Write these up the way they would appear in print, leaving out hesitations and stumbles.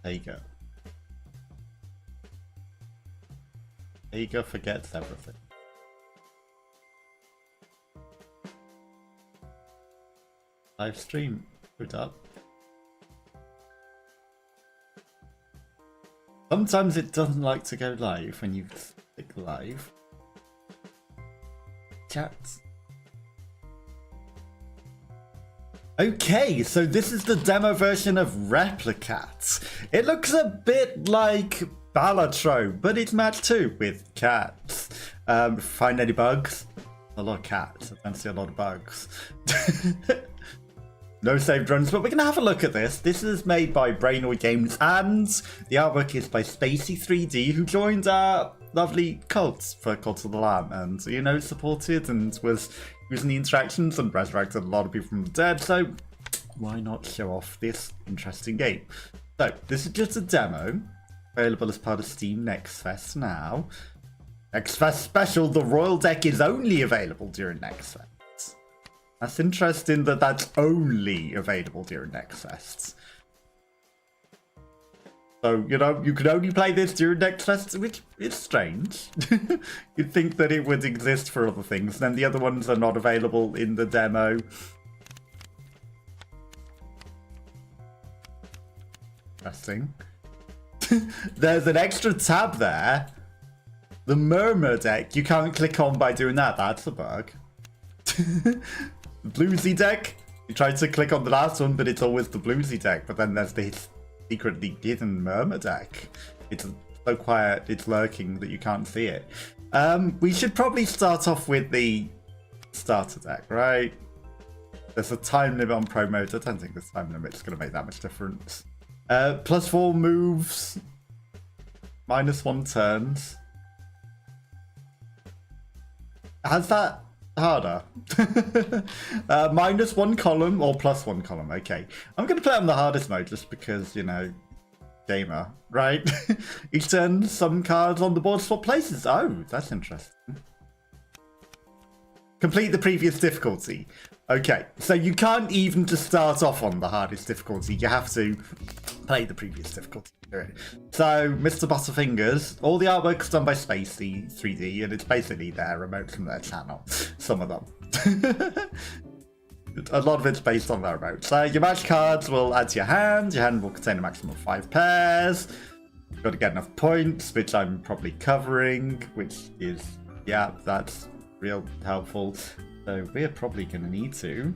There you go. Ego forgets everything. Live stream, put up. Sometimes it doesn't like to go live when you click live. Chat. Okay, so this is the demo version of Replicat. It looks a bit like Balatro, but it's matched too with cats. Find any bugs? A lot of cats. I don't see a lot of bugs. No saved runs, but we're going to have a look at this. This is made by Brainoid Games, and the artwork is by Spacey3D, who joined our lovely cult for Cult of the Lamb, and, you know, supported and was using the interactions and resurrected a lot of people from the dead, so why not show off this interesting game? So, this is just a demo, available as part of Steam Next Fest now. Next Fest special, the Royal deck is only available during Next Fest. That's interesting that that's only available during Next Fest. So, you know, you could only play this during Next Fest, which is strange. You'd think that it would exist for other things, then the other ones are not available in the demo. Interesting. There's an extra tab there. The Murmur deck, you can't click on by doing that. That's a bug. The Bluesy deck, you tried to click on the last one, but it's always the Bluesy deck. But then there's this secretly hidden Murmur deck. It's so quiet, it's lurking that you can't see it. We should probably start off with the starter deck, right? There's a time limit on pro mode. I don't think this time limit's going to make that much difference. +4 moves, -1 turns. Has that harder? -1 column or +1 column. Okay, I'm gonna play on the hardest mode just because, you know, gamer, right? Each turn some cards on the board swap places. Oh, that's interesting. Complete the previous difficulty. Okay, so you can't even just start off on the hardest difficulty. You have to play the previous difficulty. So, Mr. Butterfingers, all the artwork's done by Spacey3D, and it's basically their remote from their channel. Some of them. A lot of it's based on their remote. So, your match cards will add to your hand. Your hand will contain a maximum of 5 pairs. You've got to get enough points, which I'm probably covering, which is, yeah, that's real helpful. So, we're probably going to need to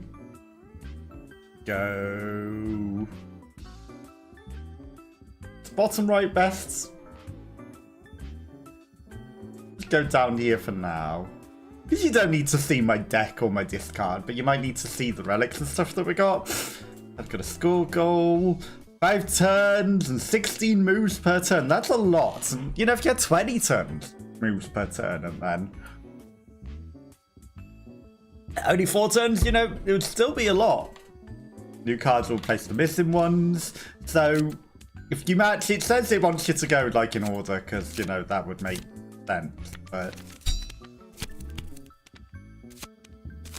go bottom right best. Let's go down here for now. Because you don't need to see my deck or my discard, but you might need to see the relics and stuff that we got. I've got a score goal, 5 turns and 16 moves per turn. That's a lot. And, you know, if you had 20 turns moves per turn and then only 4 turns, you know, it would still be a lot. New cards will replace the missing ones. So if you match, it says it wants you to go like in order because, you know, that would make sense. But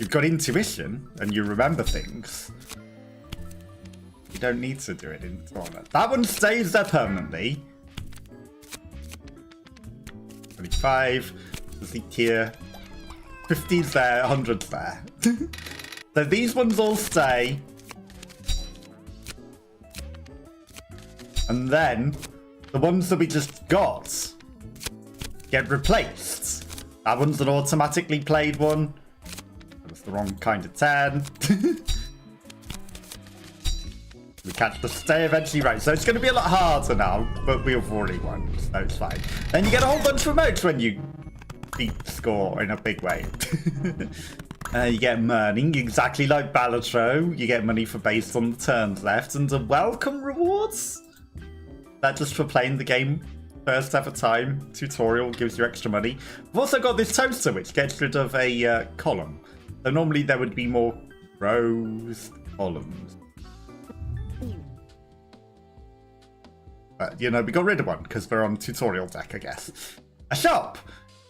you've got intuition and you remember things. You don't need to do it in order. That one stays there permanently. 25. There's the tier. 50's there, 100's there. So these ones all stay. And then the ones that we just got get replaced. That one's an automatically played one. That's the wrong kind of 10. We catch the stay eventually, right? So it's going to be a lot harder now, but we've already won, so it's fine. Then you get a whole bunch of remotes when you beat the score in a big way. You get money, exactly like Balatro. You get money for based on the turns left, and a welcome rewards. That just for playing the game first ever time. Tutorial gives you extra money. We've also got this toaster, which gets rid of a column. So normally there would be more rows, columns. But, you know, we got rid of one because we're on tutorial deck, I guess. A shop!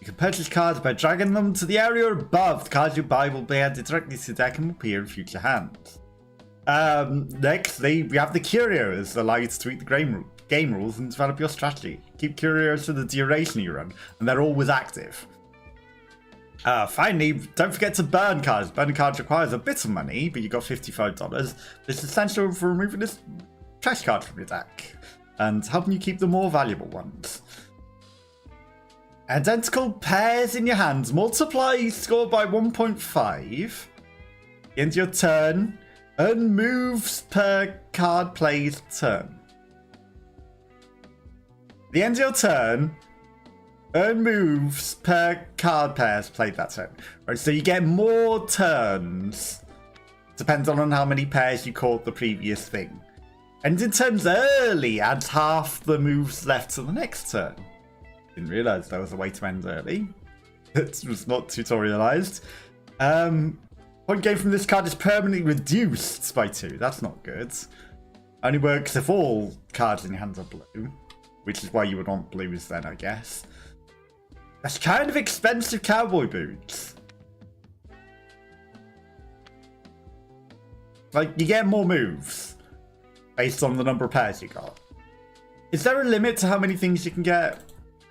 You can purchase cards by dragging them to the area above. The cards you buy will be added directly to the deck and will appear in future hands. Next, we have the curios, allow you to tweak the game rules and develop your strategy. Keep curious to the duration you run, and they're always active. Finally, don't forget to burn cards. Burning cards requires a bit of money, but you got $55. It's essential for removing this trash card from your deck and helping you keep the more valuable ones. Identical pairs in your hands. Multiply score by 1.5. End your turn. Earn moves per card played turn. The end of your turn. Earn moves per card pairs played that turn. Right, so you get more turns. Depends on how many pairs you caught the previous thing. Ending turns early adds half the moves left to the next turn. Didn't realise there was a way to end early. It was not tutorialized. Point gain from this card is permanently reduced by 2. That's not good. Only works if all cards in your hands are blue. Which is why you would want blues then, I guess. That's kind of expensive cowboy boots. Like, you get more moves based on the number of pairs you got. Is there a limit to how many things you can get?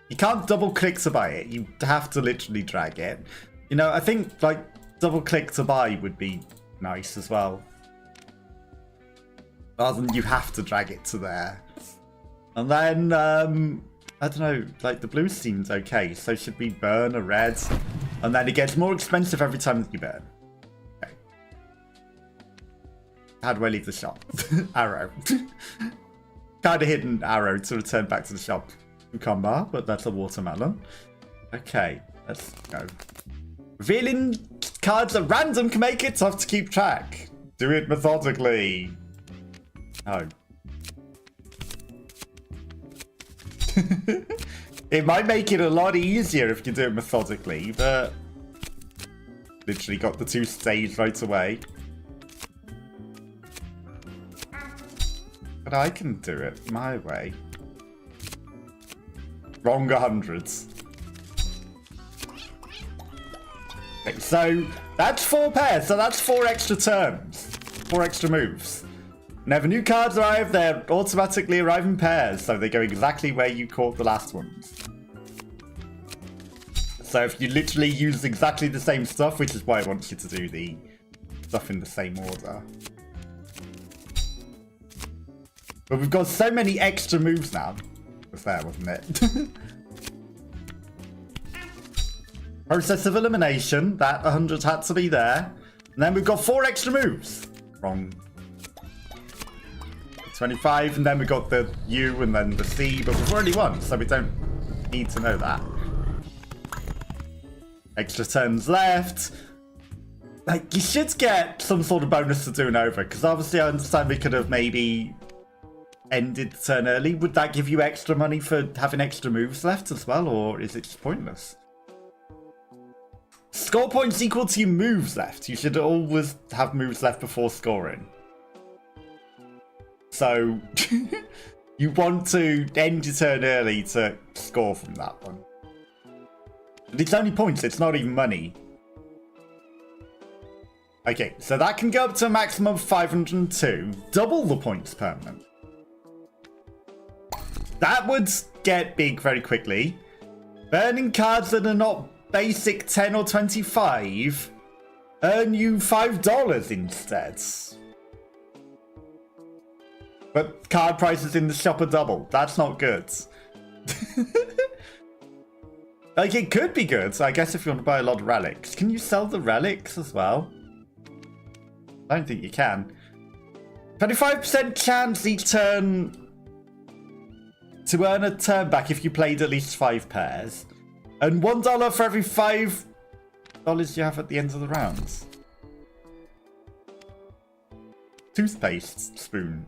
You can't double click to buy it. You have to literally drag it. You know, I think, like, double click to buy would be nice as well. Rather than you have to drag it to there. And then, I don't know, like the blue seems okay. So should we burn a red? And then it gets more expensive every time that you burn. Okay. How do I leave the shop? Arrow. Kind of hidden arrow to return back to the shop. Cucumber, but that's a watermelon. Okay, let's go. Revealing cards at random can make it tough to keep track. Do it methodically. No. It might make it a lot easier if you do it methodically, but literally got the 2 staged right away. But I can do it my way. Wrong hundreds. Okay, so that's 4 pairs, so that's 4 extra turns. 4 extra moves. Whenever new cards arrive, they're automatically arrive in pairs, so they go exactly where you caught the last ones. So if you literally use exactly the same stuff, which is why I want you to do the stuff in the same order. But we've got so many extra moves now. It was there, wasn't it? Process of elimination. That 100 had to be there. And then we've got 4 extra moves. Wrong. 25, and then we got the U and then the C, but we've already won, so we don't need to know that. Extra turns left. Like, you should get some sort of bonus to doing over, because obviously I understand we could have maybe ended the turn early. Would that give you extra money for having extra moves left as well, or is it just pointless? Score points equal to your moves left. You should always have moves left before scoring. So, you want to end your turn early to score from that one. But it's only points, it's not even money. Okay, so that can go up to a maximum of 502. Double the points permanent. That would get big very quickly. Burning cards that are not basic 10 or 25 earn you $5 instead. But card prices in the shop are double. That's not good. Like, it could be good. I guess if you want to buy a lot of relics. Can you sell the relics as well? I don't think you can. 25% chance each turn to earn a turn back if you played at least 5 pairs. And $1 for every $5 you have at the end of the rounds. Toothpaste spoon.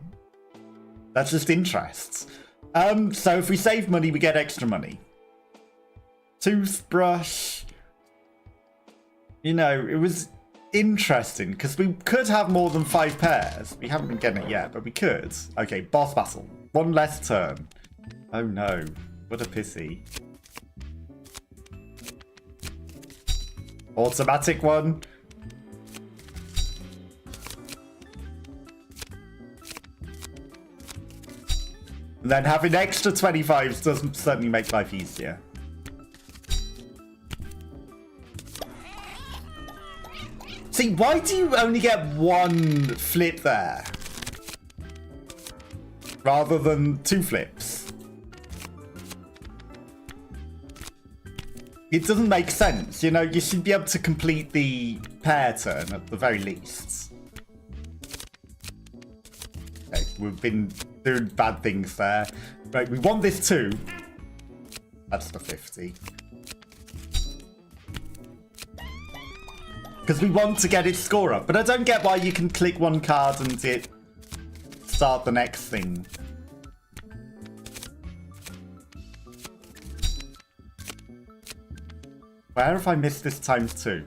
That's just interest. So if we save money, we get extra money. Toothbrush. You know, it was interesting because we could have more than 5 pairs. We haven't been getting it yet, but we could. Okay, boss battle. 1 less turn. Oh no. What a pity. Automatic one. And then having extra 25s doesn't certainly make life easier. See, why do you only get one flip there? Rather than 2 flips? It doesn't make sense, you know, you should be able to complete the pair turn at the very least. Okay, we've been doing bad things there. Right, we want this too. That's the 50. Because we want to get its score up, but I don't get why you can click one card and it start the next thing. Where have I missed this ×2?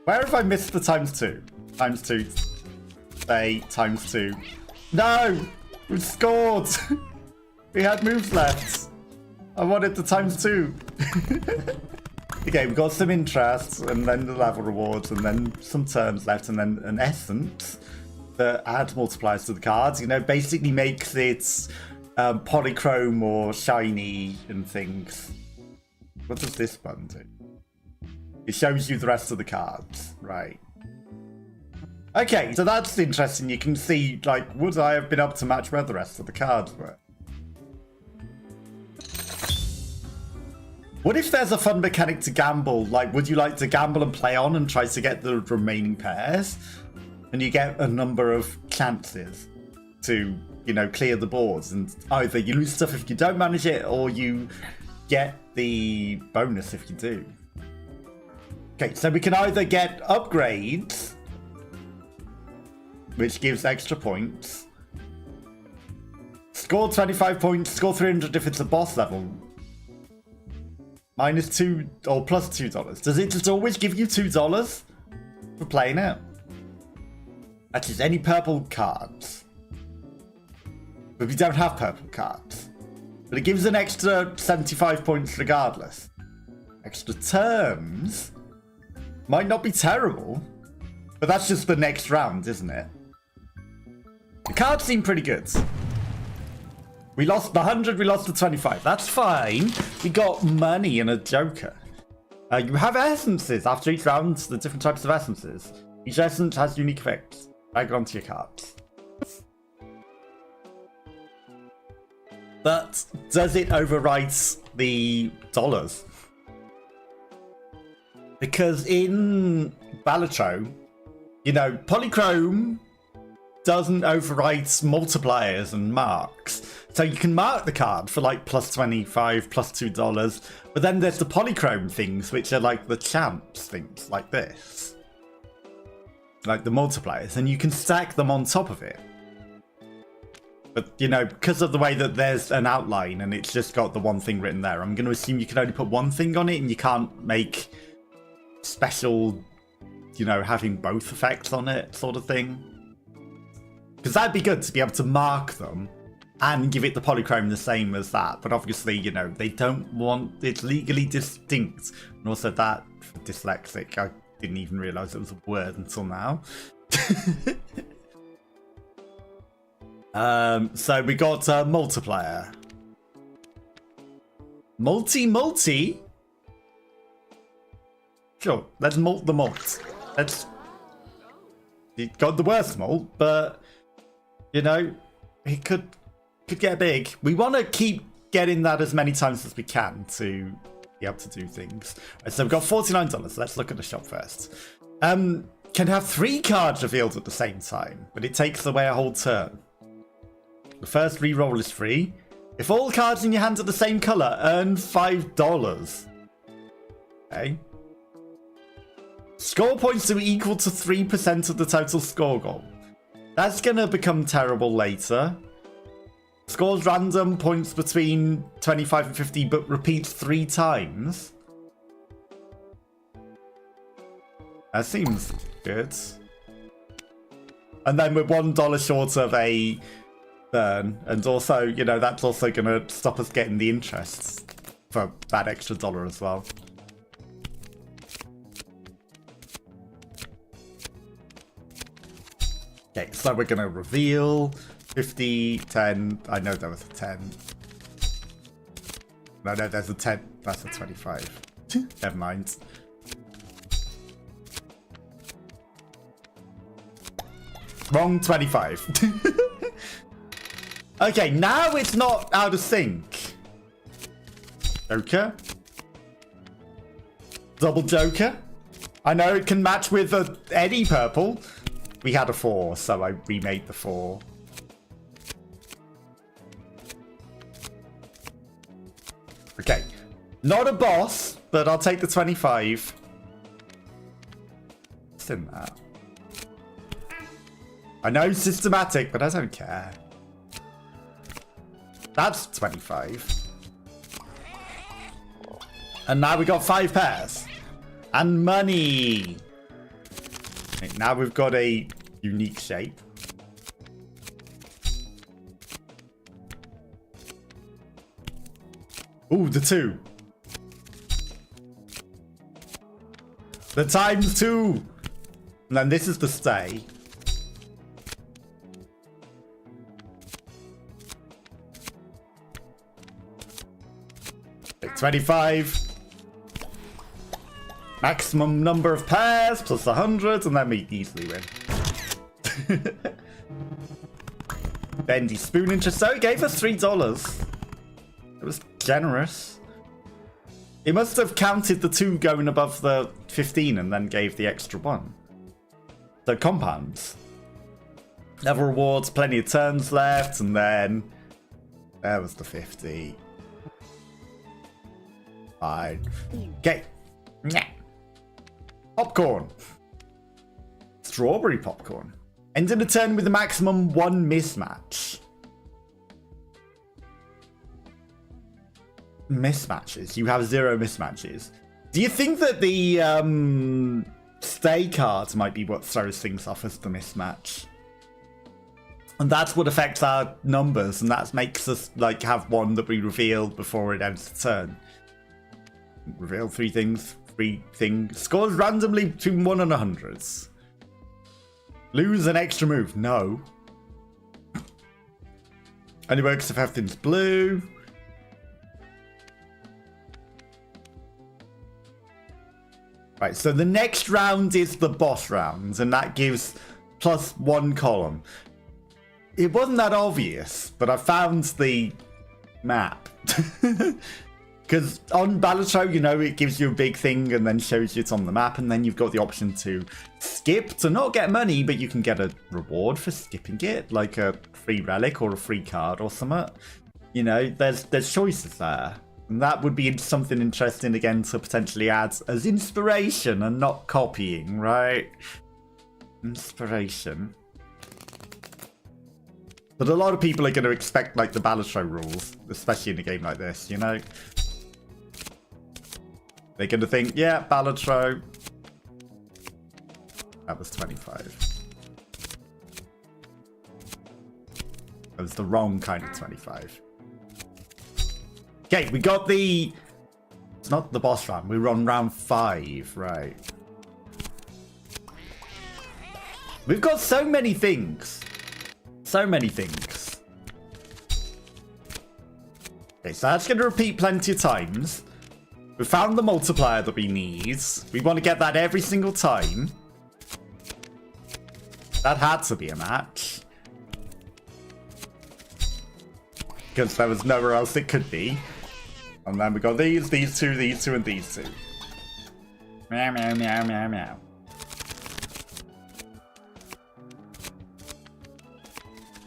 Where have I missed the ×2? ×2. Say ×2. No! We scored! We had moves left. I wanted the ×2. Okay, we've got some interest, and then the level rewards, and then some turns left, and then an essence that adds multipliers to the cards. You know, basically makes it polychrome or shiny and things. What does this button do? It shows you the rest of the cards, right? Okay, so that's interesting. You can see, like, would I have been able to match where the rest of the cards were? What if there's a fun mechanic to gamble? Like, would you like to gamble and play on and try to get the remaining pairs? And you get a number of chances to, you know, clear the boards. And either you lose stuff if you don't manage it, or you get the bonus if you do. Okay, so we can either get upgrades, which gives extra points. Score 25 points, score 300 if it's a boss level. -2 or +$2. Does it just always give you $2 for playing it? That is any purple cards. But we don't have purple cards. But it gives an extra 75 points regardless. Extra turns might not be terrible, but that's just the next round, isn't it? The cards seem pretty good. We lost the 100, we lost the 25. That's fine. We got money and a joker. You have essences after each round, the different types of essences. Each essence has unique effects. Drag it onto your cards. But does it overwrite the dollars? Because in Balatro, you know, polychrome doesn't overwrite multipliers and marks. So you can mark the card for like +25, +$2, but then there's the polychrome things, which are like the champs things, like this. Like the multipliers, and you can stack them on top of it. But, you know, because of the way that there's an outline and it's just got the one thing written there, I'm going to assume you can only put one thing on it and you can't make special, you know, having both effects on it sort of thing. Because that'd be good to be able to mark them and give it the polychrome the same as that. But obviously, you know, they don't want it legally distinct. And also that, for dyslexic, I didn't even realise it was a word until now. So we got a multiplier. Multi? Sure, let's mult the mult. It got the worst mult, but, you know, it could get big. We want to keep getting that as many times as we can to be able to do things. Right, so we've got $49. Let's look at the shop first. Can have 3 cards revealed at the same time, but it takes away a whole turn. The first reroll is free. If all cards in your hand are the same color, earn $5. Okay. Score points to equal to 3% of the total score goal. That's going to become terrible later. Scores random points between 25 and 50, but repeats 3 times. That seems good. And then we're $1 short of a burn. And also, you know, that's also going to stop us getting the interest for that extra $1 as well. Okay, so we're going to reveal 50, 10. I know there was a 10. No, there's a 10. That's a 25. Never mind. Wrong 25. Okay, now it's not out of sync. Joker. Double Joker. I know it can match with any purple. We had a 4, so I remade the 4. Okay. Not a boss, but I'll take the 25. What's in that? I know systematic, but I don't care. That's 25. And now we got 5 pairs. And money. Okay, now we've got a unique shape. Ooh, the 2. The ×2. And then this is the stay. Okay, 25. Maximum number of pairs plus 100, and then we easily win. Bendy spoon interest. So it gave us $3. It was generous. It must have counted the 2 going above the 15 and then gave the extra 1. So compounds. Level rewards, plenty of turns left, and then there was the 50. Fine. Okay. Popcorn. Strawberry popcorn. Ended a turn with a maximum 1 mismatch. Mismatches. You have 0 mismatches. Do you think that the stay cards might be what throws things off as the mismatch? And that's what affects our numbers, and that makes us like have one that we reveal before it ends the turn. Reveal 3 things. 3 things. Scores randomly between 1 and 100s. Lose an extra move. No. Only works if everything's blue. Right, so the next round is the boss round, and that gives +1 column. It wasn't that obvious, but I found the map. Because on Balatro, you know, it gives you a big thing and then shows you it's on the map, and then you've got the option to skip to not get money, but you can get a reward for skipping it, like a free relic or a free card or something. You know, there's choices there. And that would be something interesting again to potentially add as inspiration and not copying, right? Inspiration. But a lot of people are going to expect like the Balatro rules, especially in a game like this, you know? They're going to think, yeah, Balatro. That was 25. That was the wrong kind of 25. Okay, we got the... It's not the boss round. We're on round 5, right. We've got so many things. So many things. Okay, so that's going to repeat plenty of times. We found the multiplier that we need. We want to get that every single time. That had to be a match. Because there was nowhere else it could be. And then we got these 2, these 2, and these 2. Meow, meow, meow, meow, meow.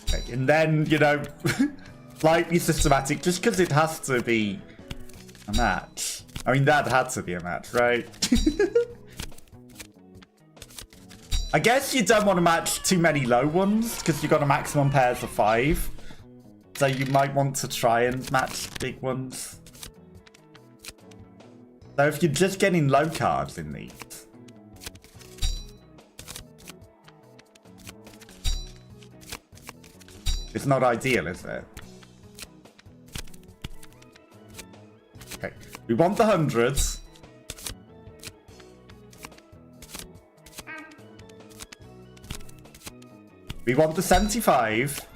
Okay, and then, you know, slightly systematic, just because it has to be a match. I mean, that had to be a match, right? I guess you don't want to match too many low ones, because you've got a maximum pairs of 5. So you might want to try and match big ones. So if you're just getting low cards in these. It's not ideal, is it? Okay, we want the 100s. We want the 75.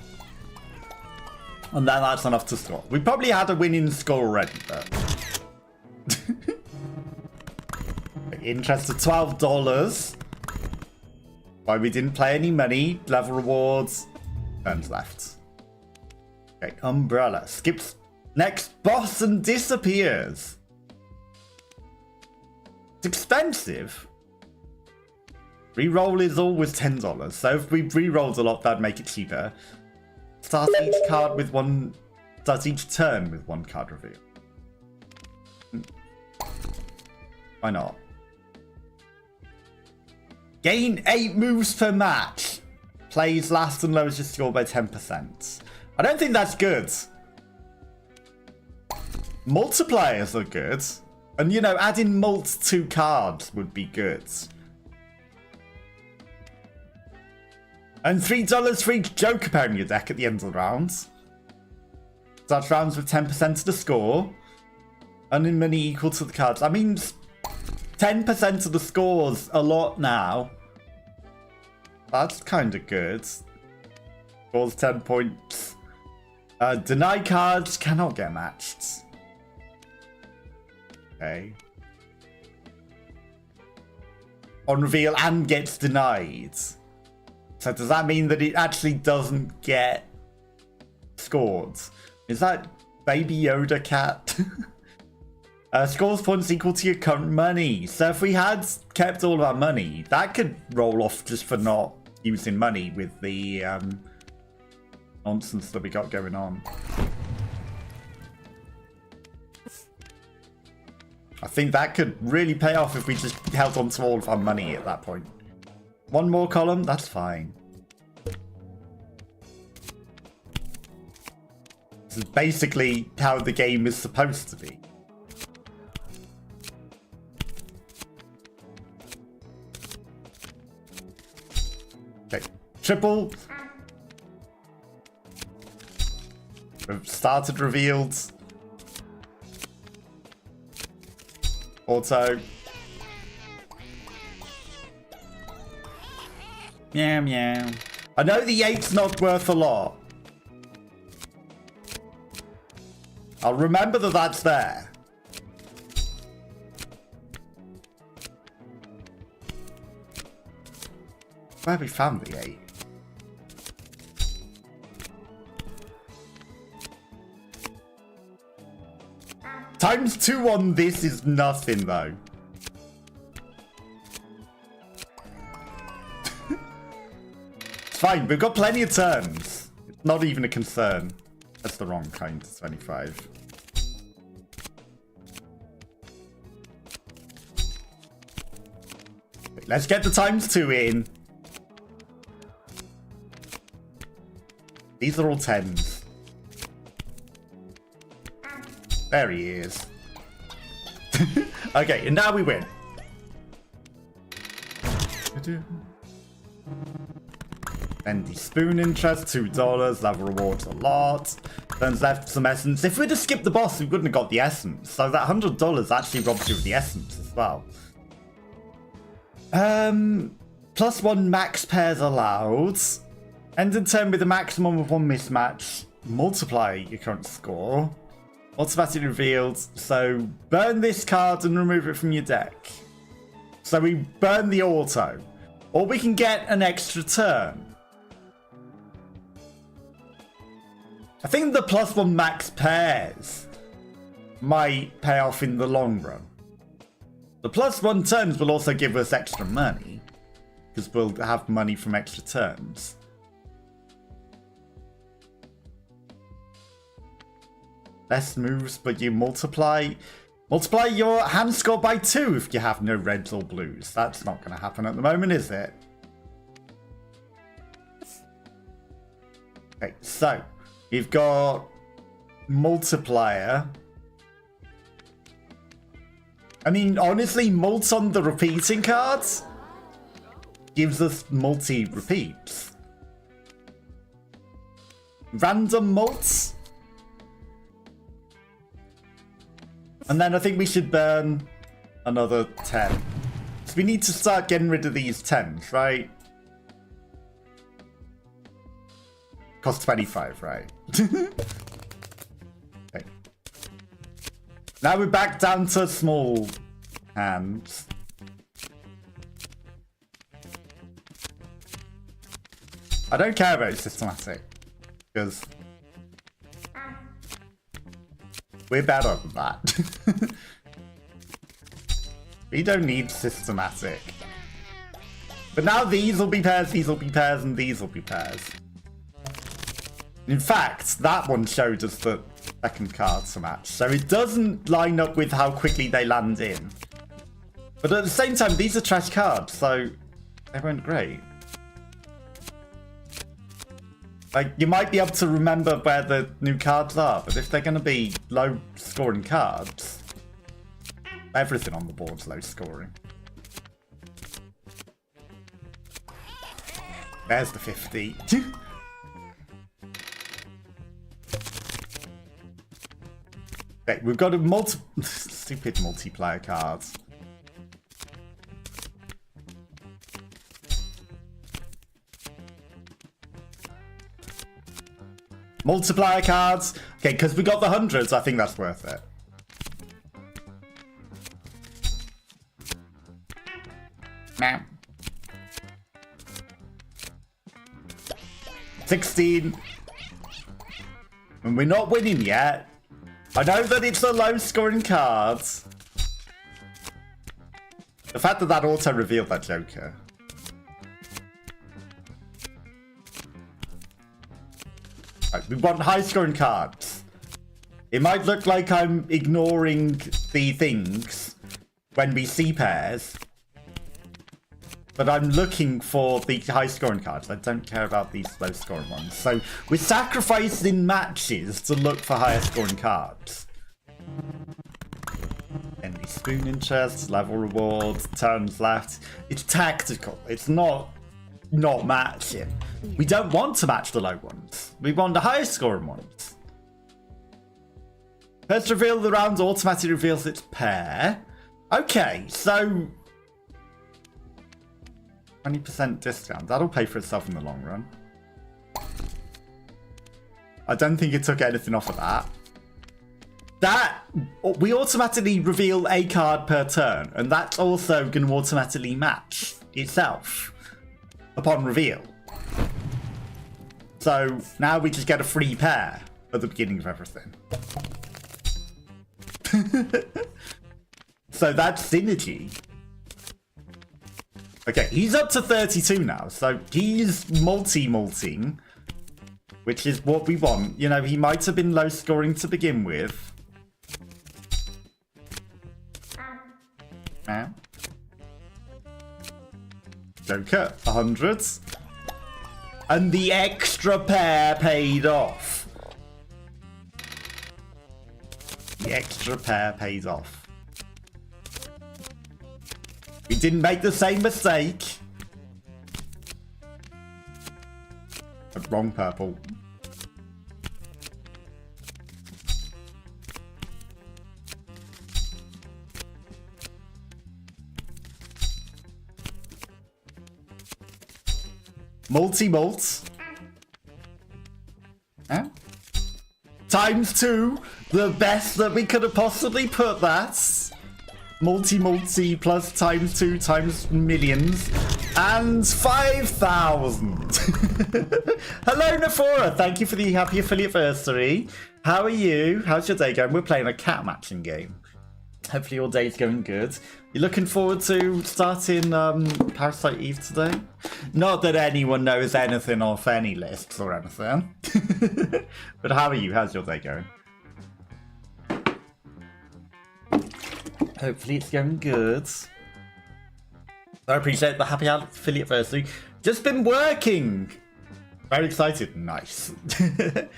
And then that's enough to score. We probably had a winning score already, but... Interest of $12. Why we didn't play any money. Level rewards. Turns left. Okay, umbrella. Skips next boss and disappears. It's expensive. Reroll is always $10. So if we re-rolled a lot, that'd make it cheaper. Start each card with one... Start each turn with one card reveal. Why not? Gain 8 moves per match. Plays last and lowers your score by 10%. I don't think that's good. Multipliers are good. And, you know, adding mult to cards would be good. And $3 for each joker pair in your deck at the end of the rounds. Start rounds with 10% of the score. Earning money equal to the cards. I mean, 10% of the score's a lot now. That's kind of good. Scores 10 points. Deny cards cannot get matched. Okay. On reveal and gets denied. So does that mean that it actually doesn't get scored? Is that Baby Yoda cat? Scores points equal to your current money. So if we had kept all of our money, that could roll off just for not using money with the nonsense that we got going on. I think that could really pay off if we just held on to all of our money at that point. One more column, that's fine. This is basically how the game is supposed to be. Okay, triple. We've started revealed. Auto. Meow meow. I know the 8's not worth a lot. I'll remember that that's there. Where have we found the 8? Times 2 on this is nothing though. It's fine, we've got plenty of turns. It's not even a concern. That's the wrong kind, 25. Let's get the times 2 in. These are all 10s. There he is. Okay, and now we win. And the spoon interest, $2. Level rewards a lot. Turns left some essence. If we'd have skipped the boss, we wouldn't have got the essence. So that $100 actually robs you of the essence as well. +1 max pairs allowed. End in turn with a maximum of 1 mismatch. Multiply your current score. Automatically revealed. So burn this card and remove it from your deck. So we burn the auto. Or we can get an extra turn. I think the +1 max pairs might pay off in the long run. The +1 turns will also give us extra money. Because we'll have money from extra turns. Less moves, but you multiply your hand score by 2 if you have no reds or blues. That's not going to happen at the moment, is it? Okay, so we've got multiplier. I mean, honestly, mult on the repeating cards gives us multi-repeats. Random mults. And then I think we should burn another 10. So we need to start getting rid of these 10s, right? Cost 25, right? Okay. Now we're back down to small hands. I don't care about systematic, because we're better than that. We don't need systematic. But now these will be pairs, these will be pairs, and these will be pairs. In fact, that one showed us the second card to match, so it doesn't line up with how quickly they land in. But at the same time, these are trash cards, so they weren't great. Like, you might be able to remember where the new cards are, but if they're going to be low-scoring cards, everything on the board's low-scoring. There's the 50. Okay, we've got a stupid multiplayer cards. Multiplier cards. Okay, because we got the hundreds, I think that's worth it. Meow. 16. And we're not winning yet. I know that it's a low scoring card. The fact that that auto revealed that Joker. Right, we want high scoring cards. It might look like I'm ignoring the things when we see pairs. But I'm looking for the high scoring cards. I don't care about these low scoring ones. So we're sacrificing matches to look for higher scoring cards. Any spoon in chests, level rewards, turns left. It's tactical. It's not matching. We don't want to match the low ones. We want the higher scoring ones. First reveal of the round automatically reveals its pair. Okay, so 20% discount. That'll pay for itself in the long run. I don't think it took anything off of that. We automatically reveal a card per turn, and that's also going to automatically match itself upon reveal. So now we just get a free pair at the beginning of everything. So that's synergy. Okay, he's up to 32 now, so he's multi-multing, which is what we want. You know, he might have been low scoring to begin with. Joker, 100. And the extra pair paid off. The extra pair pays off. We didn't make the same mistake. Wrong purple. Multi-mults. Huh? ×2. The best that we could have possibly put that. Multi-multi plus ×2 times millions. And 5,000. Hello, Nafora. Thank you for the happy affiliate-versary. How are you? How's your day going? We're playing a cat matching game. Hopefully your day's going good. You looking forward to starting Parasite Eve today? Not that anyone knows anything off any lists or anything. But how are you? How's your day going? Hopefully it's going good. I appreciate the happy affiliate anniversary. Just been working. Very excited. Nice. Is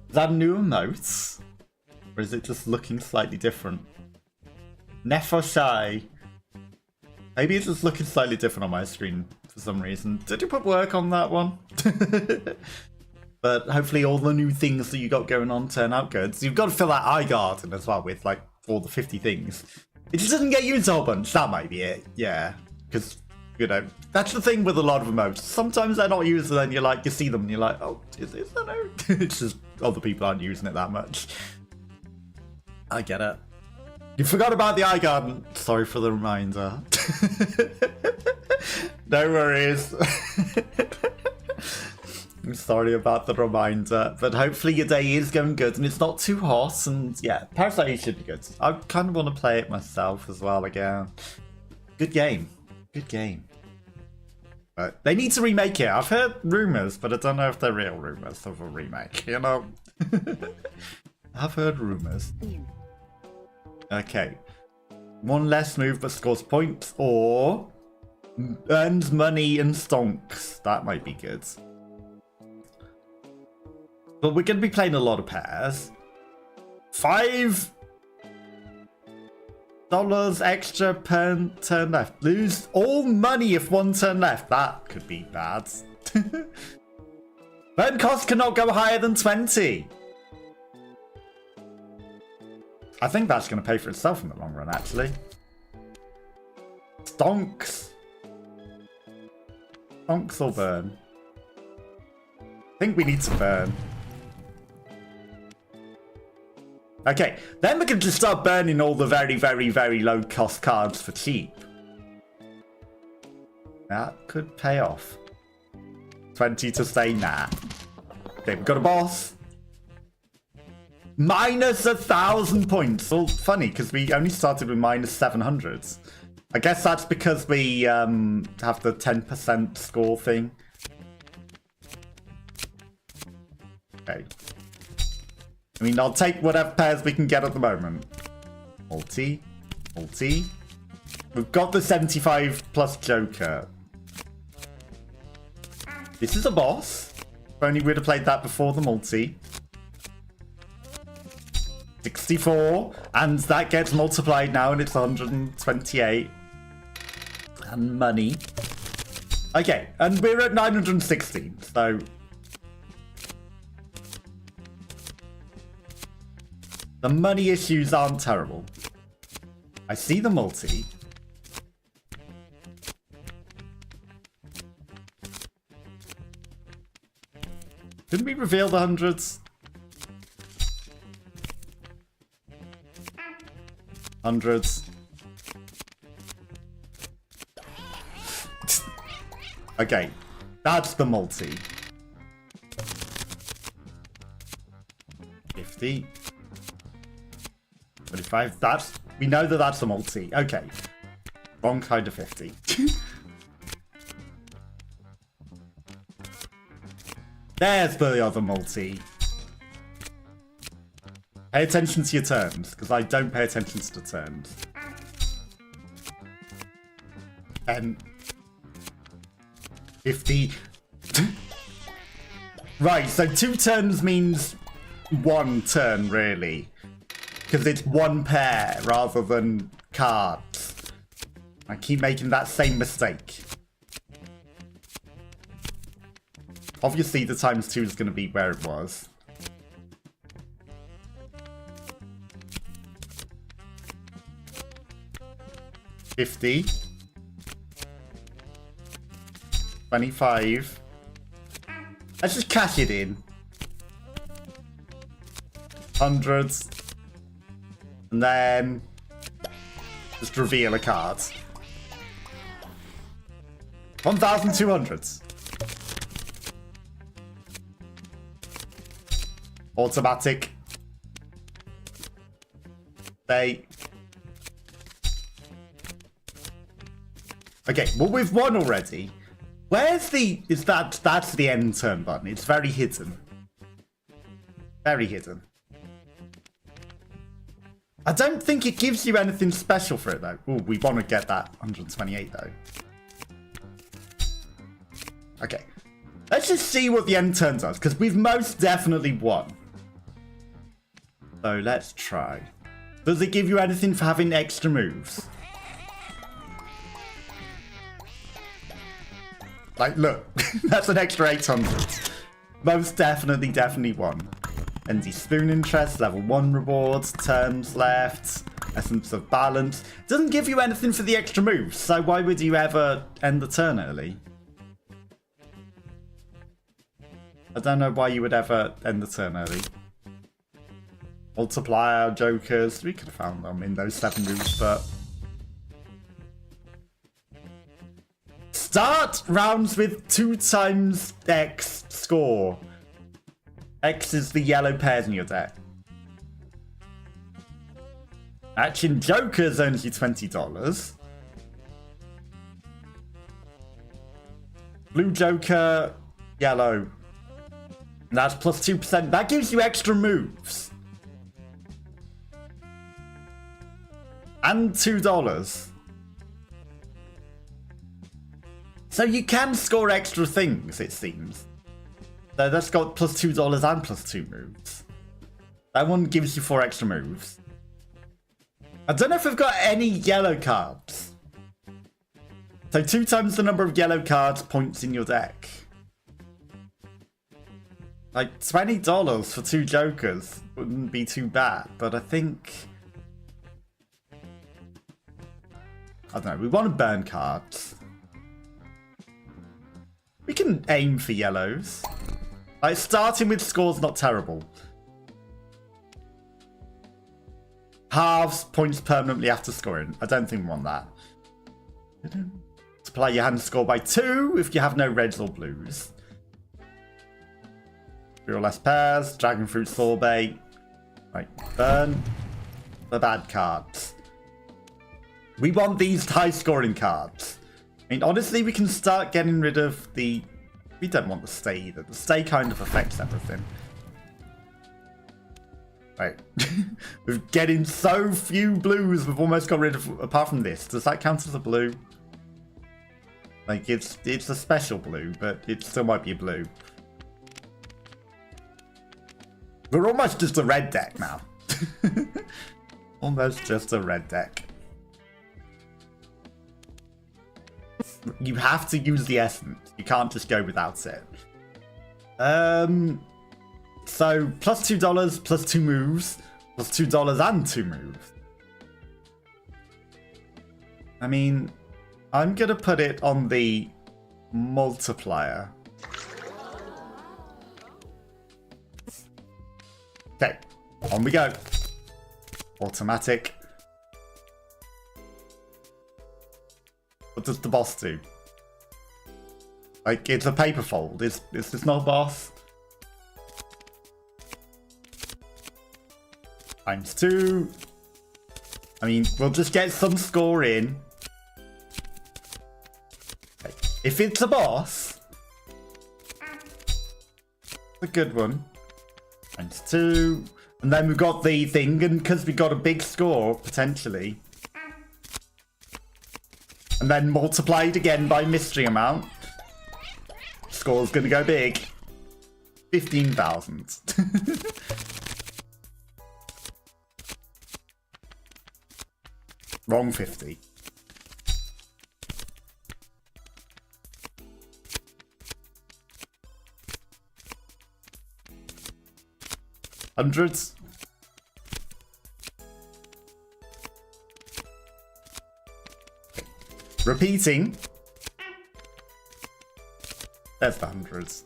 that new emotes? Or is it just looking slightly different? Nephoshy. Maybe it's just looking slightly different on my screen for some reason. Did you put work on that one? But hopefully all the new things that you got going on turn out good. So you've got to fill that eye garden as well with like all the 50 things. It just doesn't get you into a whole bunch. That might be it. Yeah. Because You know, that's the thing with a lot of emotes. Sometimes they're not used, and then you're like, you see them, and you're like, oh, is this an emote? It's just other people aren't using it that much. I get it. You forgot about the eye garden. Sorry for the reminder. No worries. I'm sorry about the reminder, but hopefully your day is going good and it's not too hot. And yeah, Parasite should be good. I kind of want to play it myself as well again. Good game. Good game. But they need to remake it. I've heard rumors, but I don't know if they're real rumors of a remake, you know? I've heard rumors. Okay. One less move but scores points, or earns money and stonks. That might be good. But we're going to be playing a lot of pairs. $5 extra per turn left. Lose all money if one turn left. That could be bad. Burn cost cannot go higher than 20. I think that's going to pay for itself in the long run, actually. Stonks. Stonks or burn? I think we need to burn. Okay, then we can just start burning all the very, very, very low cost cards for cheap. That could pay off. 20 to say nah. Okay, we've got a boss. Minus 1,000 points. Well, funny, because we only started with minus 700. I guess that's because we have the 10% score thing. Okay. I mean, I'll take whatever pairs we can get at the moment. Multi. Multi. We've got the 75 plus Joker. This is a boss. If only we'd have played that before the multi. 64, and that gets multiplied now, and it's 128. And money. Okay, and we're at 916, so... the money issues aren't terrible. I see the multi. Didn't we reveal the hundreds? Hundreds. Okay, that's the multi. 50. 25. That's... we know that that's a multi. Okay. Wrong kind of 50. There's the other multi. Pay attention to your turns, because I don't pay attention to the turns. And 50. Right, so 2 turns means 1 turn, really. Because it's 1 pair rather than cards. I keep making that same mistake. Obviously, the times 2 is going to be where it was. $50. 25. Let's just cash it in. Hundreds. And then just reveal a card. 1,200. Automatic. They. Okay, well we've won already. Where's the... is that... that's the end turn button. It's very hidden. Very hidden. I don't think it gives you anything special for it, though. Oh, we want to get that 128, though. Okay. Let's just see what the end turn does, because we've most definitely won. So, let's try. Does it give you anything for having extra moves? Like, look. That's an extra 800. Most definitely won. ND Spoon interest, level 1 rewards, turns left. Essence of Balance. Doesn't give you anything for the extra moves, so why would you ever end the turn early? I don't know why you would ever end the turn early. Multiplier, jokers, we could have found them in those 7 moves, but... Start rounds with 2 times X score. X is the yellow pairs in your deck. Action Jokers earns you $20. Blue Joker, yellow. That's plus 2%. That gives you extra moves. And $2. So you can score extra things, it seems. So that's got plus $2 and plus 2 moves. That one gives you 4 extra moves. I don't know if we've got any yellow cards. So 2 times the number of yellow cards points in your deck. Like $20 for 2 jokers wouldn't be too bad, but I think... I don't know, we want to burn cards. We can aim for yellows. Like, starting with score's not terrible. Halves points permanently after scoring. I don't think we want that. Multiply your hand score by 2 if you have no reds or blues. 3 or less pairs. Dragon fruit sorbet. Right, burn the bad cards. We want these high scoring cards. I mean, honestly, we can start getting rid of the... We don't want the stay either. The stay kind of affects everything. Right. We're getting so few blues, we've almost got rid of... Apart from this, does that count as a blue? Like, it's a special blue, but it still might be a blue. We're almost just a red deck now. Almost just a red deck. You have to use the essence. You can't just go without it. So plus $2, plus 2 moves, plus $2 and 2 moves. I mean, I'm gonna put it on the multiplier. Okay, on we go. Automatic. What does the boss do? Like, it's a paper fold. Is this not a boss? Times 2. I mean, we'll just get some score in. Okay. If it's a boss, it's a good one. Times 2. And then we've got the thing, and because we got a big score, potentially. And then multiplied again by mystery amount. Score's gonna go big. 15,000. Wrong 50. Hundreds. Repeating. There's the hundreds.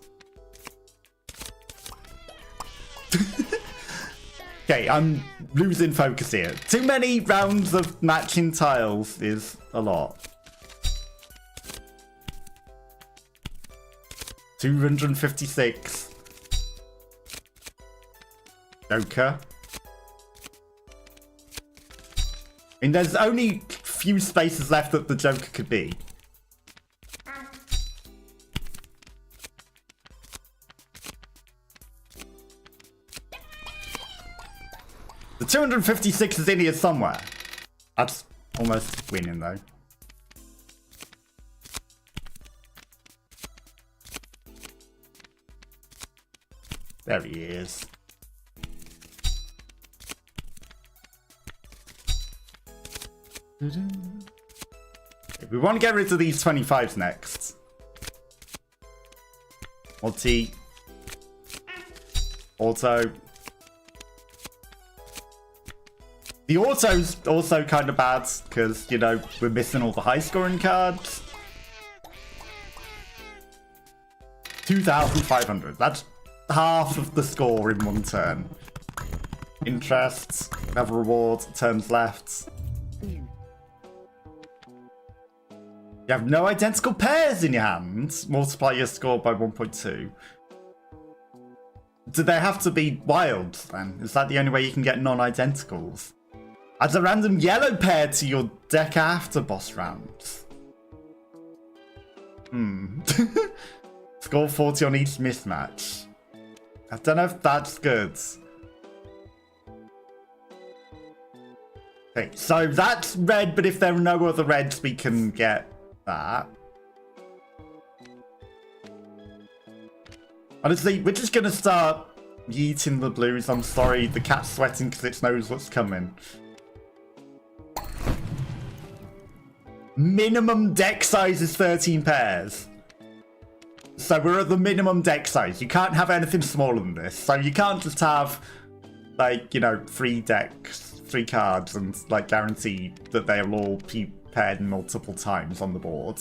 Okay, I'm losing focus here. Too many rounds of matching tiles is a lot. 256. Joker. I mean, there's only few spaces left that the Joker could be. The 256 is in here somewhere. That's almost winning though. There he is. We want to get rid of these 25s next. Multi. Auto. The auto's also kind of bad because, you know, we're missing all the high scoring cards. 2,500. That's half of the score in one turn. Interests, have reward, turns left. You have no identical pairs in your hand. Multiply your score by 1.2. Do they have to be wilds then? Is that the only way you can get non-identicals? Adds a random yellow pair to your deck after boss rounds. Score 40 on each mismatch. I don't know if that's good. Okay, so that's red, but if there are no other reds, we can get that. Honestly, we're just gonna start yeeting the blues. I'm sorry, the cat's sweating because it knows what's coming. Minimum deck size is 13 pairs. So we're at the minimum deck size. You can't have anything smaller than this. So you can't just have, like, you know, 3 decks, 3 cards, and, like, guarantee that they'll all be paired multiple times on the board.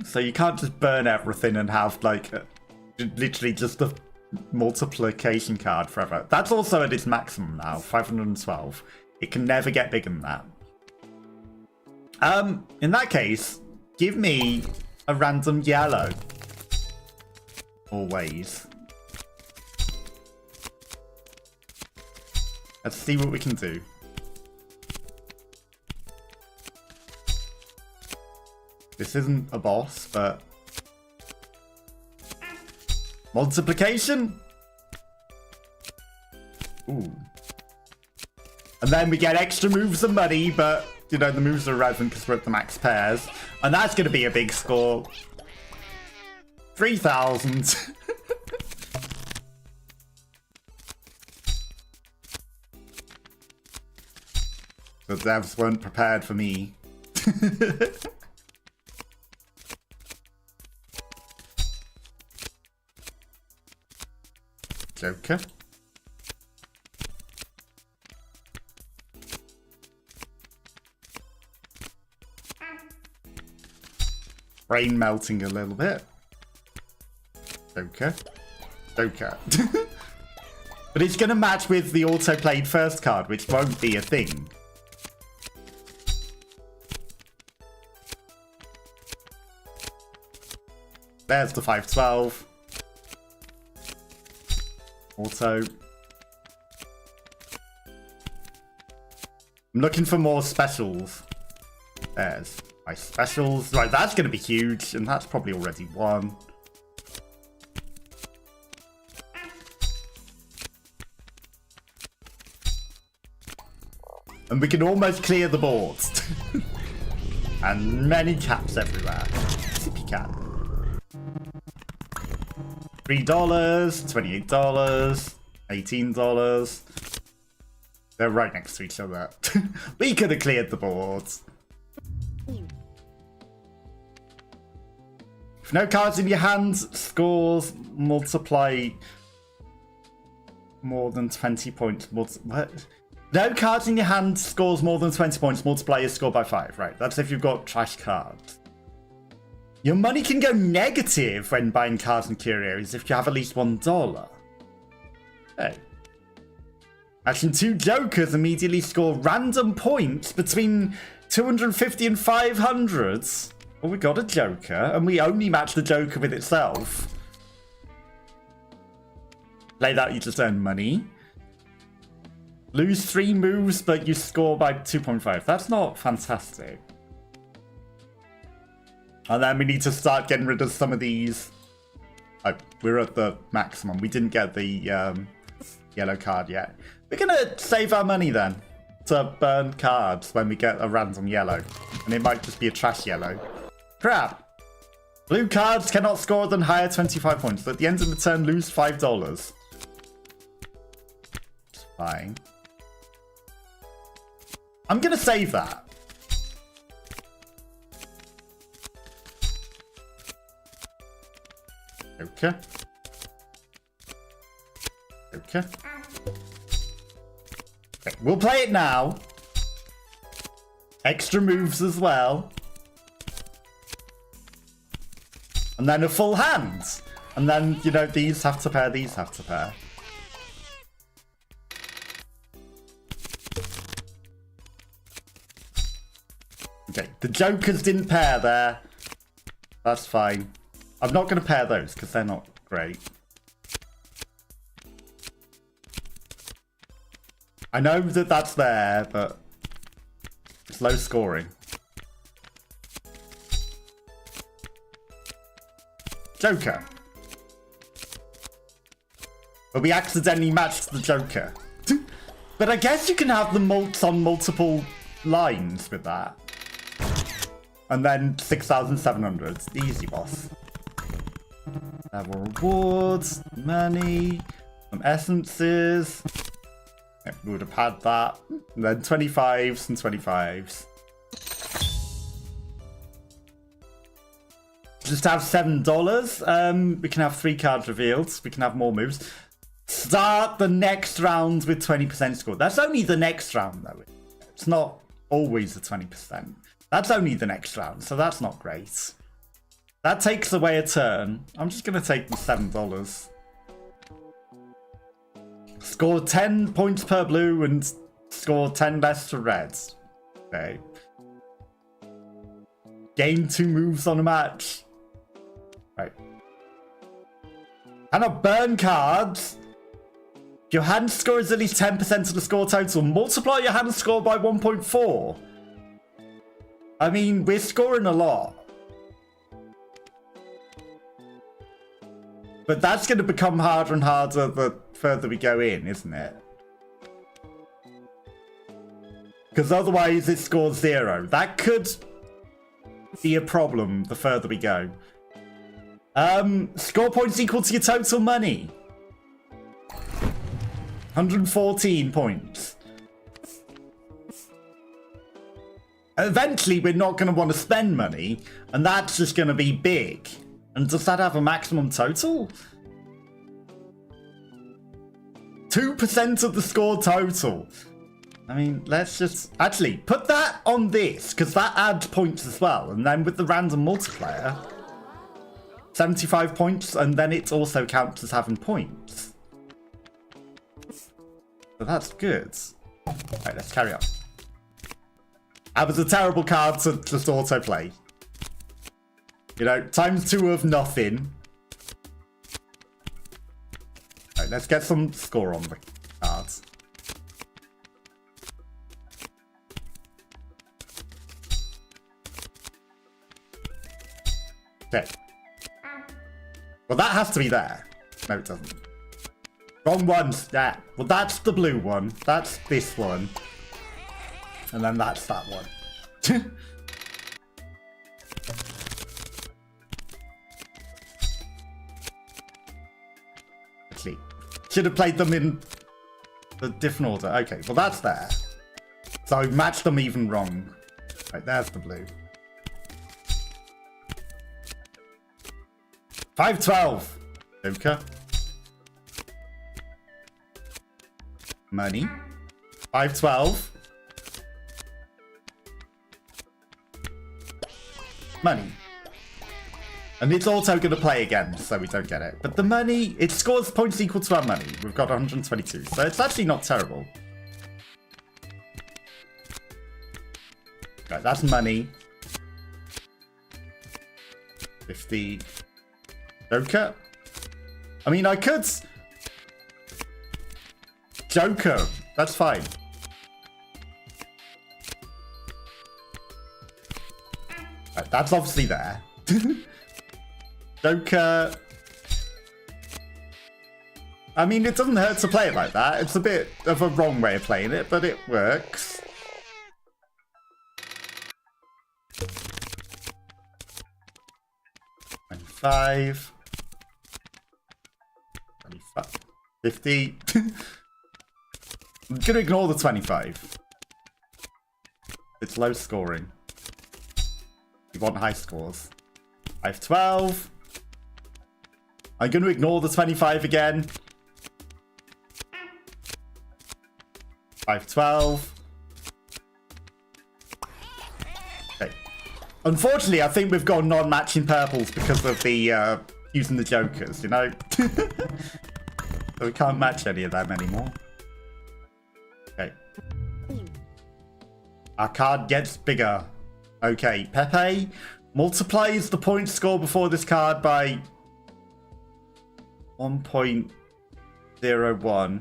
So you can't just burn everything and have, like, literally just a multiplication card forever. That's also at its maximum now, 512. It can never get bigger than that. In that case, give me a random yellow. Always. Let's see what we can do. This isn't a boss, but... multiplication? Ooh. And then we get extra moves and money, but... you know, the moves are irrelevant because we're at the max pairs. And that's going to be a big score. 3,000. The devs weren't prepared for me. Joker. Brain melting a little bit. Joker. Joker. But it's going to match with the auto-played first card, which won't be a thing. There's the 512. Auto. I'm looking for more specials. There's my specials. Right, that's going to be huge, and that's probably already one. And we can almost clear the board. And many caps everywhere. Sippy cap. $3, $28, $18. They're right next to each other. We could have cleared the board. If no cards in your hand, scores multiply more than 20 points. What? No cards in your hand scores more than 20 points, multiply your score by 5. Right, that's if you've got trash cards. Your money can go negative when buying cards and curios if you have at least $1. Hey. Action 2 jokers immediately score random points between 250 and 500. Well, we got a joker, and we only match the joker with itself. Play that, you just earn money. Lose 3 moves, but you score by 2.5. That's not fantastic. And then we need to start getting rid of some of these. Oh, we're at the maximum. We didn't get the yellow card yet. We're going to save our money then to burn cards when we get a random yellow. And it might just be a trash yellow. Crap. Blue cards cannot score than higher 25 points. But at the end of the turn, lose $5. It's fine. I'm going to save that. Okay. Okay. Okay, we'll play it now. Extra moves as well. And then a full hand. And then, you know, these have to pair, these have to pair. Okay, the jokers didn't pair there. That's fine. I'm not going to pair those because they're not great. I know that that's there, but it's low scoring. Joker. But we accidentally matched the Joker. But I guess you can have the mults on multiple lines with that. And then 6,700. Easy, boss. Level rewards, money, some essences. Yep, we would have had that. And then 25s and 25s. Just have $7. We can have 3 cards revealed. We can have more moves. Start the next round with 20% score. That's only the next round, though. It's not always the 20%. That's only the next round, so that's not great. That takes away a turn. I'm just going to take the $7. Score 10 points per blue and score 10 less for reds. Okay. Gain 2 moves on a match. Right. And a burn cards. If your hand score is at least 10% of the score total, multiply your hand score by 1.4. I mean, we're scoring a lot. But that's going to become harder and harder the further we go in, isn't it? Because otherwise it scores 0. That could be a problem the further we go. Score points equal to your total money. 114 points. Eventually, we're not going to want to spend money, and that's just going to be big. And does that have a maximum total? 2% of the score total. I mean, let's just... Actually, put that on this, because that adds points as well. And then with the random multiplier, 75 points, and then it also counts as having points. So that's good. Alright, let's carry on. That was a terrible card to just autoplay. You know, ×2 of nothing. Alright, let's get some score on the cards. Okay. Well, that has to be there. No, it doesn't. Wrong ones. Yeah. Well, that's the blue one. That's this one. And then that's that one. Actually, should have played them in a different order. Okay, well that's there. So I matched them even wrong. Right, there's the blue. 512. Joker. Money. 512. Money. And it's also going to play again, so we don't get it. But the money, it scores points equal to our money. We've got 122, so it's actually not terrible. Right, that's money. 50. Joker. I mean, I could... Joker. That's fine. Right, that's obviously there. Joker. I mean, it doesn't hurt to play it like that. It's a bit of a wrong way of playing it, but it works. $25. 25. 50. I'm gonna ignore the 25. It's low scoring. You want high scores. I have 12. I'm going to ignore the 25 again. 5-12. Okay. Unfortunately, I think we've got non-matching purples because of the using the jokers, you know? So we can't match any of them anymore. Okay. Our card gets bigger. Okay, Pepe multiplies the point score before this card by 1.01.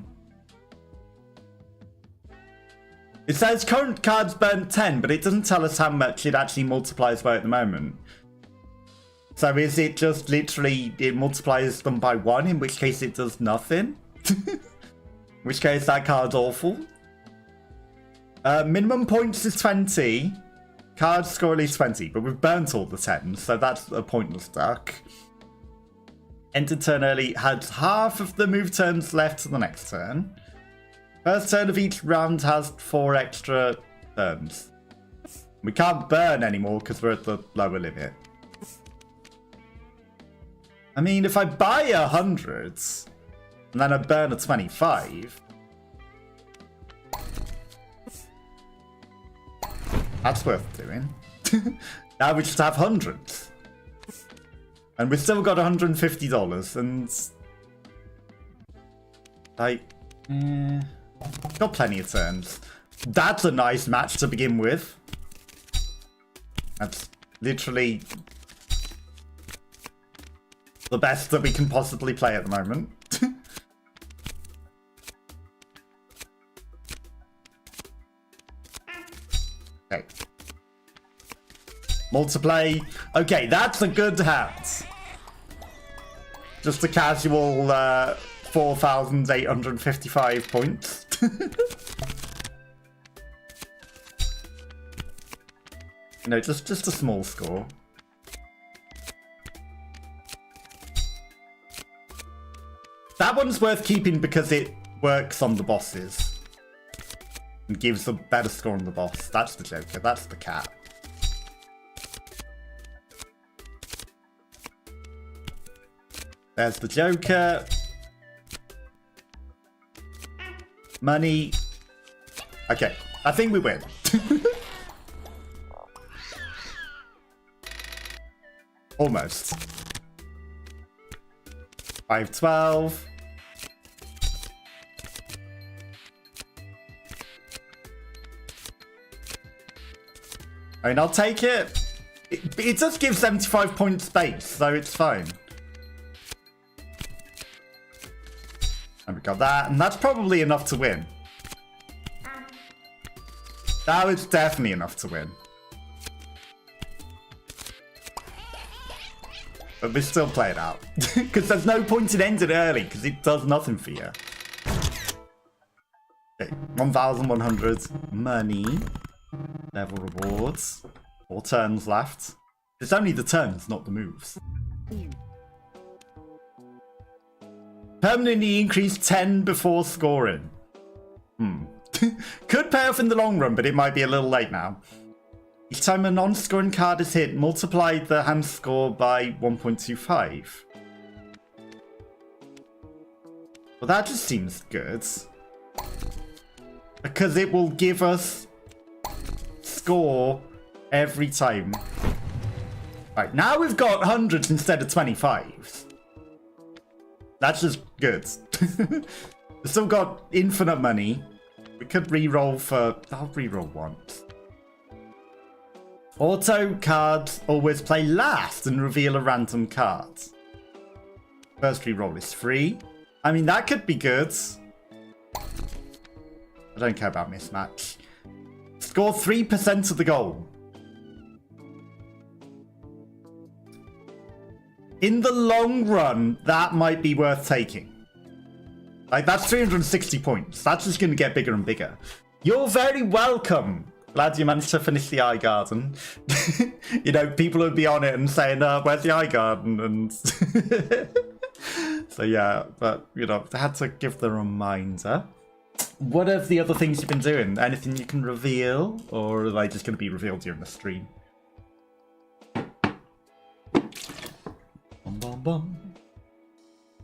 It says current cards burn 10, but it doesn't tell us how much it actually multiplies by at the moment. So is it just literally, it multiplies them by 1, in which case it does nothing? In which case that card's awful. Minimum points is 20. Card score at least 20, but we've burnt all the 10s, so that's a pointless duck. Entered turn early, has half of the move turns left to the next turn. First turn of each round has 4 extra turns. We can't burn anymore because we're at the lower limit. I mean, if I buy 100 and then I burn a 25, that's worth doing. Now we just have hundreds. And we've still got $150 and like, got plenty of turns. That's a nice match to begin with. That's literally the best that we can possibly play at the moment. Okay. Multiplay. Okay, that's a good hand. Just a casual 4,855 points. You know, just a small score. That one's worth keeping because it works on the bosses. And gives a better score on the boss. That's the Joker, that's the cat. There's the Joker. Money. Okay, I think we win. Almost. 5-12. I mean, I'll take it. It does give 75 points space, so it's fine. And we got that, and that's probably enough to win. That was definitely enough to win. But we still play it out. Because there's no point in ending early, because it does nothing for you. Okay, 1,100 money. Level rewards. 4 turns left. It's only the turns, not the moves. Permanently increase 10 before scoring. Could pay off in the long run, but it might be a little late now. Each time a non-scoring card is hit, multiply the hand score by 1.25. Well, that just seems good. Because it will give us score every time. Right, now we've got hundreds instead of 25s. That's just good. We've still got infinite money. We could re-roll for... I'll re-roll once. Auto cards always play last and reveal a random card. First re-roll is free. I mean, that could be good. I don't care about mismatch. Score 3% of the goal. In the long run, that might be worth taking. Like, that's 360 points. That's just going to get bigger and bigger. You're very welcome. Glad you managed to finish the eye garden. You know, people would be on it and saying, where's the eye garden? And so, yeah, but, you know, I had to give the reminder. What are the other things you've been doing? Anything you can reveal? Or are they just going to be revealed during the stream? Bum, bum, bum.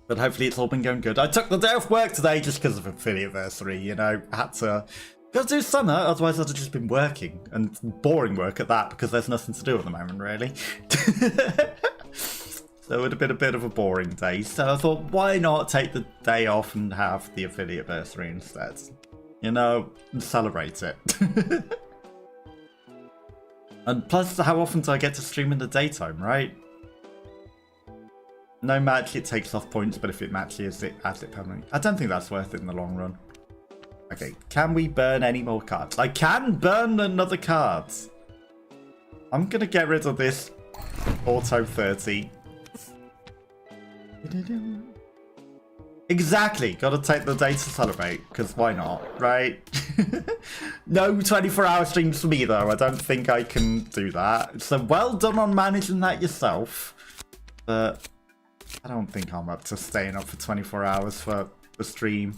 But hopefully it's all been going good. I took the day off work today just because of affiliateversary, you know. I had to go do summer, otherwise I'd have just been working. And boring work at that, because there's nothing to do at the moment, really. So it would have been a bit of a boring day. So I thought, why not take the day off and have the affiliateversary instead? You know, and celebrate it. And plus, how often do I get to stream in the daytime, right? No match, it takes off points, but if it matches, it adds it permanently. I don't think that's worth it in the long run. Okay, can we burn any more cards? I can burn another card. I'm gonna get rid of this auto 30. Exactly, gotta take the day to celebrate, because why not, right? No 24-hour streams for me though, I don't think I can do that. So well done on managing that yourself, but I don't think I'm up to staying up for 24 hours for the stream.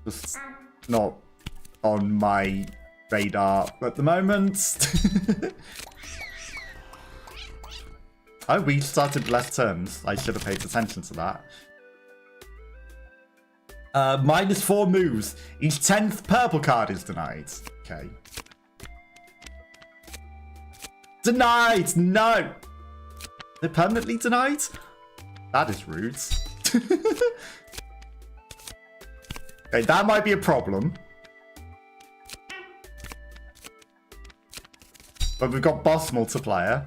Just not on my radar at the moment. Oh, we started less turns. I should have paid attention to that. -4 moves. Each 10th purple card is denied. Okay. Denied! No! They're permanently denied? That is rude. Okay, that might be a problem. But we've got boss multiplier.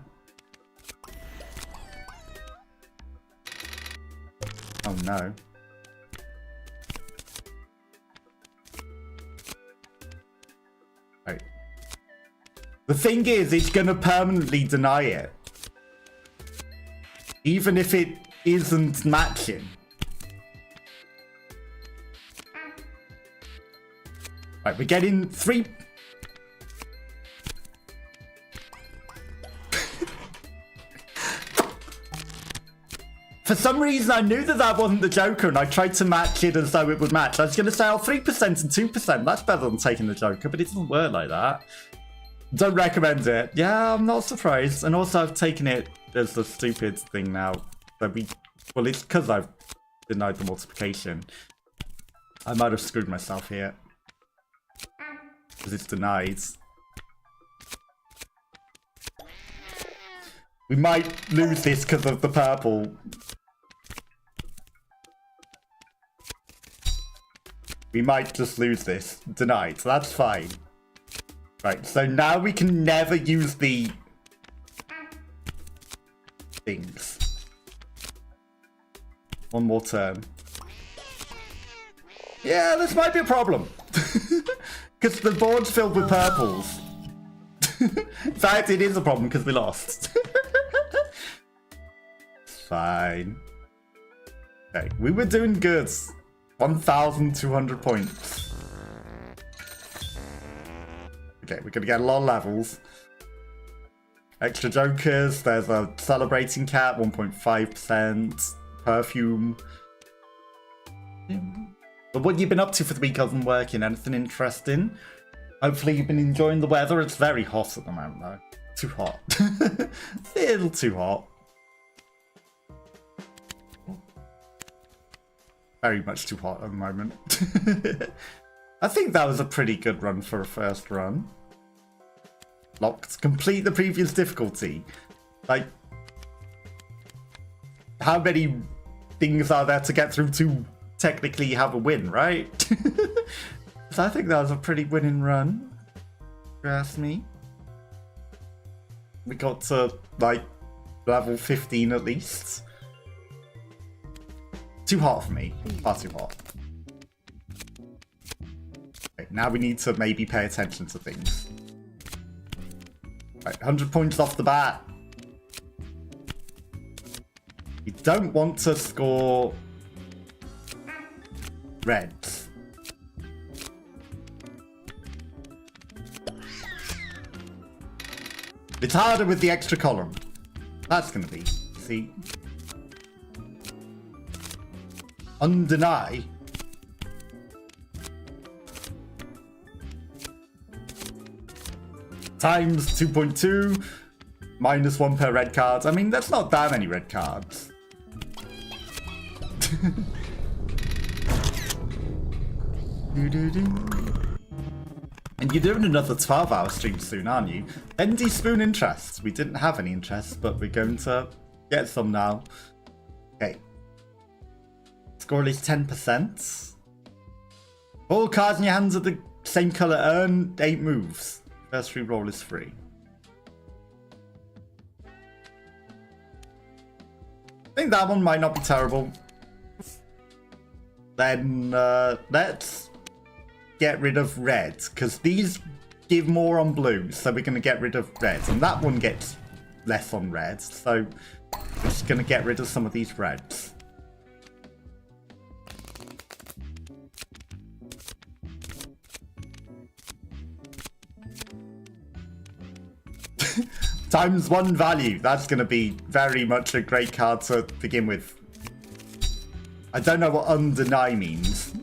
Oh no. Right. The thing is, it's gonna permanently deny it. Even if it isn't matching. Right, we're getting 3... For some reason, I knew that wasn't the Joker, and I tried to match it as though it would match. I was going to say, oh, 3% and 2%. That's better than taking the Joker, but it doesn't work like that. Don't recommend it. Yeah, I'm not surprised. And also, I've taken it as the stupid thing now. So well, it's because I've denied the multiplication. I might have screwed myself here. Because it's denied. We might lose this because of the purple. We might just lose this. Denied. So that's fine. Right, so now we can never use the things. One more turn. Yeah, this might be a problem. Because the board's filled with purples. In fact, it is a problem because we lost. Fine. Okay, we were doing good. 1,200 points. Okay, we're gonna get a lot of levels. Extra jokers. There's a celebrating cat, 1.5%. Perfume. But what you've been up to for the week other than working? Anything interesting? Hopefully you've been enjoying the weather. It's very hot at the moment though. Too hot. A little too hot. Very much too hot at the moment. I think that was a pretty good run for a first run. Locked. Complete the previous difficulty. Like, how many things are there to get through to technically have a win, right? So I think that was a pretty winning run, if you ask me. We got to, like, level 15 at least. Too hot for me. Far too hot. Okay, now we need to maybe pay attention to things. Right, 100 points off the bat. You don't want to score reds. It's harder with the extra column. That's going to be, see. Undeny. Times 2.2. -1 per red card. I mean, that's not that many red cards. And you're doing another 12-hour stream soon, aren't you? ND Spoon interests. We didn't have any interests, but we're going to get some now. Okay. Score is 10%. All cards in your hands are the same colour. Earn 8 moves. First reroll is free. I think that one might not be terrible. Then let's get rid of red, because these give more on blue, so we're going to get rid of red. And that one gets less on red, so we're just going to get rid of some of these reds. Times 1 value. That's going to be very much a great card to begin with. I don't know what undeny means.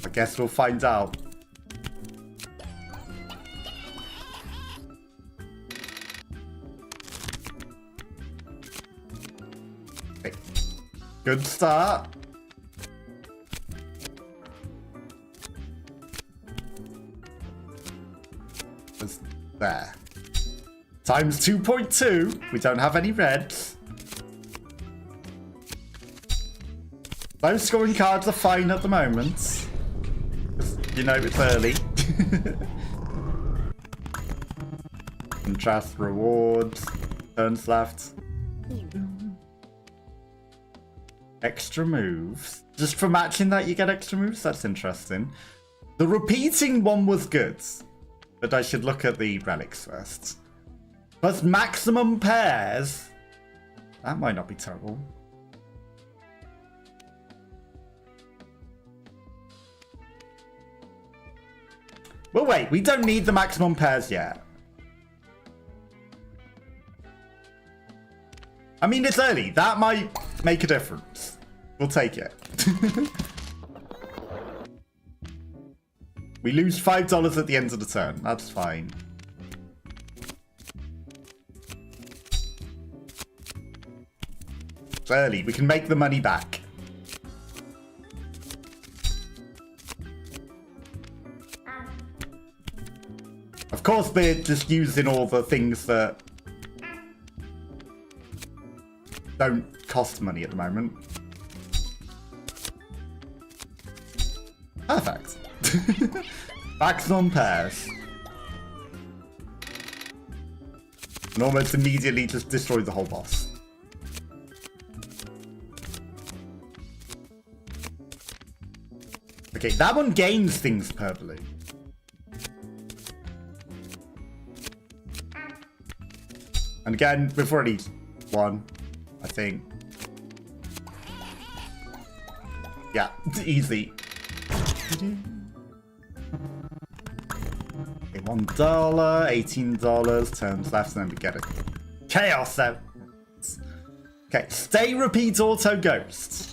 I guess we'll find out. Okay. Good start. Just there. Times 2.2. We don't have any reds. Those scoring cards are fine at the moment. You know, it's early. Contrast rewards. Turns left. Extra moves. Just for matching that, you get extra moves? That's interesting. The repeating one was good. But I should look at the relics first. Plus maximum pairs. That might not be terrible. Well, wait, we don't need the maximum pairs yet. I mean, it's early. That might make a difference. We'll take it. We lose $5 at the end of the turn. That's fine. It's early. We can make the money back. Of course, we're just using all the things that don't cost money at the moment. Perfect. Maximum pairs. And almost immediately just destroy the whole boss. Okay, that one gains things per blue. And again, we've already won, I think. Yeah, it's easy. Okay, $1, $18, turns left, and then we get it. Chaos out. Okay, stay, repeat, auto, ghost.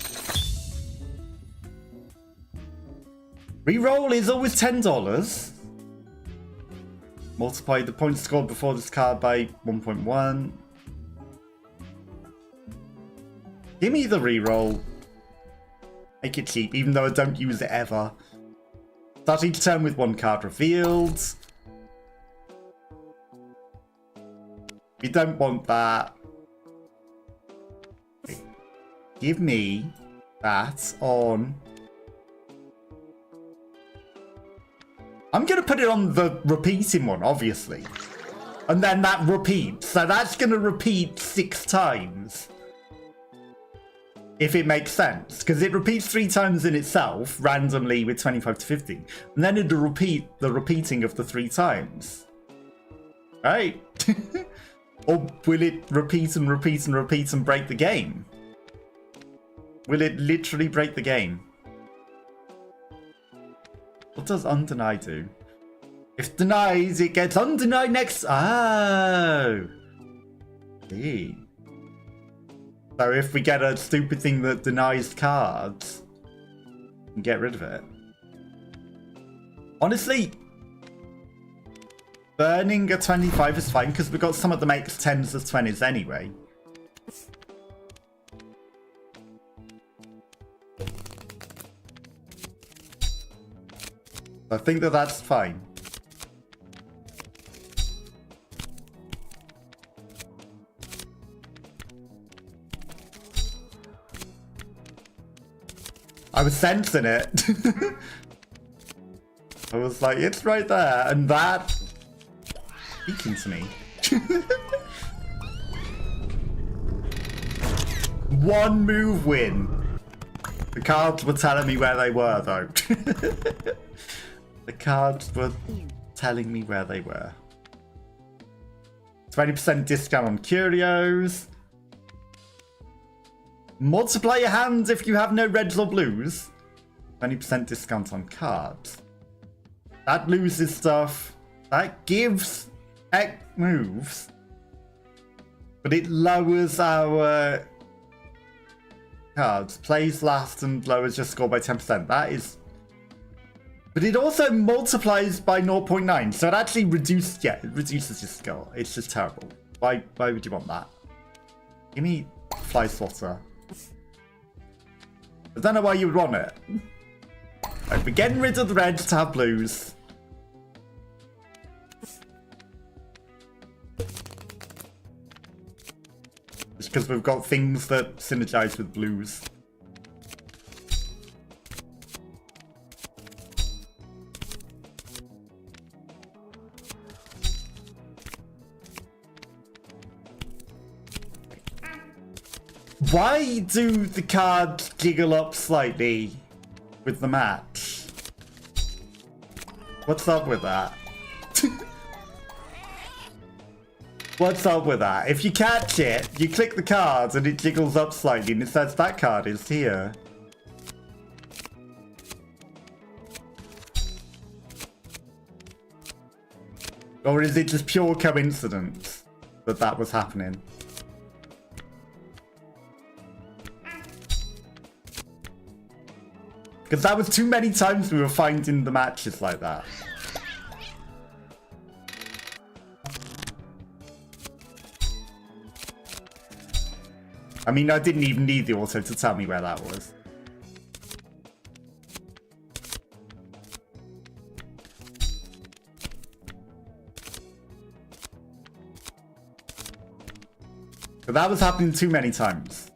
Reroll is always $10. Multiply the points scored before this card by 1.1. Give me the reroll. Make it cheap, even though I don't use it ever. Start each turn with 1 card revealed. We don't want that. Give me that on... I'm going to put it on the repeating one, obviously. And then that repeats. So that's going to repeat 6 times. If it makes sense. Because it repeats 3 times in itself, randomly with 25 to 50. And then it'll repeat the repeating of the 3 times. Right? Or will it repeat and repeat and repeat and break the game? Will it literally break the game? What does undeny do? If denies, it gets undenied next. Oh. Gee. So if we get a stupid thing that denies cards, we can get rid of it. Honestly, burning a 25 is fine because we've got some of the makes 10s as 20s anyway. I think that that's fine. I was sensing it. I was like, it's right there. And that... speaking to me. One move win. The cards were telling me where they were, though. The cards were telling me where they were. 20% discount on curios. Multiply your hands if you have no reds or blues. 20% discount on cards. That loses stuff. That gives moves. But it lowers our cards. Plays last and lowers your score by 10%. That is... but it also multiplies by 0.9. So it actually reduces... yeah, it reduces your score. It's just terrible. Why would you want that? Give me Fly Swatter. I don't know why you would want it. Like, we're getting rid of the reds to have blues. Just because we've got things that synergize with blues. Why do the cards jiggle up slightly with the match? What's up with that? What's up with that? If you catch it, you click the cards and it jiggles up slightly and it says that card is here. Or is it just pure coincidence that that was happening? Because that was too many times we were finding the matches like that. I mean, I didn't even need the auto to tell me where that was. But that was happening too many times.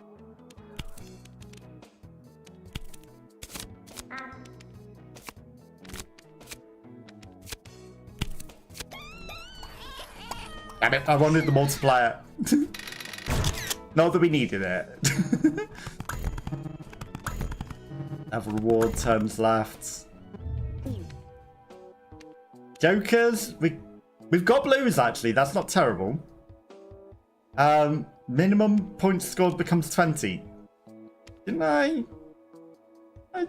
Damn it, I wanted the multiplier. Not that we needed it. Have reward turns left. Jokers, we've got blues actually, that's not terrible. Minimum points scored becomes 20. Didn't I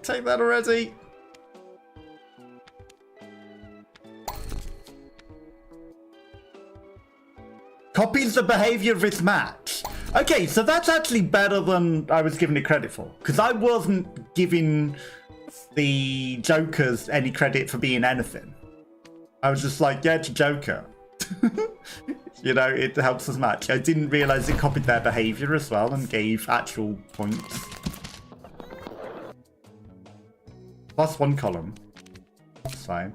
take that already? Copies the behavior of its match. Okay, so that's actually better than I was giving it credit for. Because I wasn't giving the Jokers any credit for being anything. I was just like, yeah, it's a Joker. You know, it helps us match. I didn't realise it copied their behavior as well and gave actual points. Plus one column. That's fine.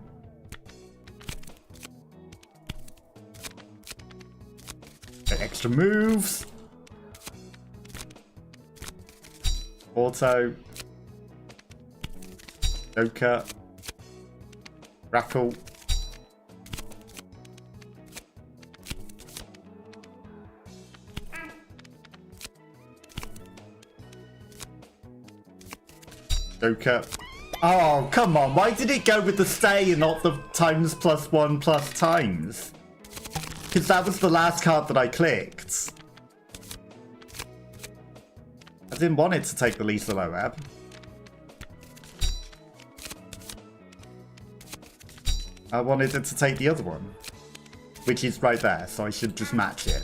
Extra moves. Auto. Joker. Rackle. Joker. Oh, come on. Why did it go with the stay and not the times plus one plus times? Because that was the last card that I clicked. I didn't want it to take the Lisa Loeb. I wanted it to take the other one. Which is right there, so I should just match it.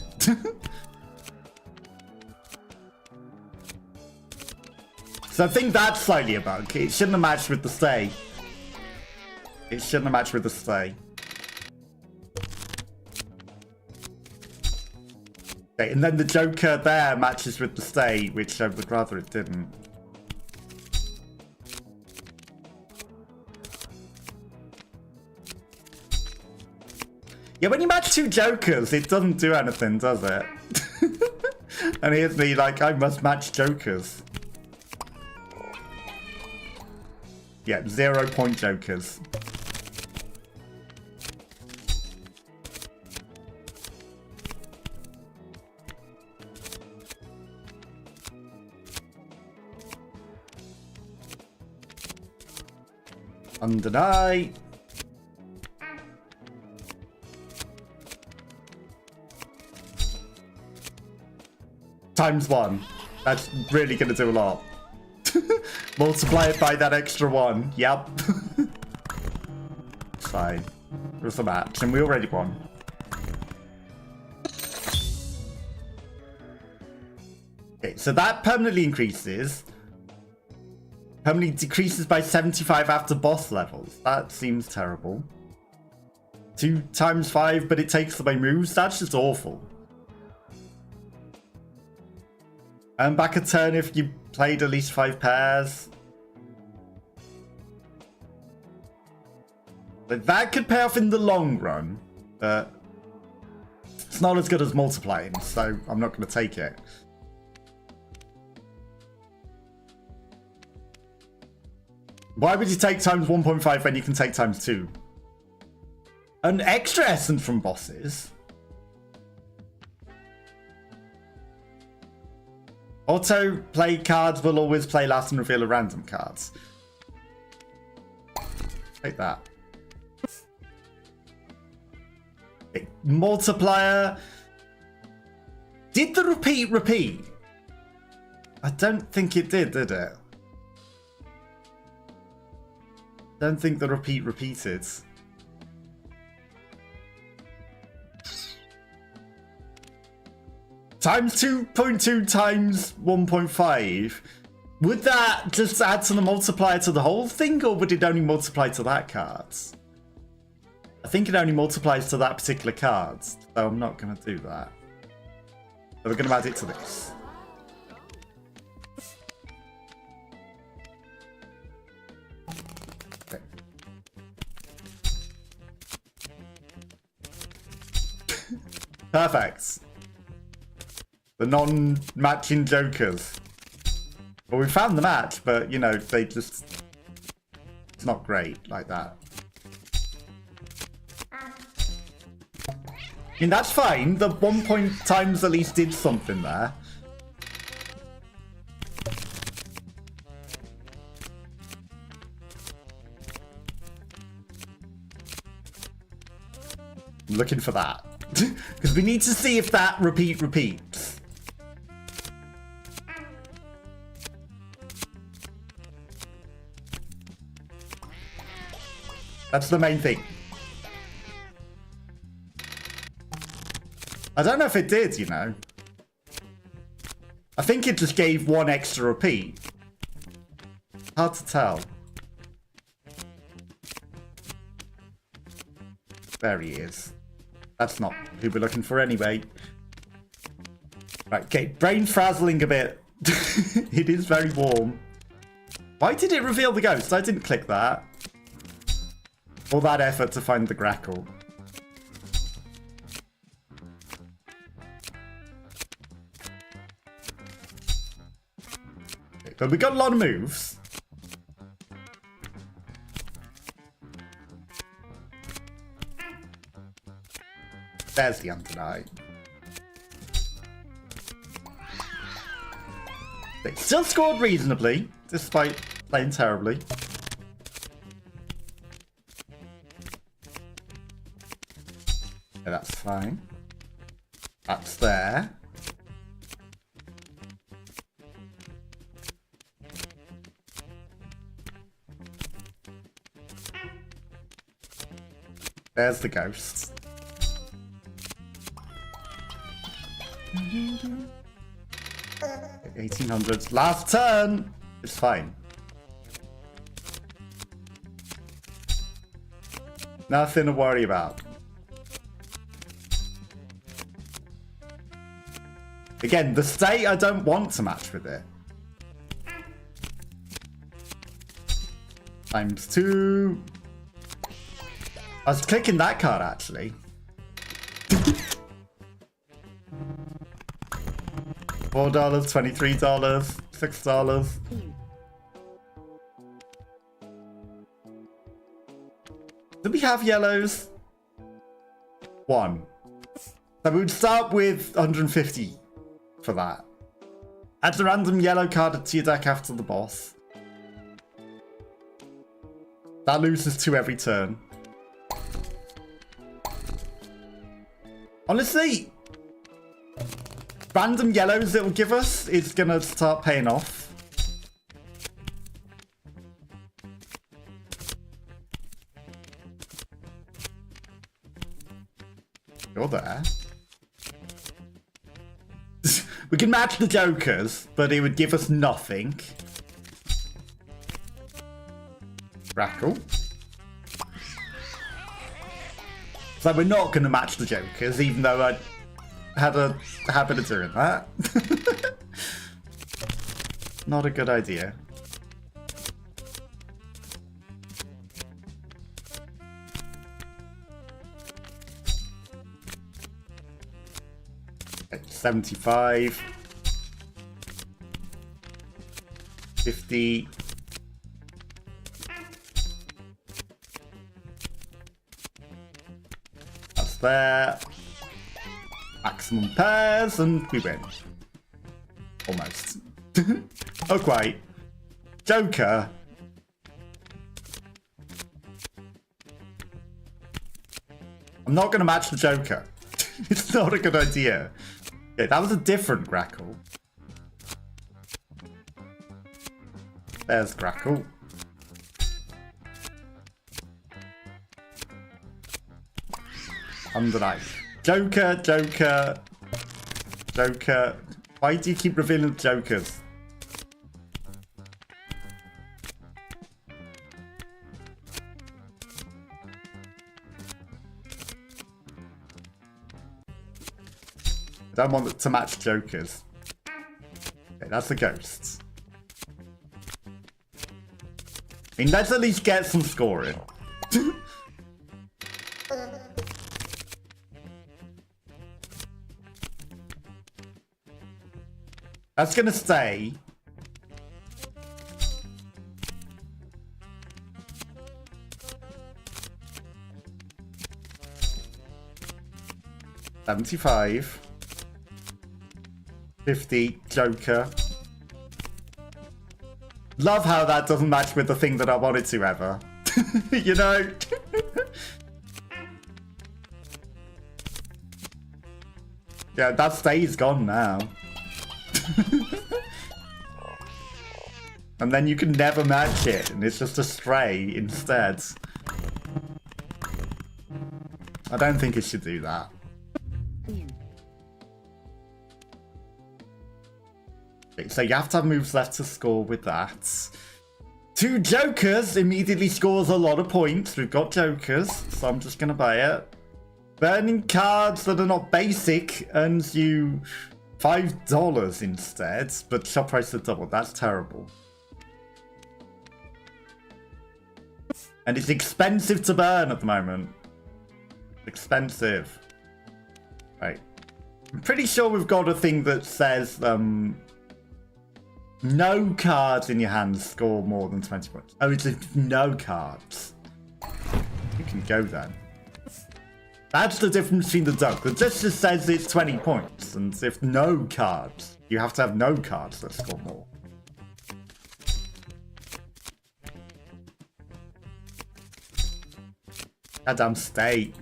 So I think that's slightly a bug. It shouldn't have matched with the stay. It shouldn't have matched with the stay. Okay, and then the Joker there matches with the stay, which I would rather it didn't. Yeah, when you match two jokers, it doesn't do anything, does it? And here's me like, I must match jokers. Yeah, 0-point jokers. Undeny. ×1. That's really going to do a lot. Multiply it by that extra 1. Yep. Fine. There's a match, and we already won. Okay, so that permanently increases. Permanently decreases by 75 after boss levels. That seems terrible. 2 × 5, but it takes away moves. That's just awful. And back a turn if you played at least 5 pairs. But that could pay off in the long run. But it's not as good as multiplying, so I'm not going to take it. Why would you take ×1.5 when you can take ×2? An extra essence from bosses? Auto play cards will always play last and reveal a random cards. Take that. Okay, multiplier. Did the repeat? I don't think it did it? Don't think the repeated. ×2.2 × 1.5. Would that just add to the multiplier to the whole thing, or would it only multiply to that card? I think it only multiplies to that particular card, so I'm not going to do that. So we're going to add it to this. Okay. Perfect. The non-matching jokers. Well, we found the match, but, you know, they just... It's not great like that. I mean, that's fine. The 1 point times at least did something there. I'm looking for that. Because we need to see if that repeats. That's the main thing. I don't know if it did, you know. I think it just gave 1 extra repeat. Hard to tell. There he is. That's not who we're looking for anyway. Right, okay, brain frazzling a bit. It is very warm. Why did it reveal the ghost? I didn't click that. All that effort to find the grackle. Okay, but we got a lot of moves. There's the undeny. They still scored reasonably, despite playing terribly. Yeah, that's fine. That's there. There's the ghost. 1800s. Last turn! It's fine. Nothing to worry about. Again, the state I don't want to match with it. ×2. I was clicking that card actually. $4, $23, $6. Do we have yellows? 1. So we would start with 150 for that. Add a random yellow card to your deck after the boss. That loses 2 every turn. Honestly, random yellows it will give us is gonna start paying off. You're there. We can match the jokers, but it would give us nothing. Rackle. So we're not going to match the jokers, even though I had a habit of doing that. Not a good idea. Okay, 75. 50. That's there. Maximum pairs, and we win. Almost. Okay. Joker. I'm not going to match the Joker. It's not a good idea. Okay, that was a different Grackle. There's Grackle. Underknife. Joker, Joker, Joker. Why do you keep revealing Jokers? I don't want it to match Jokers. Okay, that's the ghosts. I mean, let's at least get some scoring. That's gonna stay. $75. 50, Joker. Love how that doesn't match with the thing that I wanted to ever. You know? Yeah, that stay's gone now. And then you can never match it, and it's just a stray instead. I don't think it should do that. Okay, so you have to have moves left to score with that. 2 Jokers immediately scores a lot of points. We've got Jokers, so I'm just going to buy it. Burning cards that are not basic earns you $5 instead, but shop price is double. That's terrible. And it's expensive to burn at the moment. Expensive. Right. I'm pretty sure we've got a thing that says no cards in your hand score more than 20 points. Oh, it's no cards. You can go then. That's the difference between the duck. The just says it's 20 points, and if no cards, you have to have no cards that score more. Goddamn state.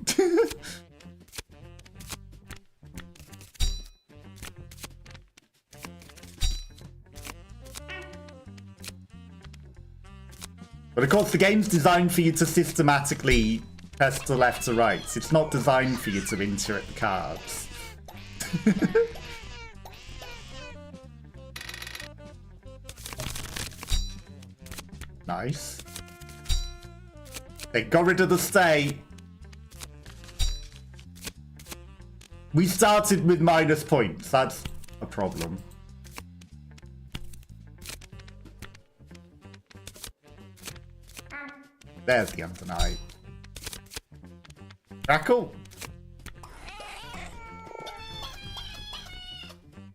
But of course, the game's designed for you to systematically press to left to right. It's not designed for you to insert the cards. Nice. They got rid of the stay. We started with minus points. That's a problem. There's the Undernight. Crackle.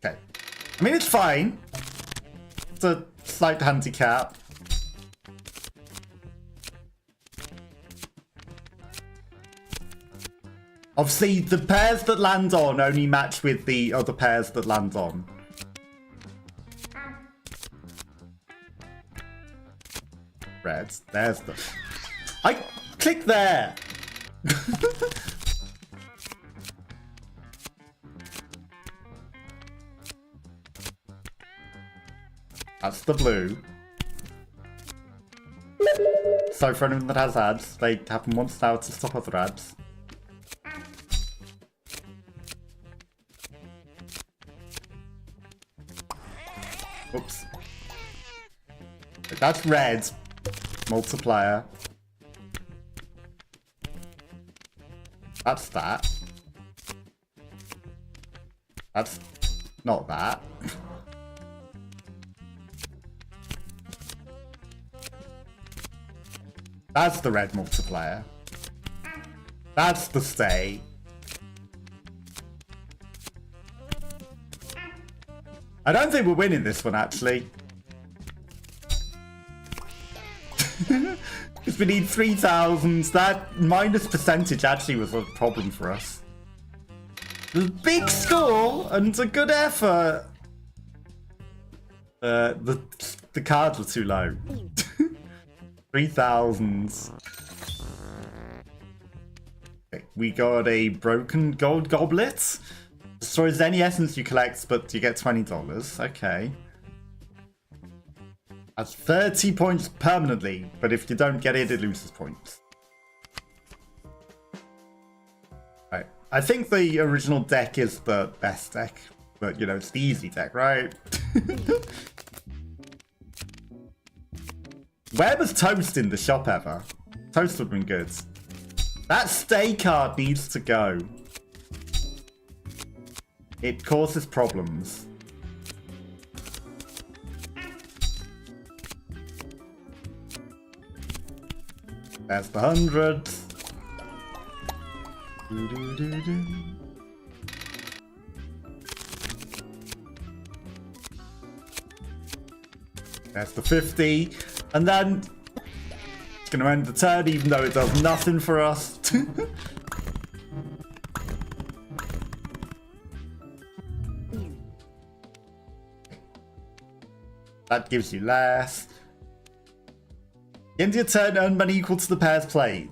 Okay. I mean, it's fine. It's a slight handicap. Obviously, the pairs that land on only match with the other pairs that land on. Reds. There's the... I click there! That's the blue. So for anyone that has ads, they happen once now to stop other ads. Oops. That's red. Multiplier. That's that. That's not that. That's the red multiplier. That's the stay. I don't think we're winning this one, actually. Because we need 3,000. That minus percentage actually was a problem for us. It was a big score and a good effort. The cards were too low. 3,000. Okay, we got a broken gold goblet. Destroys any essence you collect, but you get $20. Okay. That's 30 points permanently, but if you don't get it, it loses points. Right. I think the original deck is the best deck, but you know, it's the easy deck, right? Where was Toast in the shop ever? Toast would have been good. That stay card needs to go. It causes problems. There's the 100. There's the 50. And then it's going to end the turn even though it does nothing for us. That gives you less. End your turn, earn money equal to the pairs played.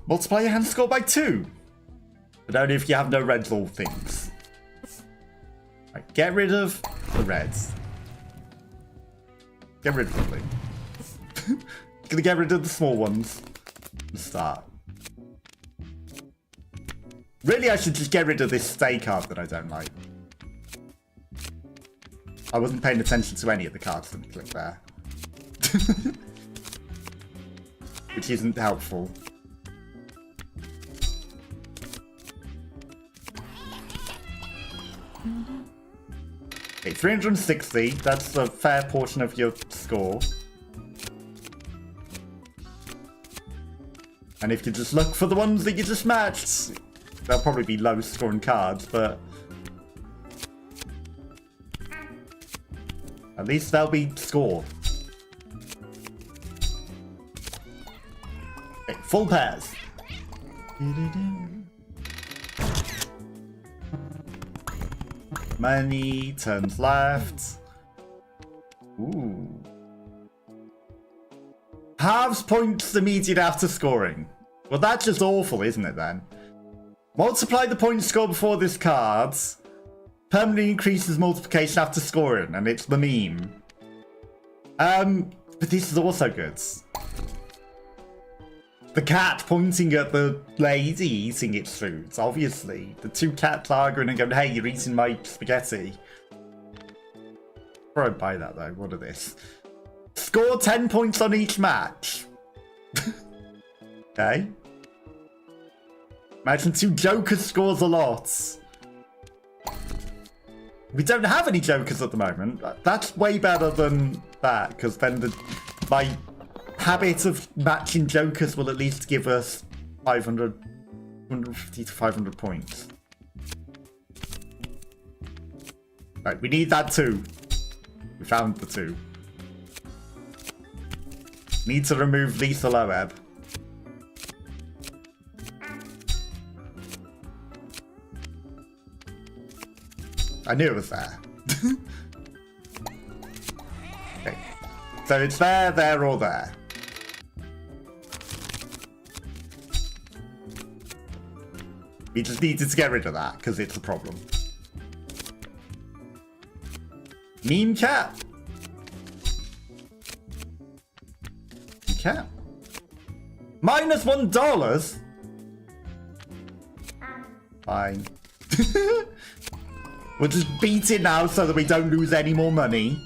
Multiply your hand score by 2. But only if you have no reds or things. Right, get rid of the reds. Get rid of the blue. Gonna get rid of the small ones. And start. Really, I should just get rid of this stay card that I don't like. I wasn't paying attention to any of the cards that click there. Which isn't helpful. Okay, 360. That's a fair portion of your score. And if you just look for the ones that you just matched, they'll probably be low scoring cards, but at least they'll be scored. Okay, full pairs. Money turns left. Ooh. Halves points immediate after scoring. Well, that's just awful, isn't it then? Multiply the point score before this card. Permanently increases multiplication after scoring, and it's the meme. But this is also good. The cat pointing at the lady eating its food, obviously. The two cats arguing and going, hey, you're eating my spaghetti. Before I buy that though, what are this? Score 10 points on each match. Okay. Imagine two jokers scores a lot. We don't have any jokers at the moment. That's way better than that, because then my habit of matching jokers will at least give us 250 to 500 points. Right, we need that 2. We found the 2. Need to remove lethal OEB. I knew it was there. Okay. So it's there, there, or there. We just needed to get rid of that, because it's a problem. Meme cat. Cat. -$1? Fine. We'll just beat it now so that we don't lose any more money.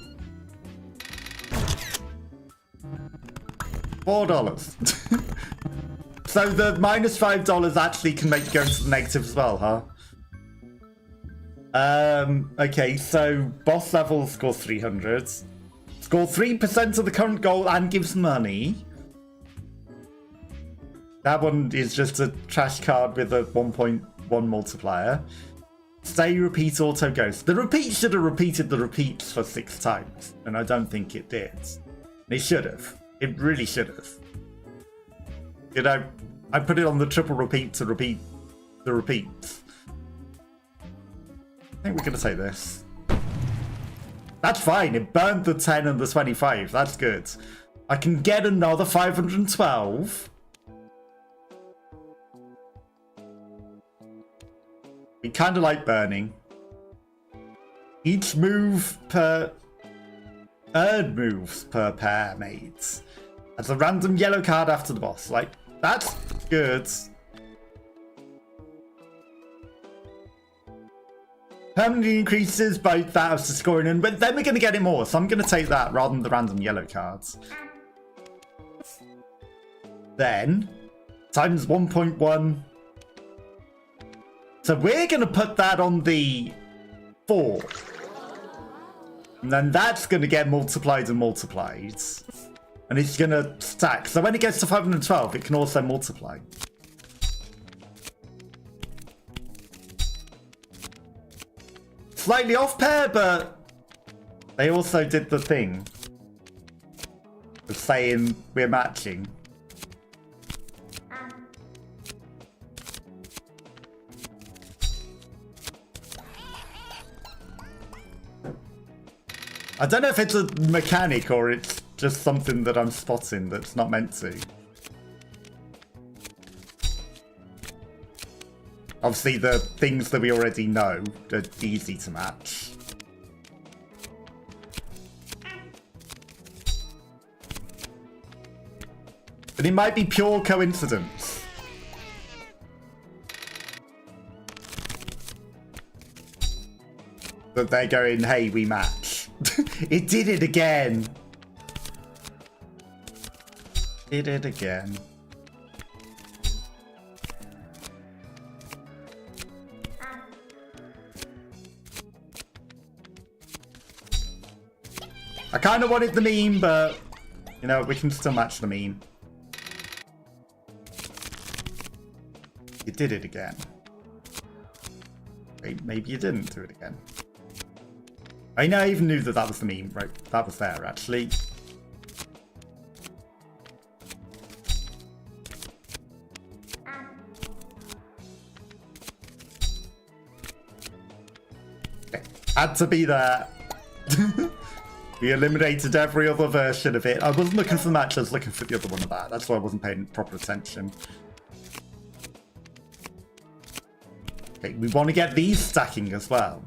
$4. So the -$5 actually can make you go into the negative as well, huh? Okay, so boss level score 300. Score 3% of the current goal and gives money. That one is just a trash card with a 1.1 multiplier. Stay, repeat, auto ghost. The repeat should have repeated the repeats for 6 times, and I don't think it did. It should have. It really should have. You know, I put it on the triple repeat to repeat the repeats. I think we're going to say this. That's fine. It burned the 10 and the 25. That's good. I can get another 512. We kind of like burning. Each move per... Earned moves per pair mates. That's a random yellow card after the boss. Like, that's good. Permanently increases both that of scoring, and but then we're going to get it more. So I'm going to take that rather than the random yellow cards. Then, times 1.1. So we're going to put that on the 4. And then that's going to get multiplied and multiplied. And it's going to stack. So when it gets to 512, it can also multiply. Slightly off pair, but they also did the thing of saying we're matching. I don't know if it's a mechanic or it's just something that I'm spotting that's not meant to. Obviously, the things that we already know are easy to match. But it might be pure coincidence. That they're going, hey, we match. It did it again. Did it again. I kind of wanted the meme, but, you know, we can still match the meme. You did it again. Wait, maybe you didn't do it again. I know I even knew that that was the meme. Right, that was there, actually. Okay, had to be there. We eliminated every other version of it. I wasn't looking for the match, I was looking for the other one of that. That's why I wasn't paying proper attention. Okay, we want to get these stacking as well.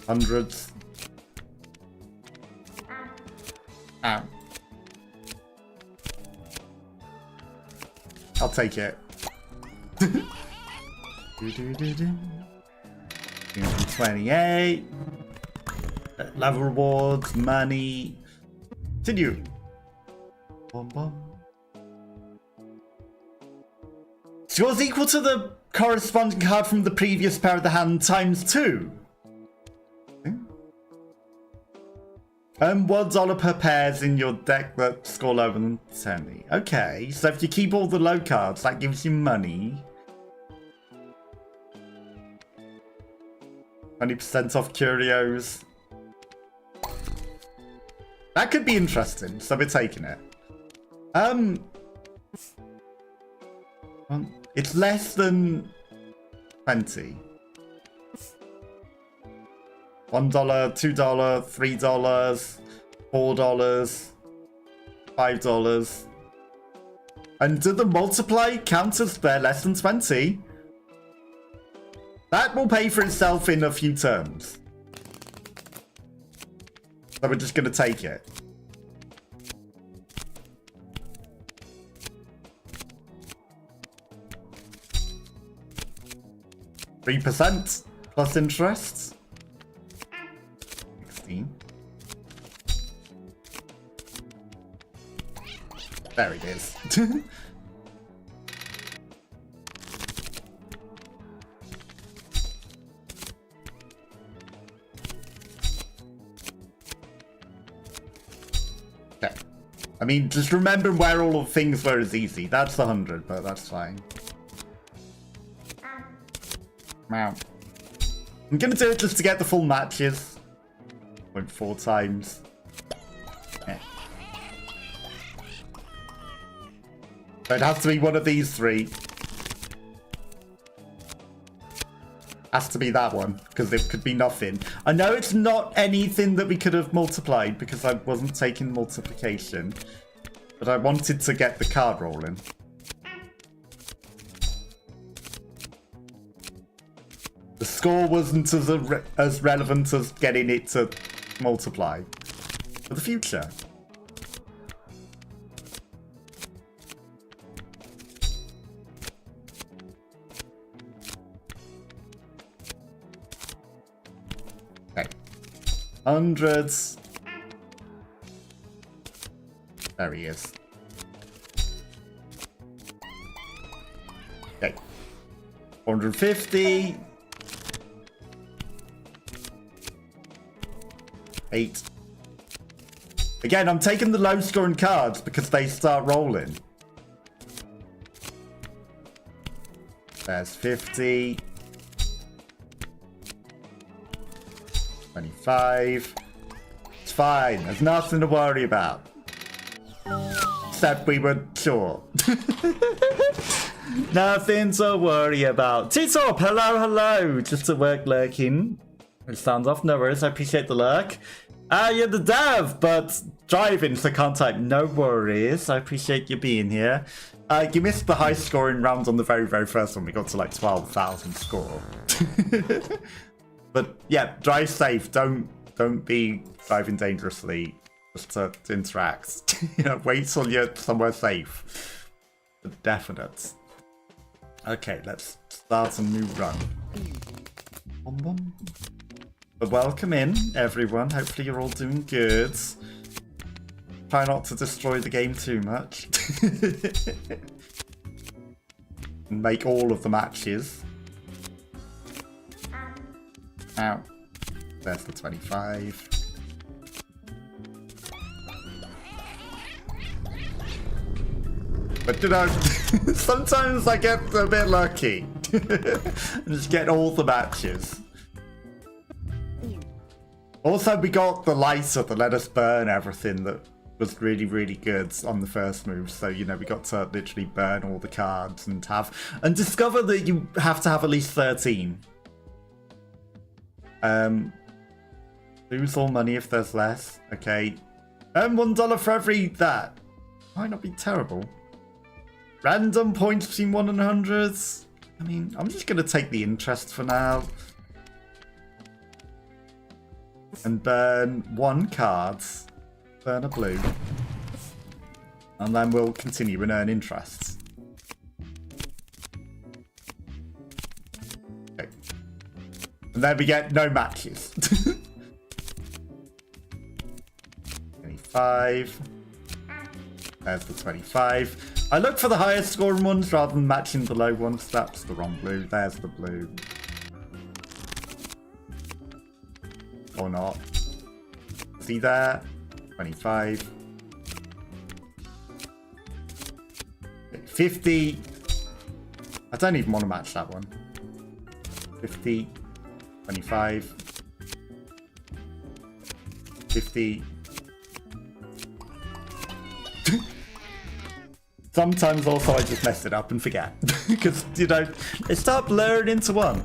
Hundreds. Ow. I'll take it. 28. Level rewards, money. Continue. Bum, bum. Scores equal to the corresponding card from the previous pair of the hand times 2. $1 per pairs in your deck that score lower than 10. Okay, so if you keep all the low cards, that gives you money. 20% off curios. That could be interesting, so we're taking it. It's less than 20. $1, $2, $3, $4, $5. And do the multiply count as they're less than 20? That will pay for itself in a few turns. So we're just going to take it. %3% plus interest. 16. There it is. Okay. I mean, just remember where all of things were is easy. That's 100, but that's fine. Wow. I'm gonna do it just to get the full matches. 0.4 times. Yeah. So it has to be one of these three. Has to be that one, because it could be nothing. I know it's not anything that we could have multiplied, because I wasn't taking multiplication. But I wanted to get the card rolling. The score wasn't as relevant as getting it to multiply for the future. Okay. Hundreds. There he is. Okay. 450. 8. Again, I'm taking the low scoring cards because they start rolling. There's 50. 25. It's fine. There's nothing to worry about. Except we were sure. Nothing to worry about. T-Top, hello, hello. Just at work lurking. It sounds off, no worries. I appreciate the lurk. You're the dev, but driving, so can't type. No worries. I appreciate you being here. You missed the high scoring round on the very, very first one. We got to like 12,000 score. But yeah, drive safe. Don't be driving dangerously just to interact. You know, wait till you're somewhere safe. For definite. Okay, let's start a new run. But welcome in, everyone. Hopefully you're all doing good. Try not to destroy the game too much. And make all of the matches. Ow. There's the 25. But you know, sometimes I get a bit lucky. And just get all the matches. Also, we got the lighter that let us burn everything that was really, really good on the first move. So, you know, we got to literally burn all the cards and discover that you have to have at least 13. Lose all money if there's less. Okay. Earn $1 for every that. Might not be terrible. Random points between 1 and 100. I mean, I'm just going to take the interest for now. And burn 1 card. Burn a blue. And then we'll continue and earn interest. Okay. And then we get no matches. 25. There's the 25. I look for the highest scoring ones rather than matching the low ones. That's the wrong blue. There's the blue. Or not. See there? 25. 50. I don't even want to match that one. 50. 25. 50. Sometimes also I just mess it up and forget. Because, you know, they start blurring into one.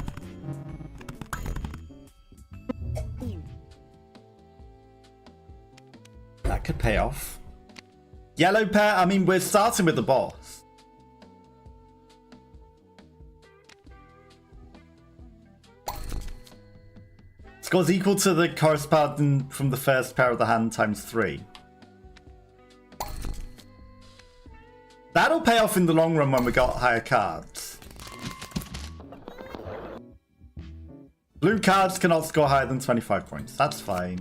That could pay off. Yellow pair, I mean, we're starting with the boss. Scores equal to the corresponding from the first pair of the hand times 3. That'll pay off in the long run when we got higher cards. Blue cards cannot score higher than 25 points. That's fine.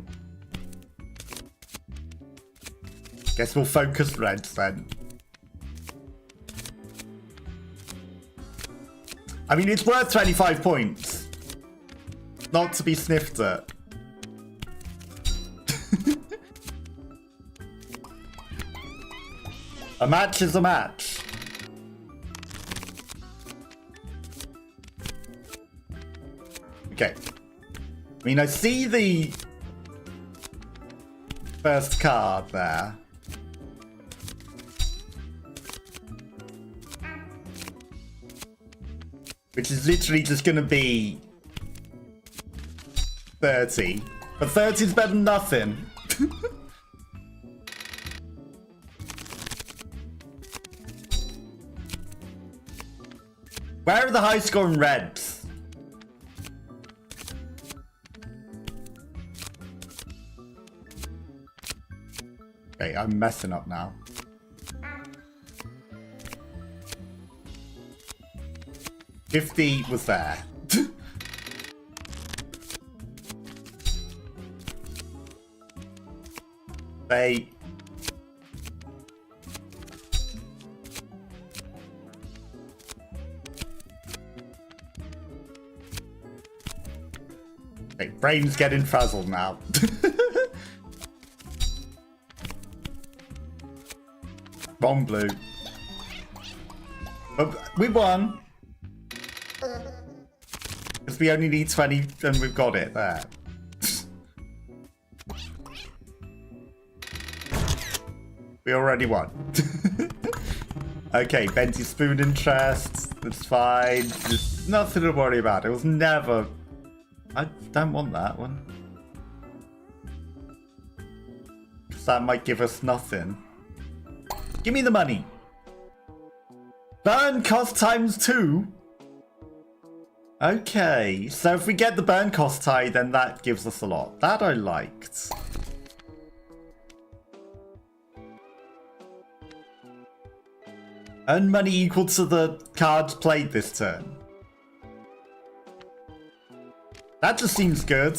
Guess we'll focus reds then. I mean, it's worth 25 points. Not to be sniffed at. A match is a match. Okay. I mean, I see the first card there. Which is literally just going to be 30. But 30 is better than nothing. Where are the high scoring reds? Okay, I'm messing up now. $50 was there. They... Okay, brain's getting frazzled now. Wrong blue. But we won. Because we only need 20 and we've got it there. We already won. Okay, Benty spoon interest. That's fine. There's nothing to worry about. It was never... I don't want that one. Because that might give us nothing. Give me the money. Burn cost times 2. Okay, so if we get the burn cost high, then that gives us a lot. That I liked. Earn money equal to the cards played this turn. That just seems good.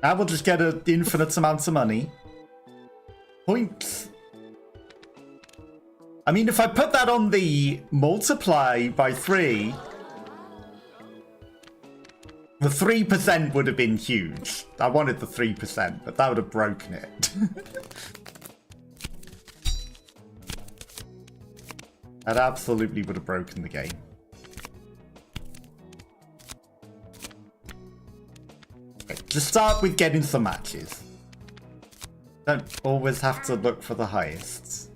Now we'll just get an infinite amount of money. Points. I mean, if I put that on the multiply by 3, the 3% would have been huge. I wanted the 3%, but that would have broken it. That absolutely would have broken the game. Okay, just start with getting some matches. Don't always have to look for the highest.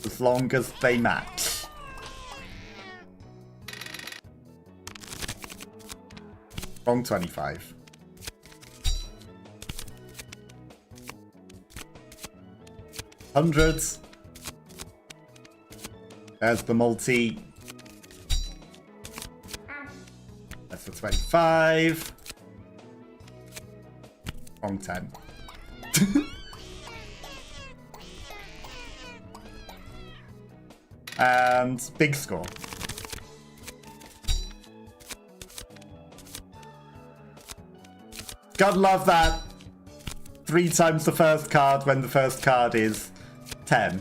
As long as they match. Wrong 25. Hundreds. There's the multi. That's the 25. Wrong 10. And big score. Gotta love that. 3 times the first card when the first card is 10.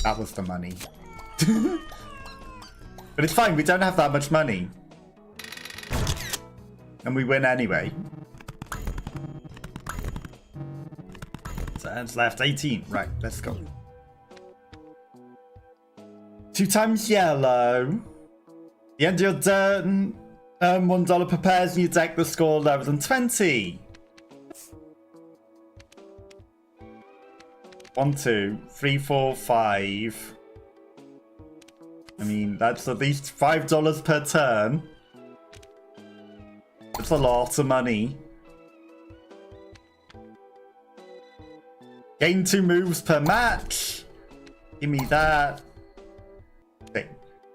That was the money. But it's fine, we don't have that much money. And we win anyway. Turns left, 18. Right, let's go. 2 times yellow. The end of your turn, $1 per pairs and you deck the score lower than 20. 1, 2, 3, 4, 5. I mean, that's at least $5 per turn. That's a lot of money. Gain 2 moves per match. Give me that. Okay.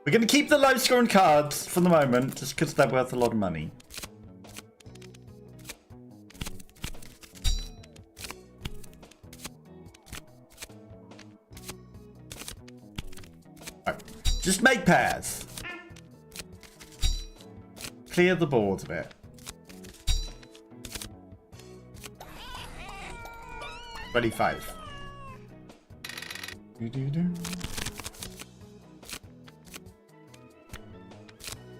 We're going to keep the low scoring cards for the moment, just because they're worth a lot of money. Right. Just make pairs. Clear the board a bit. 25.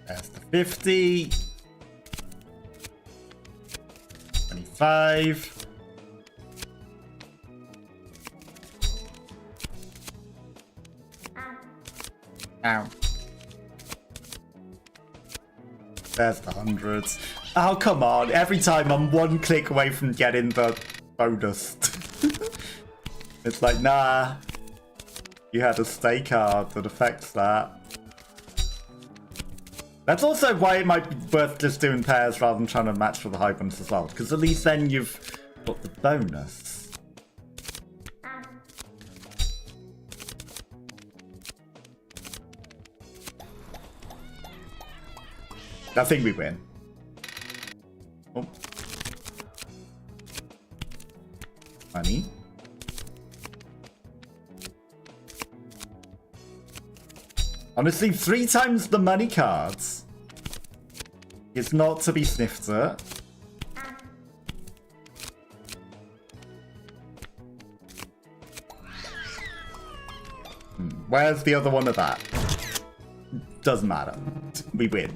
There's the 50. 25. Ow. There's the hundreds. Oh, come on. Every time I'm 1 click away from getting the bonus. It's like, nah. You had a stay card that affects that. That's also why it might be worth just doing pairs rather than trying to match for the high bonus as well. Because at least then you've got the bonus. I think we win. Oh. Money. Honestly, 3 times the money cards is not to be sniffed at. Where's the other one of that? Doesn't matter. We win.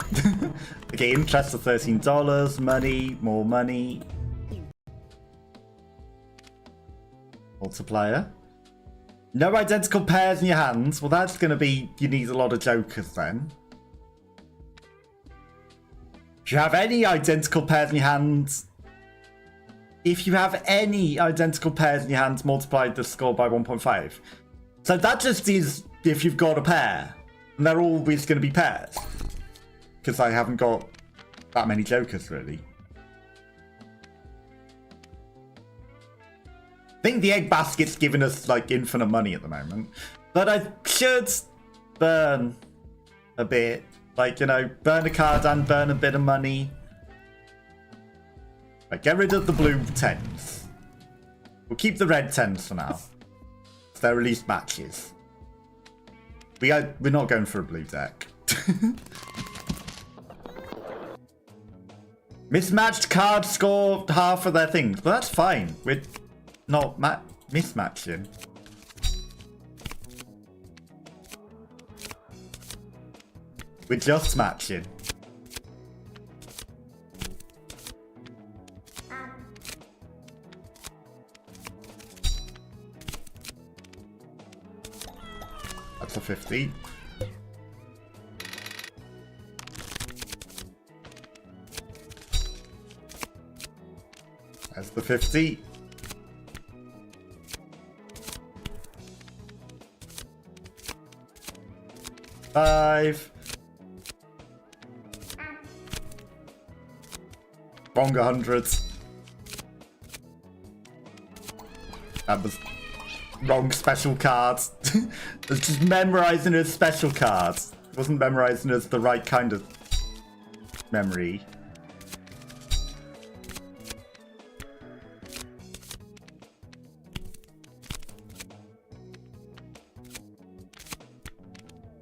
Okay, interest of $13. Money, more money. Multiplier. No identical pairs in your hands. Well, that's going to be... You need a lot of jokers then. If you have any identical pairs in your hands... If you have any identical pairs in your hands, multiply the score by 1.5. So that just is if you've got a pair. And they're always going to be pairs. Because I haven't got that many jokers, really. I think the egg basket's giving us, like, infinite money at the moment. But I should burn a bit. Like, you know, burn a card and burn a bit of money. Right, get rid of the blue 10s. We'll keep the red 10s for now. They're released matches. We're not going for a blue deck. Mismatched cards score half of their things. But that's fine. We're not mismatching. We're just matching. That's a 50. That's the 50. Five. Wrong hundreds. That was wrong special cards. It's just memorizing as special cards. It wasn't memorizing as the right kind of memory.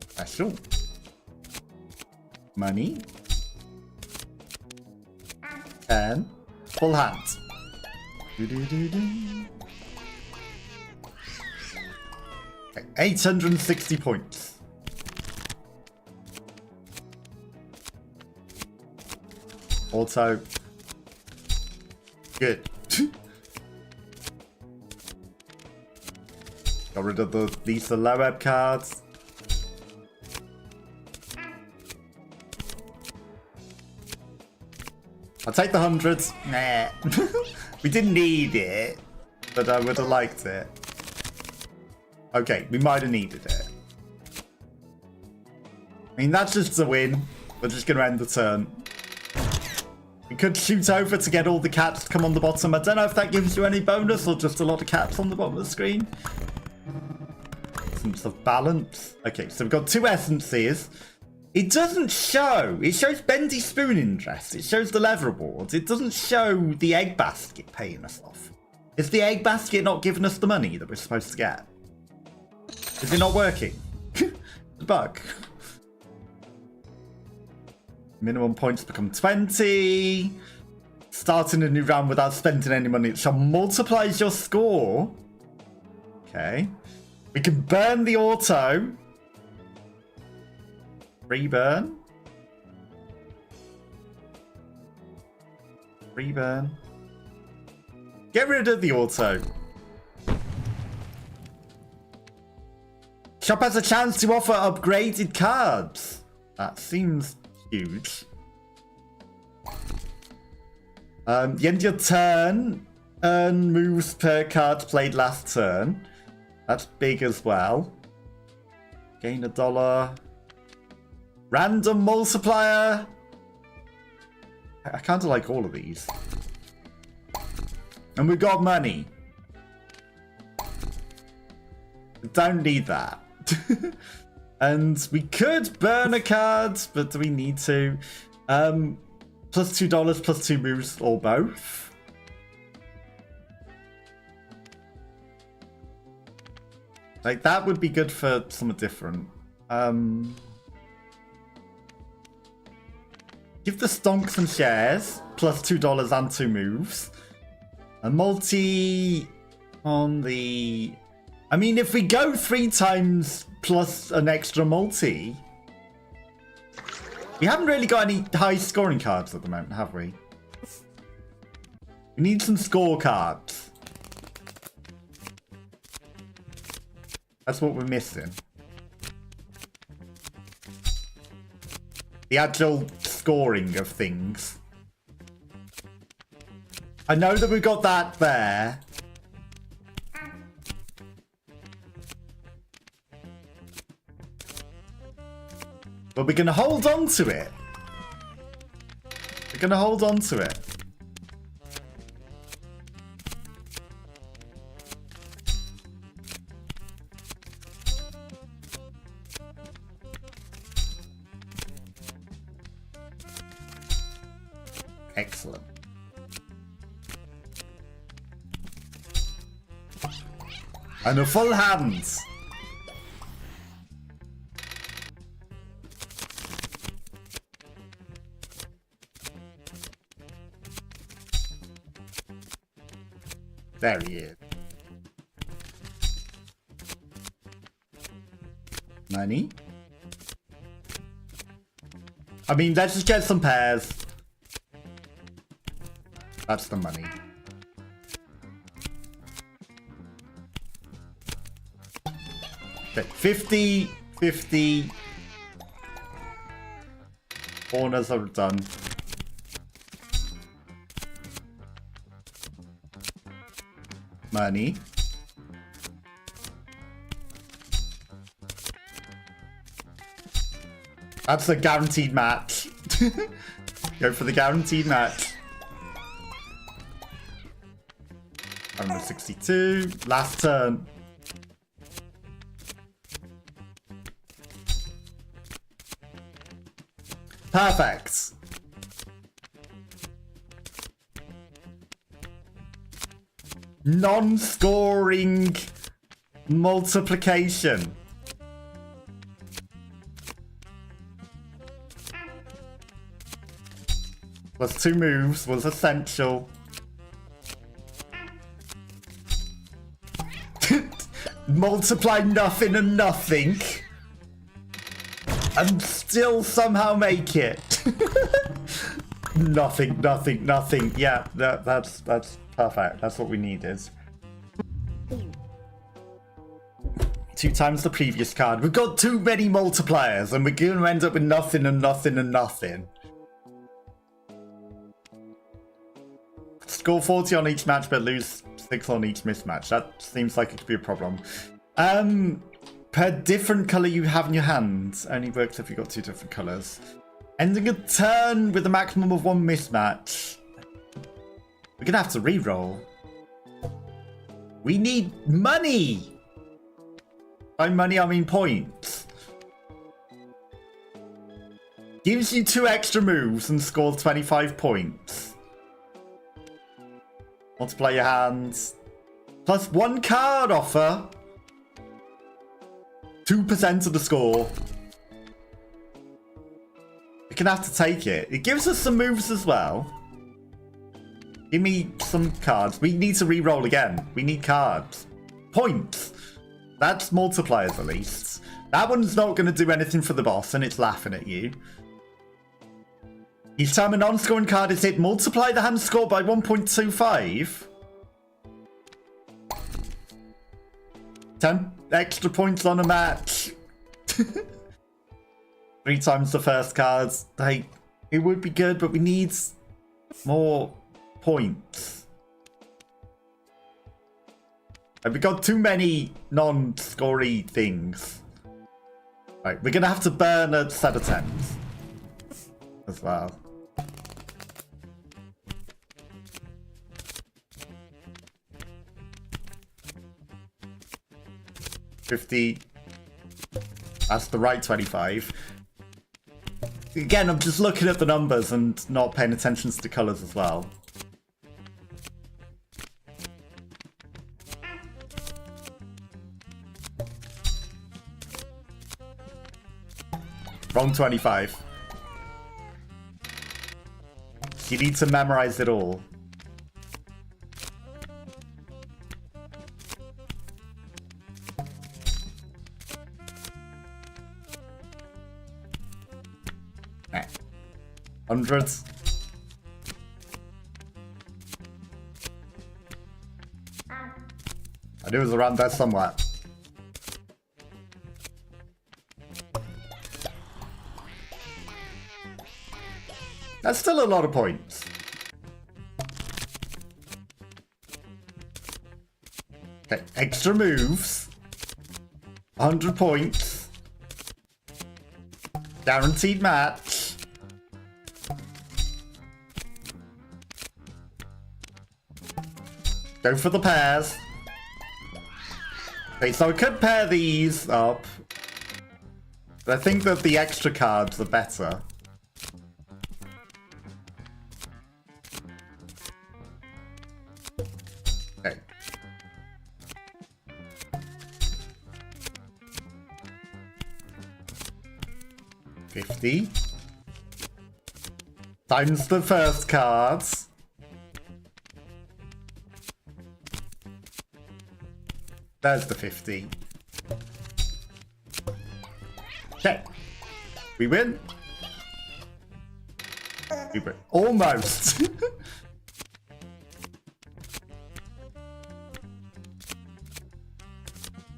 Special. Money. And full hand. Okay, 860 points. Also, good. Got rid of the Lisa Loeb cards. I'll take the hundreds. Nah. We didn't need it, but I would have liked it. Okay, we might have needed it. I mean, that's just a win. We're just going to end the turn. We could shoot over to get all the cats to come on the bottom. I don't know if that gives you any bonus or just a lot of cats on the bottom of the screen. Essence of balance. Okay, so we've got 2 essences. It doesn't show. It shows Bendy Spoon interest. It shows the leverboard. It doesn't show the egg basket paying us off. Is the egg basket not giving us the money that we're supposed to get? Is it not working? The bug. Minimum points become 20. Starting a new round without spending any money. It shall multiply your score. Okay. We can burn the auto. Reburn. Reburn. Get rid of the auto. Shop has a chance to offer upgraded cards. That seems huge. The end of your turn. Earn moves per card played last turn. That's big as well. Gain $1. Random multiplier. I kind of like all of these. And we got money. We don't need that. And we could burn a card, but do we need to? Plus $2, plus 2 moves, or both. Like, that would be good for something different. Give the stonk some shares, plus $2 and 2 moves. A multi on the... I mean, if we go 3 times plus an extra multi... We haven't really got any high scoring cards at the moment, have we? We need some score cards. That's what we're missing. The actual scoring of things. I know that we've got that there. But we're going to hold on to it. We're going to hold on to it. Excellent. And a full hand. There he is. Money. I mean, let's just get some pairs. That's the money. Okay, 50, 50. Corners are done. Money. That's a guaranteed match. Go for the guaranteed match. 162. Last turn. Perfect. Non-scoring multiplication. Plus 2 moves was essential. Multiply nothing and nothing. And still somehow make it. Nothing, nothing, nothing. Yeah, that's perfect. That's what we needed. 2 times the previous card. We've got too many multipliers, and we're going to end up with nothing and nothing and nothing. Score 40 on each match, but lose 6 on each mismatch. That seems like it could be a problem. Per different colour you have in your hand. Only works if you've got 2 different colours. Ending a turn with a maximum of 1 mismatch. We're going to have to re-roll. We need money! By money, I mean points. Gives you 2 extra moves and scores 25 points. Multiply your hands. Plus 1 card offer. 2% of the score. We're gonna have to take it. It gives us some moves as well. Give me some cards. We need to re-roll again. We need cards. Points. That's multipliers at least. That one's not going to do anything for the boss, and it's laughing at you. Each time a non-scoring card is hit, multiply the hand score by 1.25. 10 extra points on a match. 3 times the first cards. Like, it would be good, but we need more points. And we got too many non-scory things. Right, we're gonna have to burn a set of 10s as well. $50. That's the right 25. Again, I'm just looking at the numbers and not paying attention to the colours as well. Wrong 25. You need to memorize it all. Hundreds. I knew it was around there somewhere. That's still a lot of points. Okay, extra moves. 100 points. Guaranteed match. Go for the pairs. Okay, so I could pair these up. But I think that the extra cards are better. Okay. $50. Times the first cards. There's the 50. Okay. We win. We win. Almost.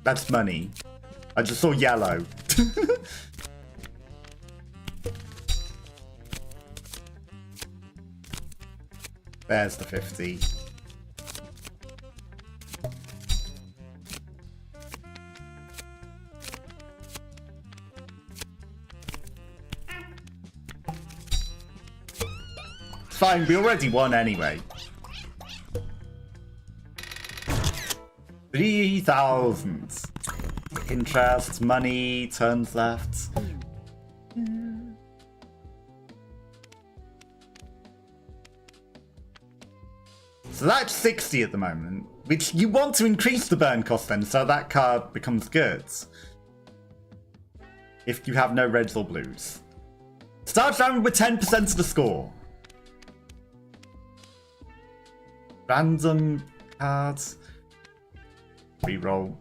That's money. I just saw yellow. There's the 50. Fine, we already won anyway. 3,000. Interest, money, turns left. So that's 60 at the moment, which you want to increase the burn cost then, so that card becomes good. If you have no reds or blues. Start round with 10% of the score. Random cards. Reroll.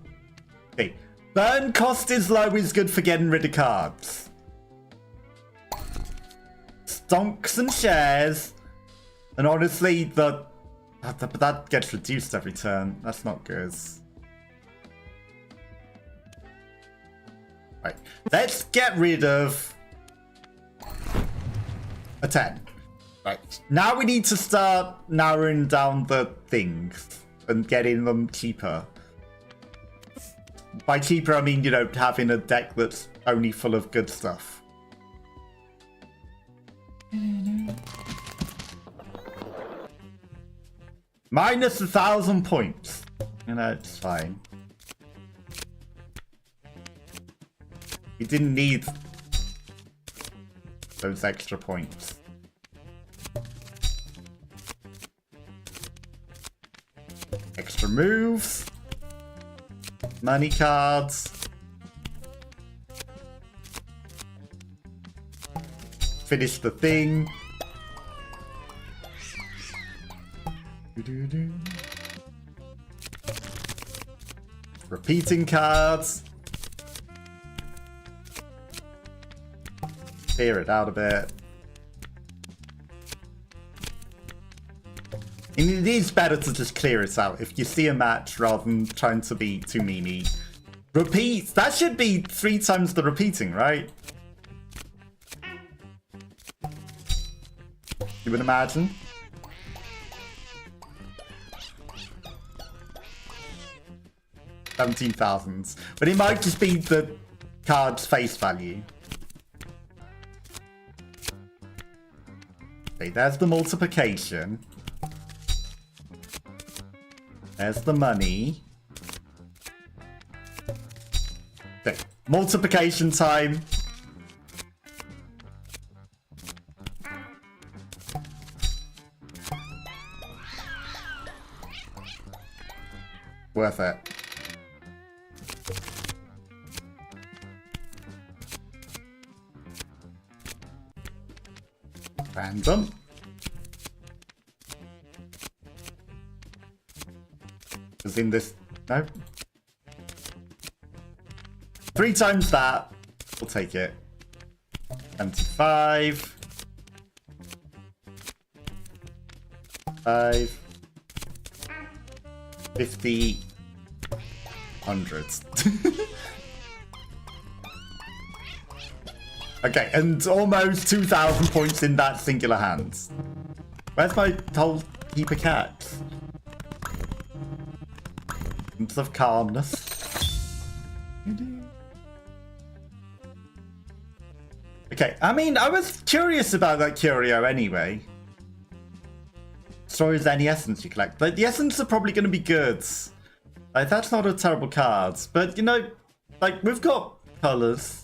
Okay. Burn cost is low is good for getting rid of cards. Stonks and shares. And honestly, that gets reduced every turn. That's not good. Right. Let's get rid of a 10. Right. Now we need to start narrowing down the things and getting them cheaper. By cheaper, I mean, you know, having a deck that's only full of good stuff. Minus 1,000 points. You know, it's fine. We didn't need those extra points. Extra moves. Money cards. Finish the thing. Repeating cards. Clear it out a bit. And it is better to just clear it out if you see a match rather than trying to be too memey. Repeat. That should be 3 times the repeating, right? You would imagine. $17,000. But it might just be the card's face value. Okay, there's the multiplication. There's the money. Okay, multiplication time. Worth it. Random. Is in this. No. 3 times that. We'll take it. 75. 5. 50. Hundreds. Okay, and almost 2,000 points in that singular hand. Where's my whole heap of cats? Hints of calmness. Okay, I mean, I was curious about that curio anyway. Stories any essence you collect. Like, the essence are probably going to be good. Like, that's not a terrible card. But, you know, like, we've got colours.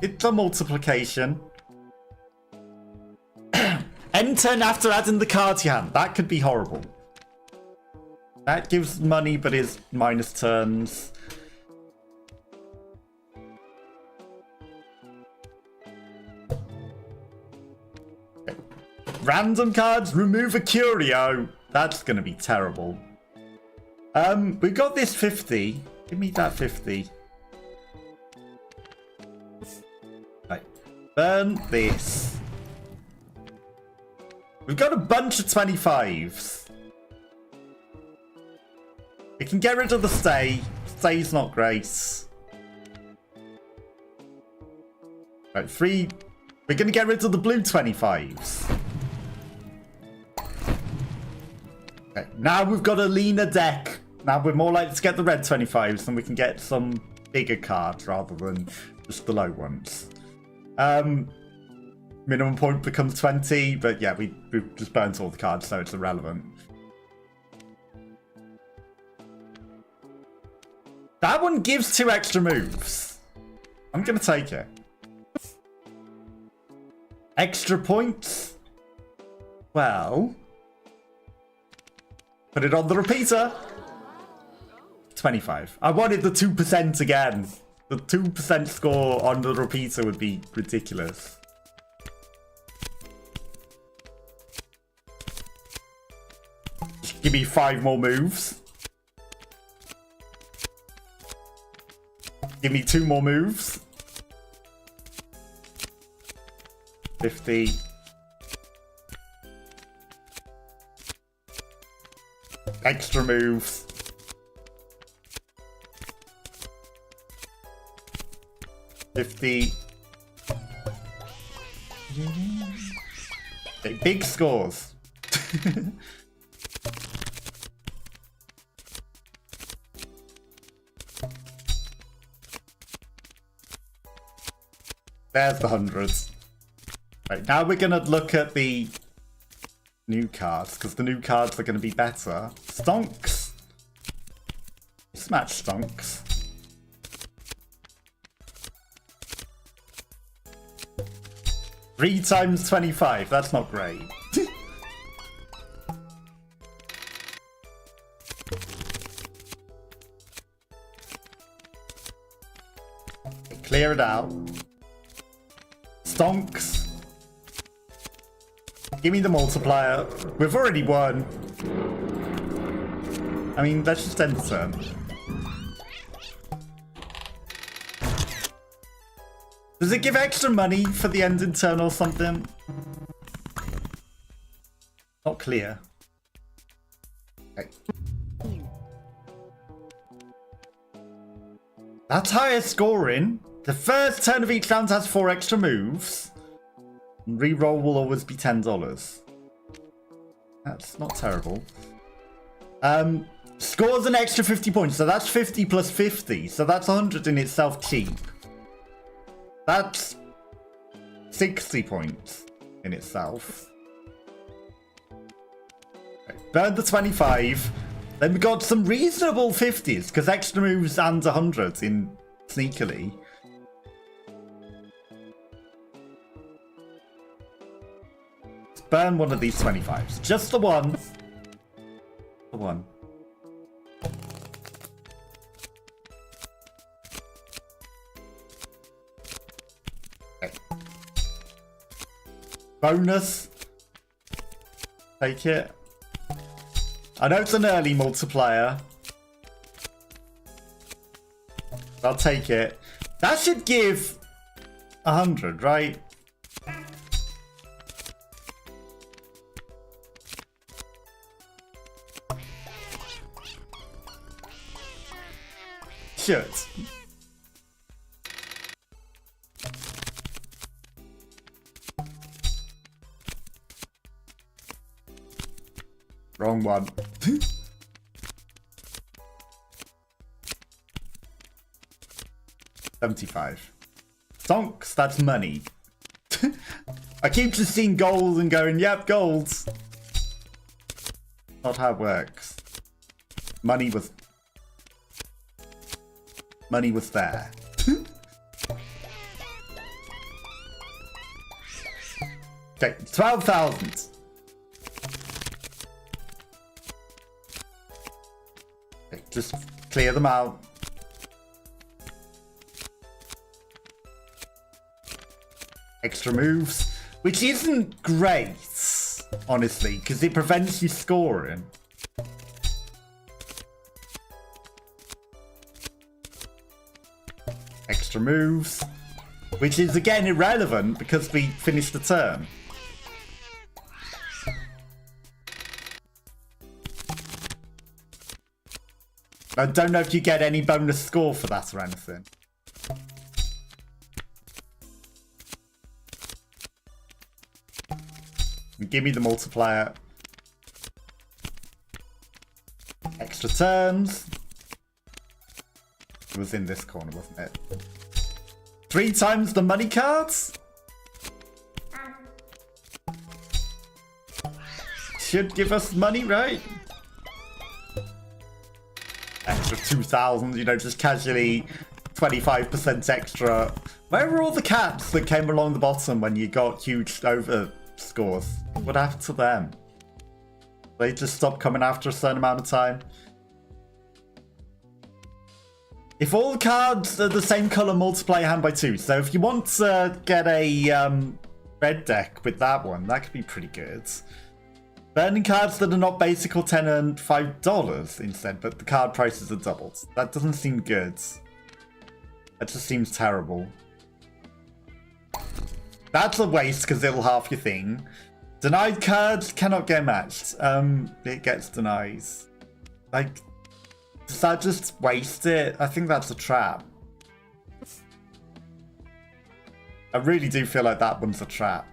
It's a multiplication. End turn after adding the card to your hand. That could be horrible. That gives money, but is minus turns. Okay. Random cards, remove a curio. That's going to be terrible. We got this 50. Give me that 50. Right. Burn this. We've got a bunch of 25s. We can get rid of the stay. Stay's not great. Right, 3. We're going to get rid of the blue 25s. Okay, now we've got a leaner deck. Now we're more likely to get the red 25s, and we can get some bigger cards rather than just the low ones. Minimum point becomes 20, but yeah, we've just burnt all the cards, so it's irrelevant. That one gives 2 extra moves. I'm going to take it. Extra points? Well, put it on the repeater. 25. I wanted the 2% again. The 2% score on the repeater would be ridiculous. Just give me 5 more moves. Give me 2 more moves. 50. Extra moves. 50. Okay, big scores. There's the hundreds. Right, now we're gonna look at the new cards, because the new cards are gonna be better. Stonks. Smash stonks. Three times 25, that's not great. Clear it out. Stonks. Give me the multiplier. We've already won. I mean, let's just end the turn. Does it give extra money for the end in turn or something? Not clear. Okay. That's higher scoring. The first turn of each round has 4 extra moves. Reroll will always be $10. That's not terrible. Scores an extra 50 points, so that's 50 plus 50. So that's 100 in itself cheap. That's 60 points in itself. Okay, burn the 25. Then we got some reasonable 50s, because extra moves and 100s in sneakily. Let's burn one of these 25s. Just the one. The one. Okay. Bonus. Take it. I know it's an early multiplier. I'll take it. That should give 100, right? Should. Wrong one. 75. Stonks, that's money. I keep just seeing gold and going, yep, golds. Not how it works. Money was there. Okay, 12,000. Okay, just clear them out. Extra moves, which isn't great, honestly, because it prevents you scoring. Extra moves, which is again irrelevant because we finished the turn. I don't know if you get any bonus score for that or anything. Give me the multiplier. Extra turns. It was in this corner, wasn't it? 3 times the money cards? Should give us money, right? Extra 2,000, you know, just casually 25% extra. Where were all the cats that came along the bottom when you got huge over scores? What happened to them? They just stopped coming after a certain amount of time. If all the cards are the same color, multiply your hand by 2. So if you want to get a red deck with that one, that could be pretty good. Burning cards that are not basic or 10 and $5 instead, but the card prices are doubled. That doesn't seem good. That just seems terrible. That's a waste because it'll half your thing. Denied cards cannot get matched. It gets denied. Like, does that just waste it? I think that's a trap. I really do feel like that one's a trap.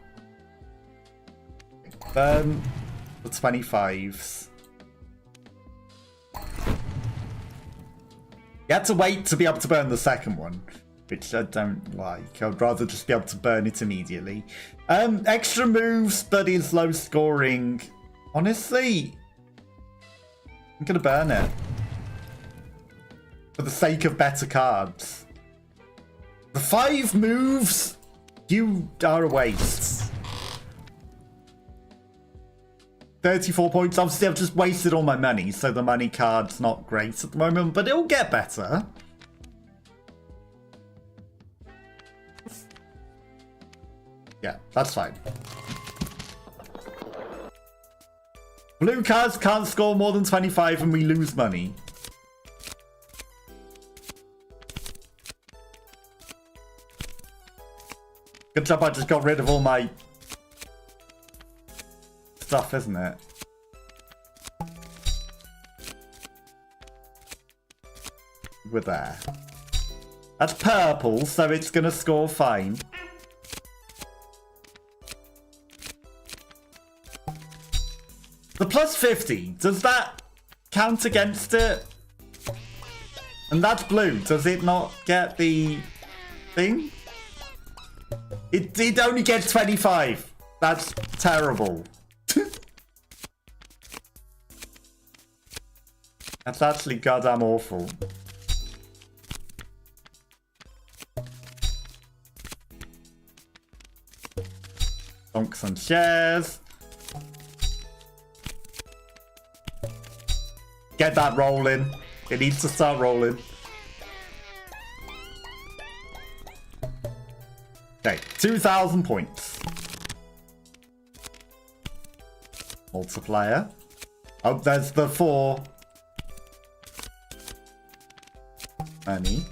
Burn the 25s. You had to wait to be able to burn the second one, which I don't like. I'd rather just be able to burn it immediately. Extra moves, but is low scoring. Honestly, I'm gonna burn it. For the sake of better cards. The 5 moves, you are a waste. 34 points. Obviously, I've just wasted all my money, so the money card's not great at the moment, but it'll get better. Yeah, that's fine. Blue cards can't score more than 25 and we lose money. Good job I just got rid of all my stuff, isn't it? We're there. That's purple, so it's gonna score fine. The plus 50, does that count against it? And that's blue, does it not get the thing? It only gets 25. That's terrible. That's actually goddamn awful. Donks and shares. Get that rolling. It needs to start rolling. Okay, 2,000 points. Multiplier. Oh, there's the 4. Money.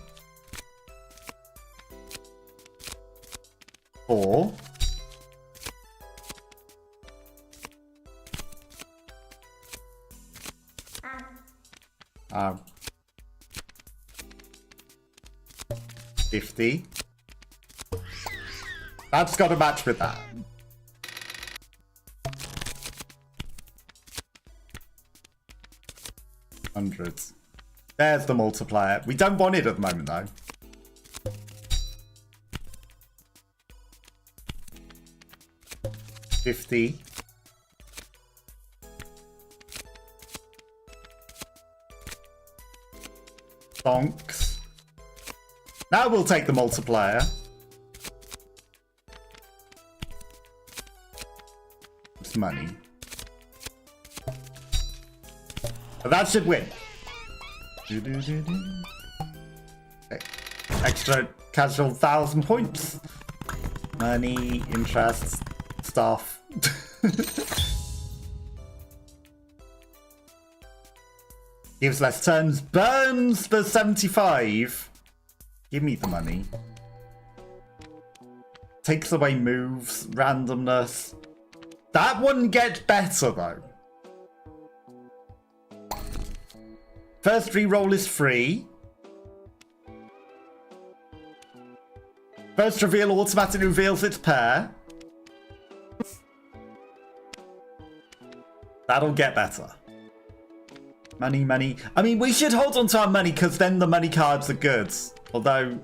4. Um. 50. That's got to match with that. Hundreds. There's the multiplier. We don't want it at the moment, though. $50. Donks. Now we'll take the multiplier. It's money. But that should win. Okay. Extra casual 1,000 points. Money, interest, stuff. Gives less turns, burns the 75. Give me the money. Takes away moves, randomness. That one gets better though. First reroll is free. First reveal automatically reveals its pair. That'll get better. Money, money. I mean, we should hold on to our money because then the money cards are good. Although,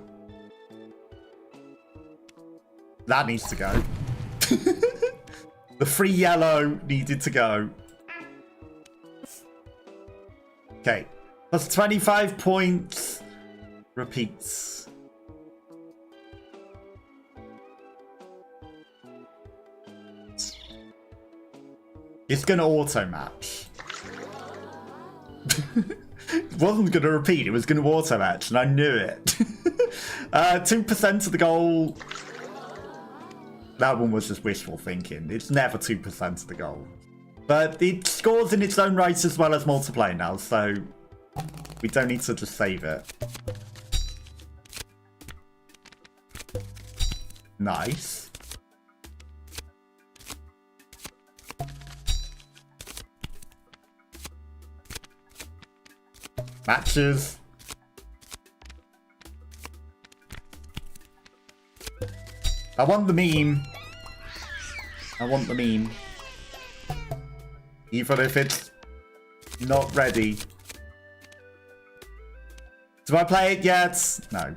that needs to go. The free yellow needed to go. Okay. Plus 25 points. Repeats. It's going to auto-match. It wasn't going to repeat, it was going to auto-match, and I knew it. 2% of the goal. That one was just wishful thinking. It's never 2% of the goal. But it scores in its own right as well as multiplayer now, so we don't need to just save it. Nice. Matches. I want the meme. I want the meme. Even if it's not ready. Do I play it yet? No.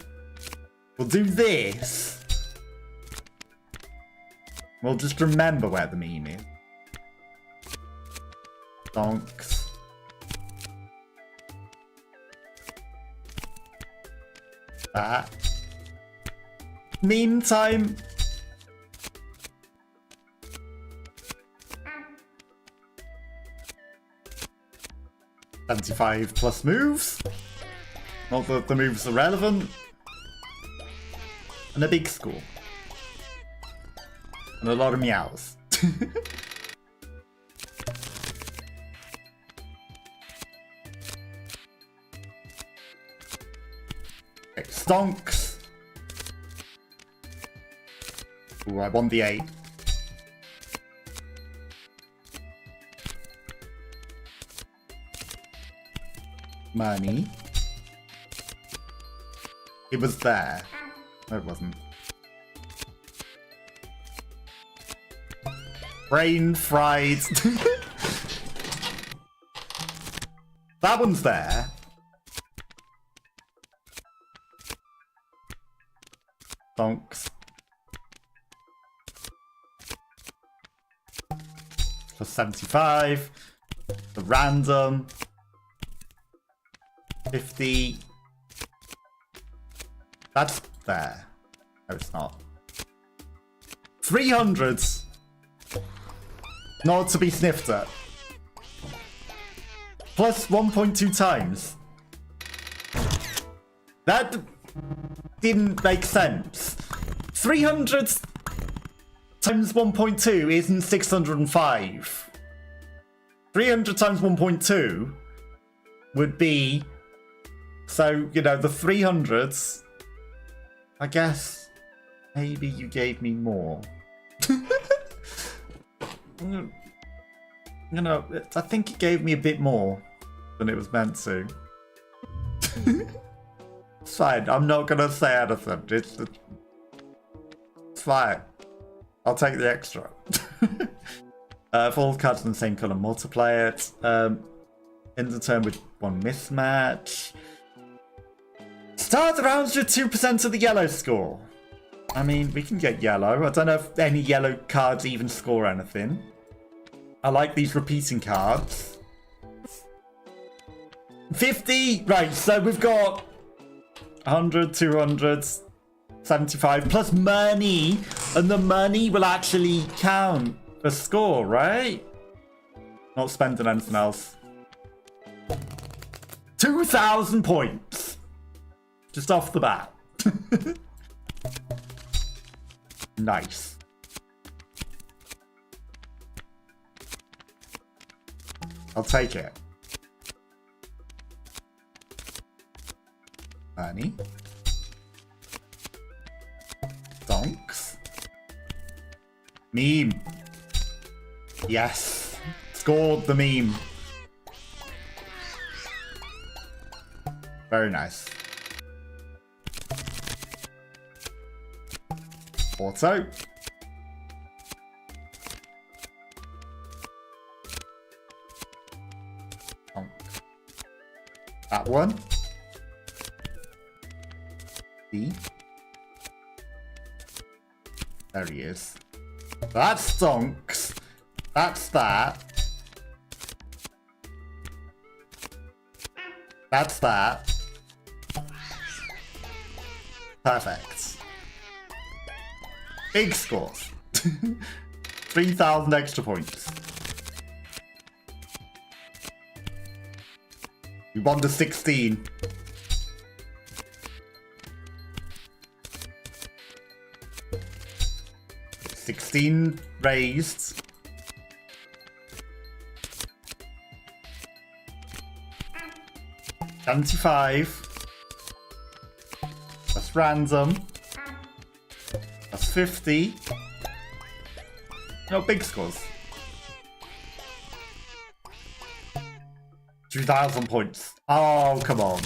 We'll do this. We'll just remember where the meme is. Donks. That. Meme time. $75 plus moves. Not that the moves are relevant. And a big score. And a lot of meows. Okay, stonks. Ooh, I want the 8. Money. It was there. No, it wasn't. Brain fried. That one's there. Donks. Plus 75. The random. 50. That's there. No, it's not. 300s. Not to be sniffed at. Plus 1.2 times. That didn't make sense. 300 times 1.2 isn't 605. 300 times 1.2 would be... So, you know, the 300s... I guess maybe you gave me more. You know, I think it gave me a bit more than it was meant to. It's fine. I'm not gonna say anything. It's fine. I'll take the extra. If all cards in the same color, multiply it. End the turn with 1 mismatch. Start the rounds with 2% of the yellow score. I mean, we can get yellow. I don't know if any yellow cards even score anything. I like these repeating cards. 50! Right, so we've got 100, 200, 75 plus money. And the money will actually count for score, right? Not spending anything else. 2,000 points. Just off the bat. Nice. I'll take it. Money. Donks. Meme. Yes. Scored the meme. Very nice. Auto. That one. B. There he is. That stonks. That's that. That's that. Perfect. Big scores. 3,000 extra points. We won the 16. $16 raised. $75. That's random. That's 50. No, big scores. 2,000 points. Oh, come on.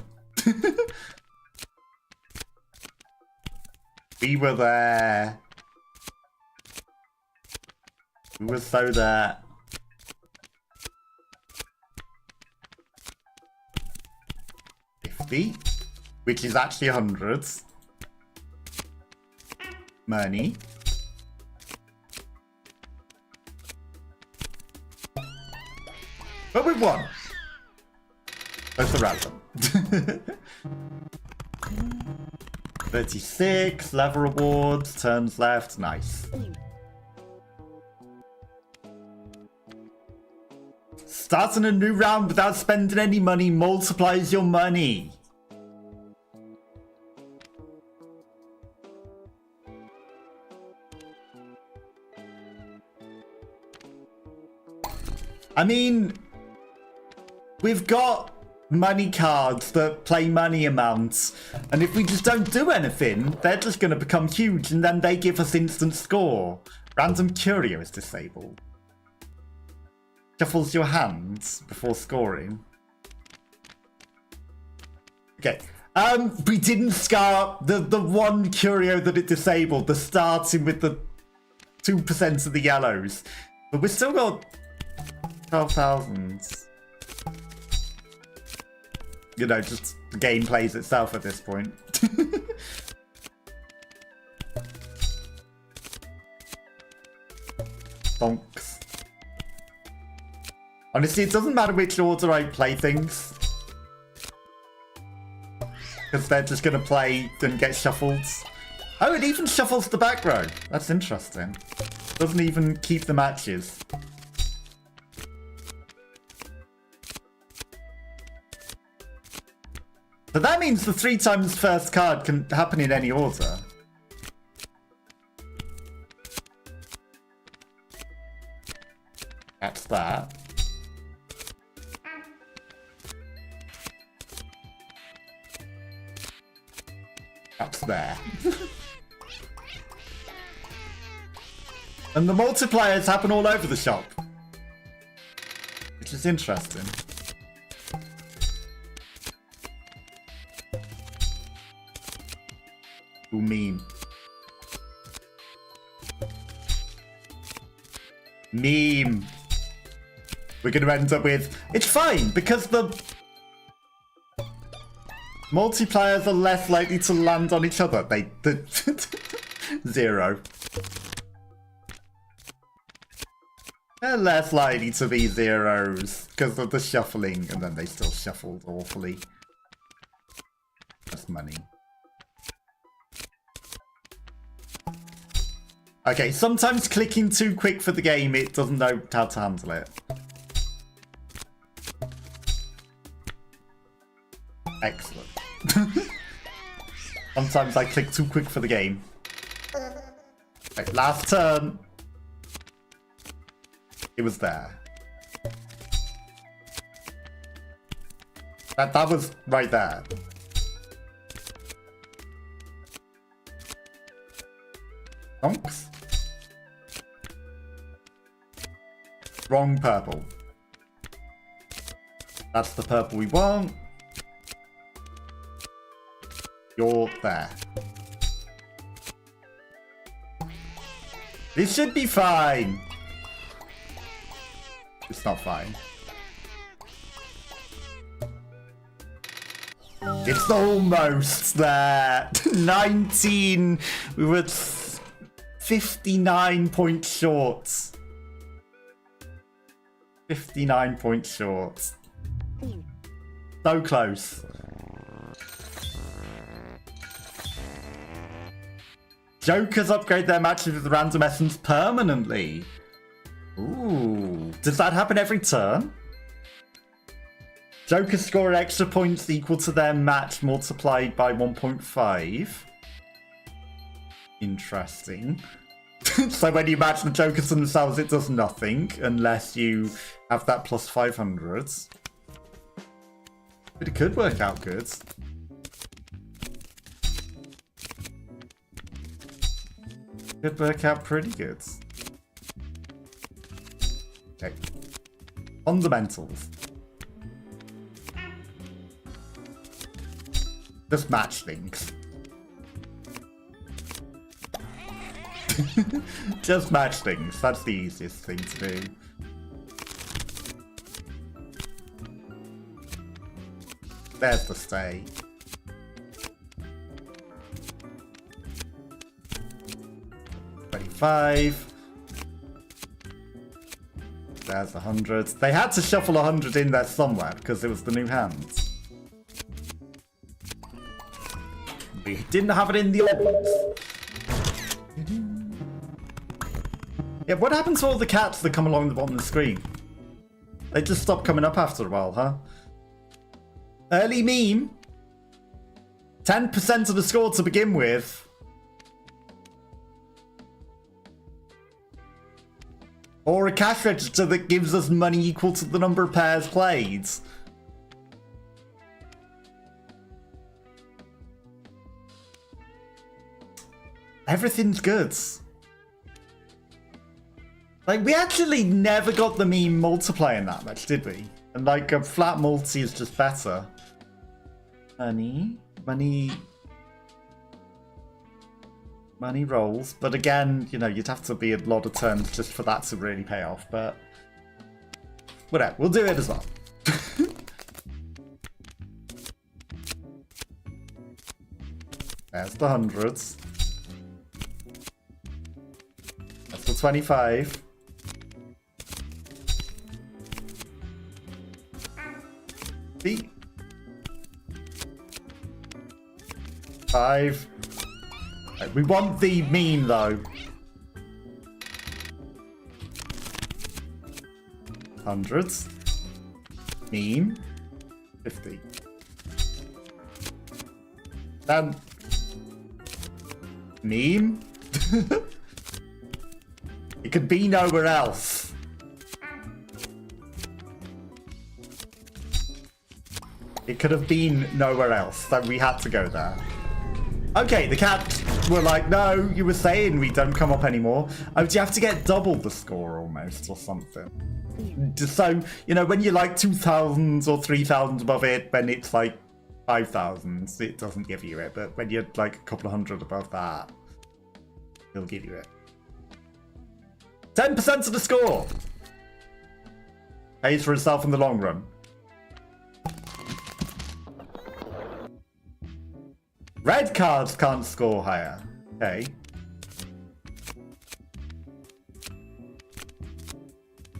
We were there. We were so there. $50, which is actually hundreds. Money. But we won. That's a random. 36, level rewards, turns left, nice. Starting a new round without spending any money multiplies your money. I mean, we've got money cards that play money amounts, and if we just don't do anything, they're just going to become huge, and then they give us instant score. Random curio is disabled. Shuffles your hands before scoring. Okay. We didn't start the one curio that it disabled, the starting with the 2% of the yellows. But we've still got 12,000. You know, just the game plays itself at this point. Bonks. Honestly, it doesn't matter which order I play things. Because they're just going to play and get shuffled. Oh, it even shuffles the back row. That's interesting. Doesn't even keep the matches. But that means the 3 times first card can happen in any order. That's that. That's there. And the multipliers happen all over the shop. Which is interesting. Ooh, meme. Meme. We're going to end up with... It's fine, because the multipliers are less likely to land on each other. Zero. They're less likely to be zeros because of the shuffling, and then they still shuffled awfully. That's money. Okay, sometimes clicking too quick for the game, it doesn't know how to handle it. Excellent. Sometimes I click too quick for the game. Right, last turn. It was there. That was right there. Donks. Wrong purple. That's the purple we want. You're there. This should be fine. It's not fine. It's almost there. 19. We were 59 points short. 59 points short. So close. Jokers upgrade their matches with random essence permanently. Ooh. Does that happen every turn? Jokers score extra points equal to their match multiplied by 1.5. Interesting. So when you match the Jokers themselves, it does nothing unless you have that plus 500. But it could work out good. Could work out pretty good. Okay. Fundamentals. Just match things. Just match things. That's the easiest thing to do. There's the stay. $25. There's 100. They had to shuffle 100 in there somewhere because it was the new hand. We didn't have it in the old ones. Yeah, what happens to all the cats that come along the bottom of the screen? They just stop coming up after a while, huh? Early meme. 10% of the score to begin with. Or a cash register that gives us money equal to the number of pairs played. Everything's good. Like, we actually never got the meme multiplying that much, did we? And like, a flat multi is just better. Money rolls. But again, you know, you'd have to be a lot of turns just for that to really pay off. But whatever, we'll do it as well. There's the hundreds. That's the 25. See? 5. Right, we want the meme though. Hundreds. Meme. 50. Then meme. It could be nowhere else. It could have been nowhere else, so we had to go there. Okay, the cats were like, no, you were saying we don't come up anymore. Oh, do you have to get double the score almost or something? Just so, you know, when you're like 2,000 or 3,000 above it, when it's like 5,000, it doesn't give you it. But when you're like a couple of hundred above that, it'll give you it. 10% of the score! Pays for itself in the long run. Red cards can't score higher. Okay.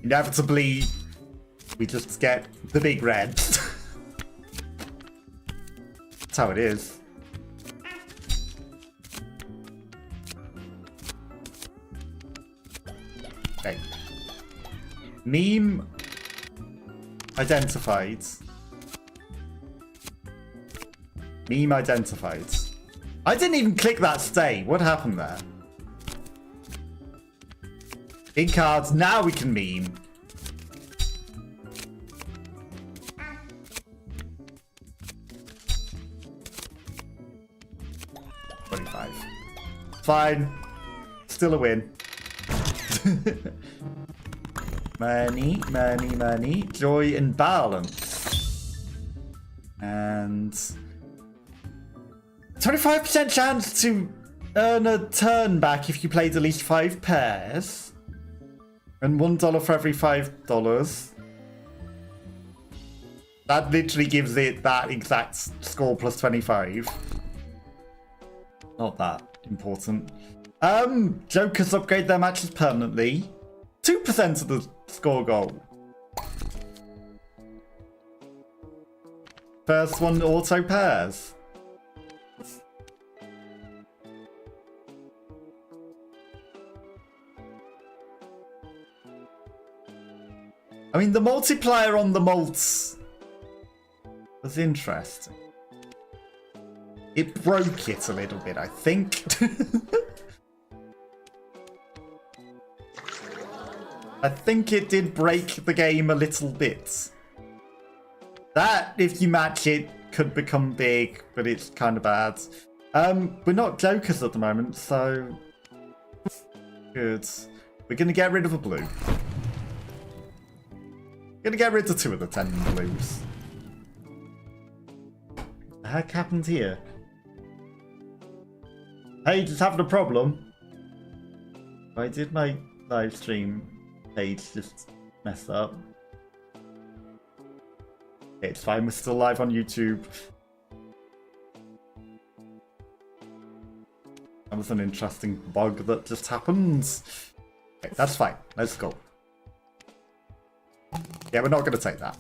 Inevitably, we just get the big reds. That's how it is. Okay. Meme identified. Meme identified. I didn't even click that stay. What happened there? Big cards. Now we can meme. $25. Fine. Still a win. Money, money, money. Joy and balance. And 25% chance to earn a turn back if you played at least 5 pairs. And $1 for every $5. That literally gives it that exact score plus 25. Not that important. Jokers upgrade their matches permanently. 2% of the score goal. First one auto pairs. I mean, the multiplier on the mults was interesting. It broke it a little bit, I think. I think it did break the game a little bit. That, if you match it, could become big, but it's kind of bad. We're not jokers at the moment, so... Good. We're going to get rid of a blue. Gonna get rid of 2 of the 10 blues. What the heck happened here? Hey, just having a problem. Why did my live stream page just mess up? It's fine, we're still live on YouTube. That was an interesting bug that just happened. Okay, that's fine. Let's go. Yeah, we're not going to take that.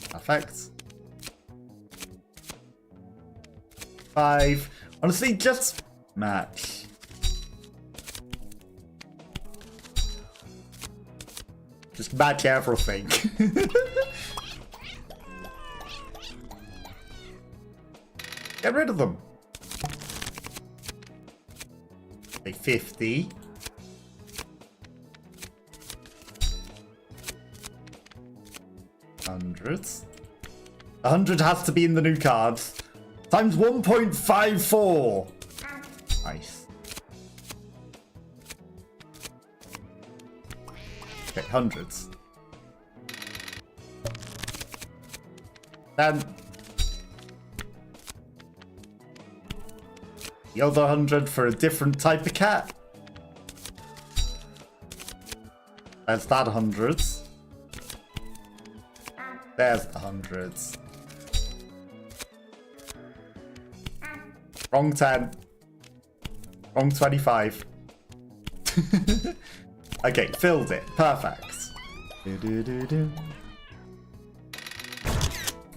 Perfect. 5. Honestly, just match. Just match everything. Get rid of them. Okay, 50. Hundreds. 100 has to be in the new cards. Times 1.54. Nice. Okay, hundreds. Then the other 100 for a different type of cat. There's that 100s. There's the 100s. Wrong 10. Wrong 25. Okay, filled it. Perfect.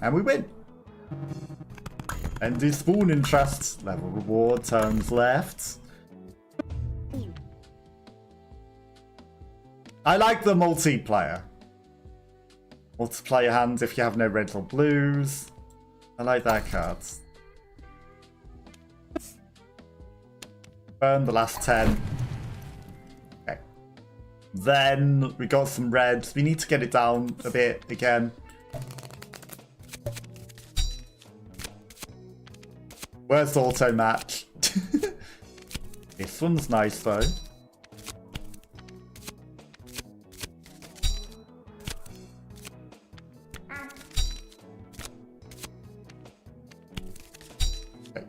And we win. And do spawn interest. Level reward. Turns left. I like the multiplayer. Multiplayer hands if you have no reds or blues. I like that card. Burn the last 10. Okay. Then we got some reds. We need to get it down a bit again. Worst auto match. This one's nice though. Okay.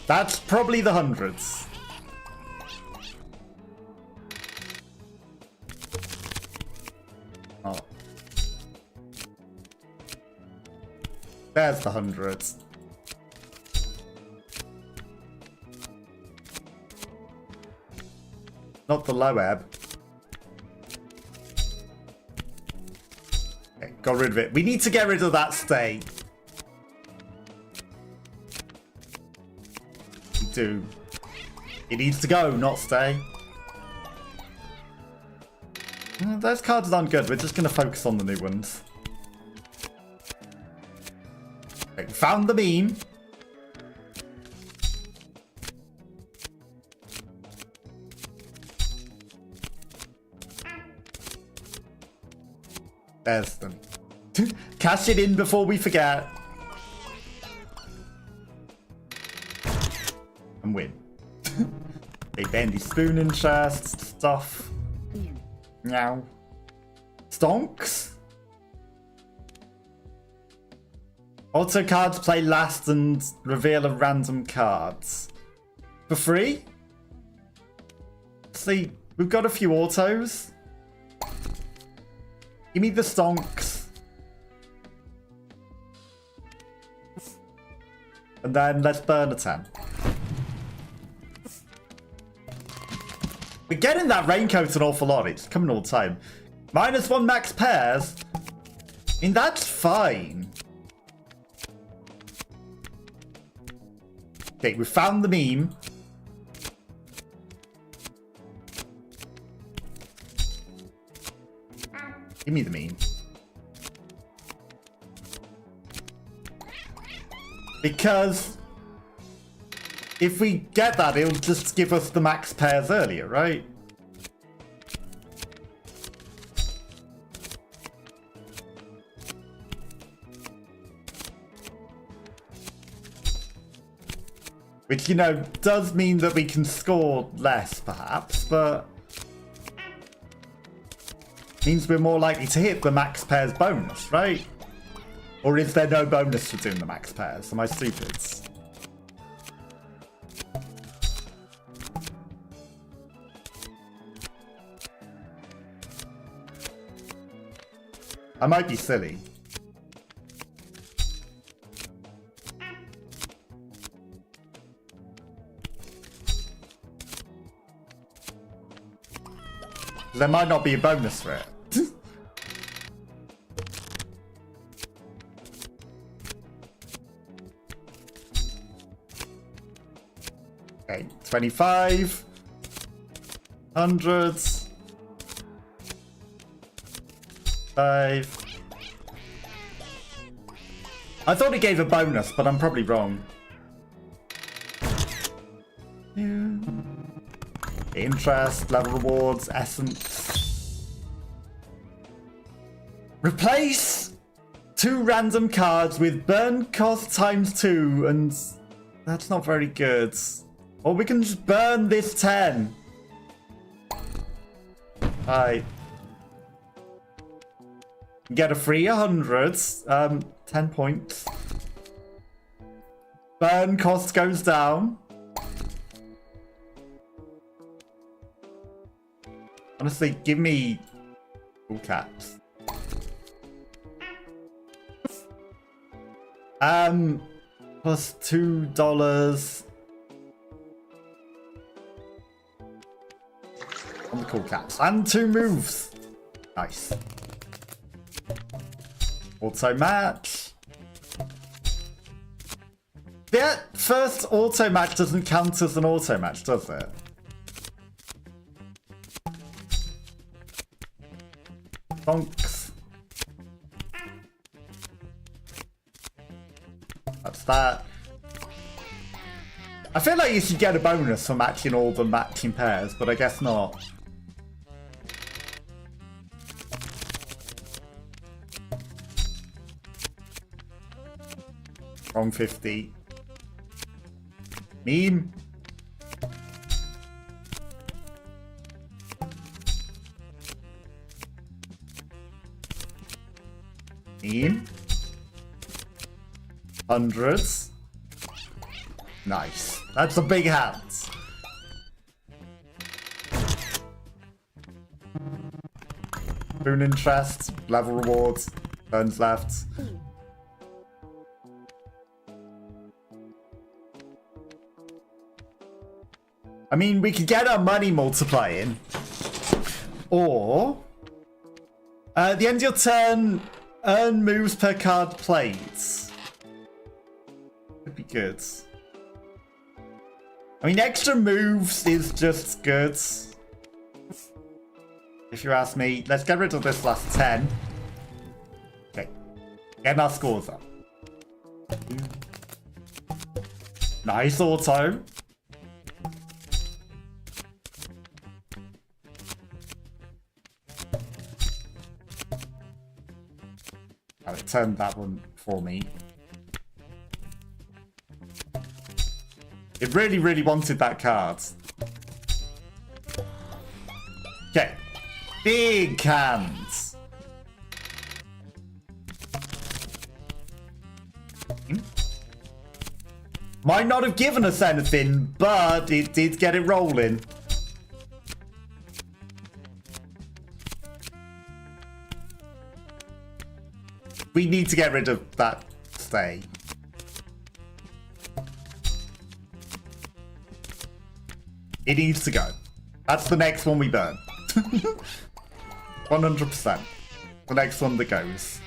That's probably the 100s. Oh. There's the 100s. Not the low ebb. Okay, got rid of it. We need to get rid of that stay. We do. It needs to go, not stay. Those cards aren't good. We're just going to focus on the new ones. Okay, found the meme. There's them. Cash it in before we forget. And win. A bendy spoon in chest stuff. Meow. Stonks. Auto cards play last and reveal a random cards. For free? See, we've got a few autos. Give me the stonks. And then let's burn a 10. We're getting that raincoat an awful lot. It's coming all the time. -1 max pairs. I mean, that's fine. Okay, we found the meme. Give me the meme. Because if we get that, it'll just give us the max pairs earlier, right? Which, you know, does mean that we can score less, perhaps, but means we're more likely to hit the max pairs bonus, right? Or is there no bonus for doing the max pairs? Am I stupid? I might be silly. There might not be a bonus for it. Okay, 25. Hundreds. 5. I thought it gave a bonus, but I'm probably wrong. Yeah. Interest, level rewards, essence. Replace 2 random cards with burn cost times 2, and that's not very good. Or we can just burn this 10. Alright. Get a free 100. 10 points. Burn cost goes down. Honestly, give me all caps. Plus $2 on the cool caps. And 2 moves. Nice. Auto match. That first auto match doesn't count as an auto match, does it? Bonks. That's that. I feel like you should get a bonus for matching all the matching pairs, but I guess not. Wrong 50. Meme. Meme. Hundreds. Nice. That's a big hand. Boon interest, level rewards, turns left. I mean, we could get our money multiplying. Or, at the end of your turn, earn moves per card played. Could be good. I mean, extra moves is just good. If you ask me, let's get rid of this last 10. Okay. Getting our scores up. Nice auto. Oh, it turned that one for me. It really, really wanted that card. Okay. Big hands. Might not have given us anything, but it did get it rolling. We need to get rid of that stay. It needs to go. That's the next one we burn. 100%. The next one that goes.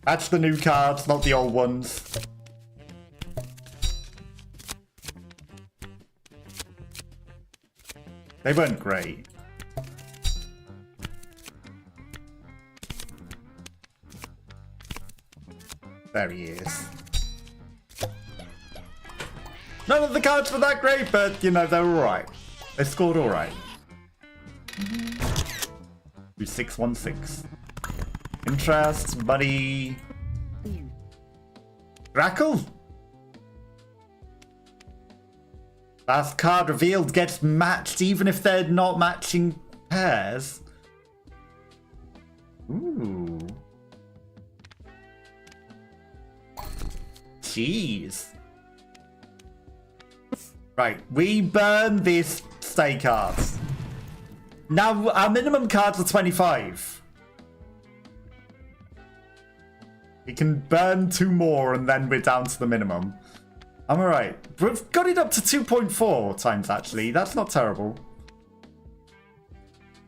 Match the new cards, not the old ones. They weren't great. There he is. None of the cards were that great, but, you know, they were alright. They scored alright. 616. Interest, buddy. Grackle? Last card revealed gets matched even if they're not matching pairs. Ooh. Jeez. Right, we burn these stay cards. Now, our minimum cards are 25. We can burn 2 more and then we're down to the minimum. I'm alright. We've got it up to 2.4 times, actually. That's not terrible.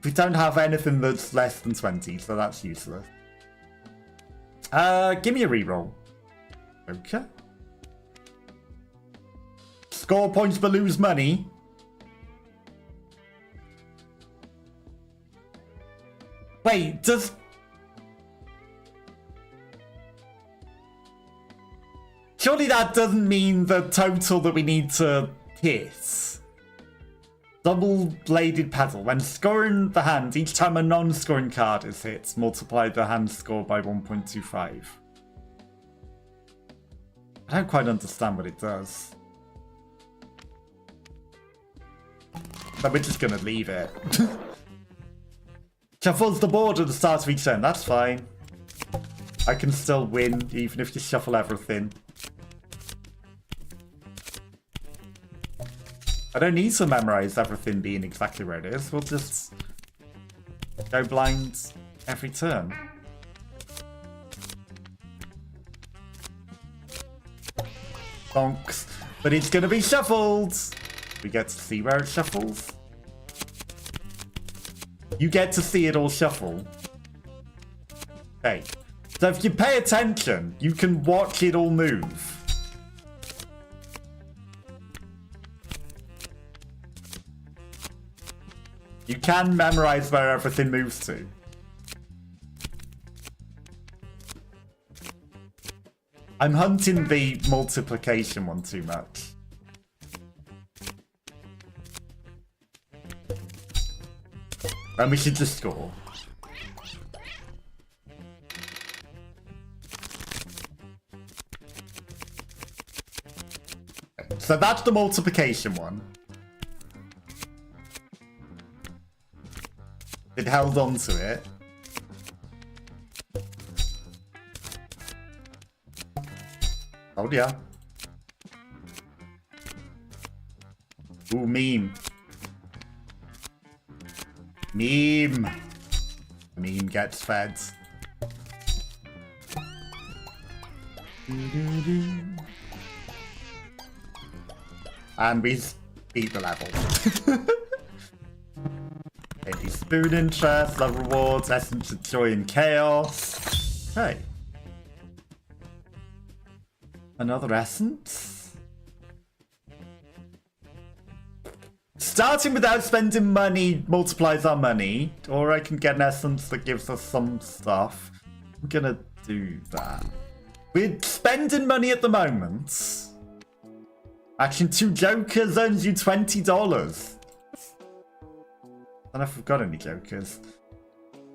We don't have anything that's less than 20, so that's useless. Give me a reroll. Okay. Score points but lose money. Wait, does... Surely that doesn't mean the total that we need to hit. Double-bladed paddle. When scoring the hand, each time a non-scoring card is hit, multiply the hand score by 1.25. I don't quite understand what it does. But we're just gonna leave it. Shuffles the board at the start of each turn. That's fine. I can still win, even if you shuffle everything. I don't need to memorize everything being exactly where it is. We'll just go blind every turn. Bonks. But it's going to be shuffled. We get to see where it shuffles. You get to see it all shuffle. Okay. So if you pay attention, you can watch it all move. You can memorize where everything moves to. I'm hunting the multiplication one too much. And we should just score. So that's the multiplication one. It held on to it. Oh yeah. Ooh, meme. Meme. Meme gets fed. And we beat the level. Maybe spoon interest, love rewards, essence of joy and chaos. Okay. Another essence. Starting without spending money multiplies our money. Or I can get an essence that gives us some stuff. I'm gonna do that. We're spending money at the moment. Action 2 Jokers earns you $20. I don't know if we've got any jokers.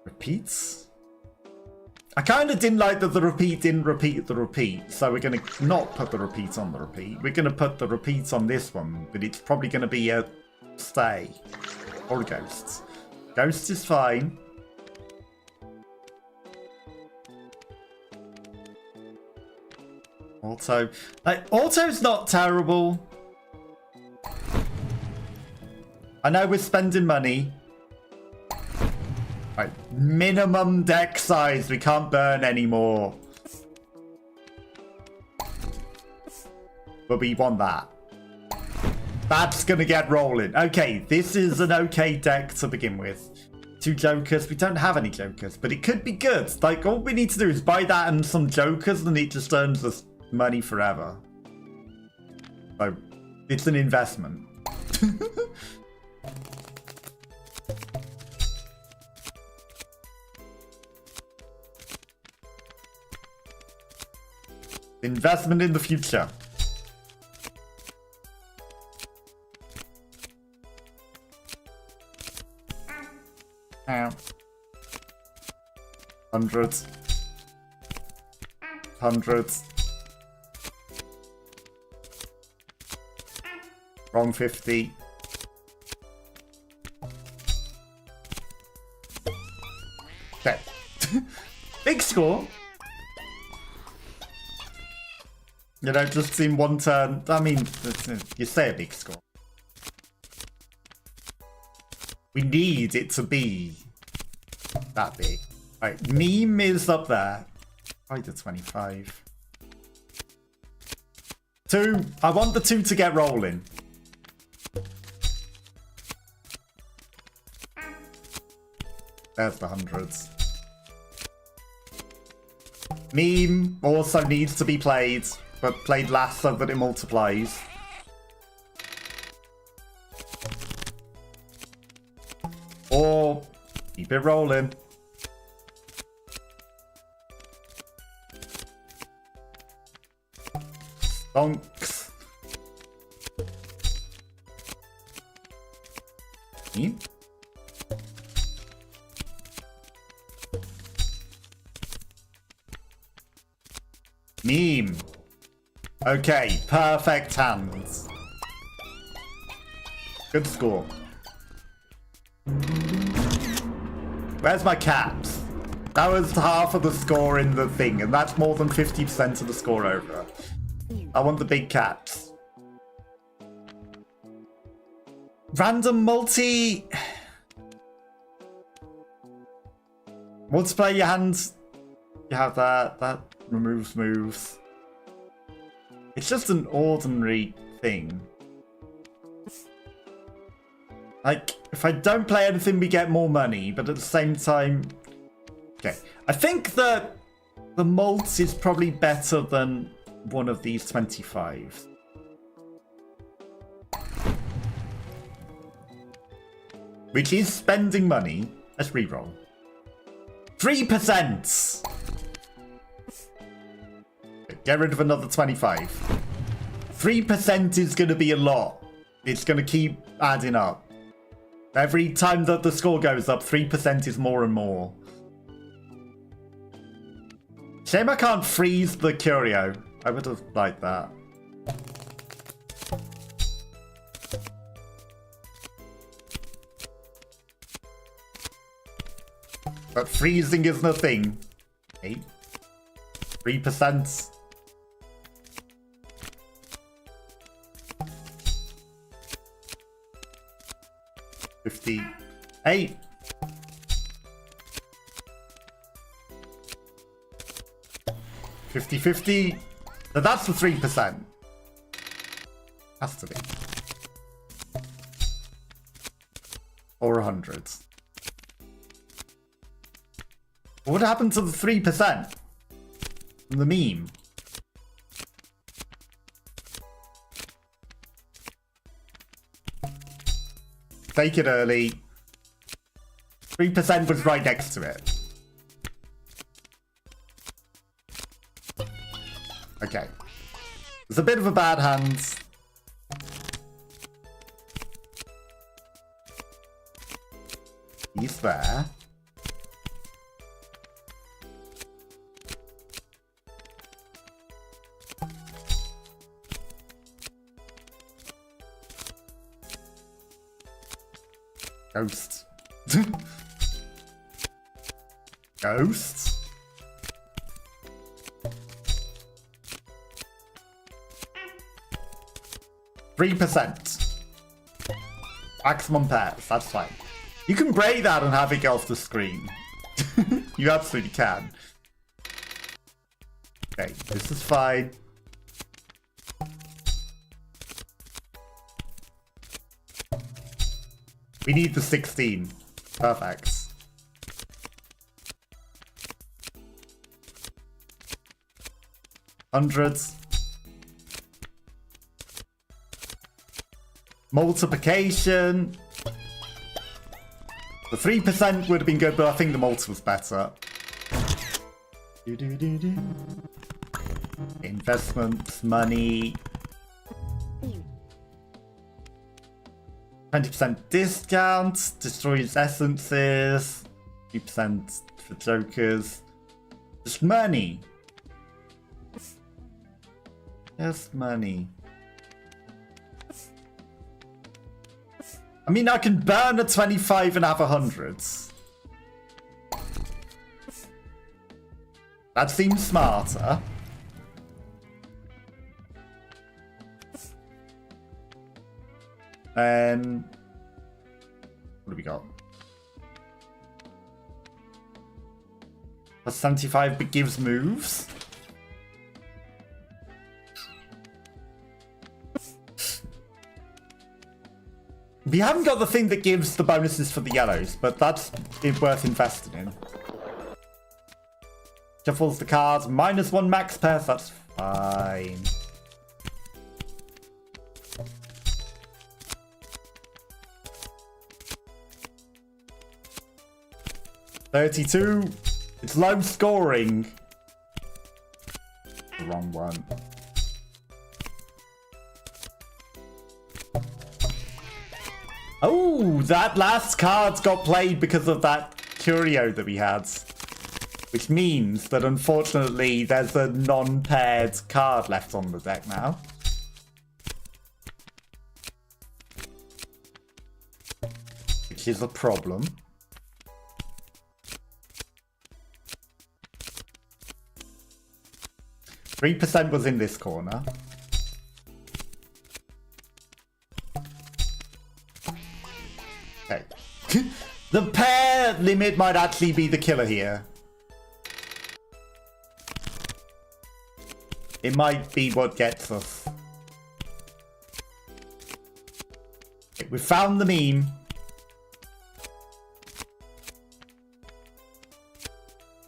Repeats? I kind of didn't like that the repeat didn't repeat the repeat, so we're going to not put the repeat on the repeat. We're going to put the repeat on this one, but it's probably going to be a stay. Or a ghost. Ghost is fine. Auto. Auto's not terrible. I know we're spending money. Right, minimum deck size. We can't burn anymore. But we want that. That's gonna get rolling. Okay, this is an okay deck to begin with. 2 jokers. We don't have any jokers, but it could be good. Like, all we need to do is buy that and some jokers, and it just earns us money forever. So, it's an investment. Investment in the future. Hundreds. Hundreds. Wrong 50. Okay. Big score. You know, just in one turn. I mean, you say a big score. We need it to be that big. Right, meme is up there. I did 25. 2. I want the 2 to get rolling. There's the hundreds. Meme also needs to be played, but played last so that it multiplies. Or keep it rolling. Donks. Meme? Meme. Okay, perfect hands. Good score. Where's my caps? That was half of the score in the thing, and that's more than 50% of the score over. I want the big caps. Random multi... Multiplayer your hands. You have that. That removes moves. It's just an ordinary thing. Like, if I don't play anything, we get more money, but at the same time... Okay. I think that the mult is probably better than one of these 25s. Which is spending money. Let's reroll. 3%! Get rid of another 25. 3% is going to be a lot. It's going to keep adding up. Every time that the score goes up, 3% is more and more. Shame I can't freeze the curio. I would have liked that. But freezing isn't a thing. 8. 3%. $58. 50-50. So that's the 3%. Has to be. Or 100. What happened to the 3%? From the meme? Take it early. 3% was right next to it. Okay. It's a bit of a bad hand. He's there. Ghost. Ghost? %. Maximum pairs, that's fine. You can break that and have it go off the screen. You absolutely can. Okay, this is fine. We need the 16. Perfect. Hundreds. Multiplication. The 3% would have been good, but I think the multi was better. Investments, money. 20% discount, destroys essences, 3% for jokers. Just money. Just money. I mean, I can burn a 25 and have 100s. That seems smarter. What do we got? Plus 75 but gives moves. We haven't got the thing that gives the bonuses for the yellows, but that's worth investing in. Shuffles the cards, -1 max pairs, that's fine. $32. It's low scoring. The wrong one. Oh, that last card got played because of that curio that we had. Which means that unfortunately there's a non-paired card left on the deck now. Which is a problem. %3 was in this corner. Okay. The pair limit might actually be the killer here. It might be what gets us. Okay, we found the meme.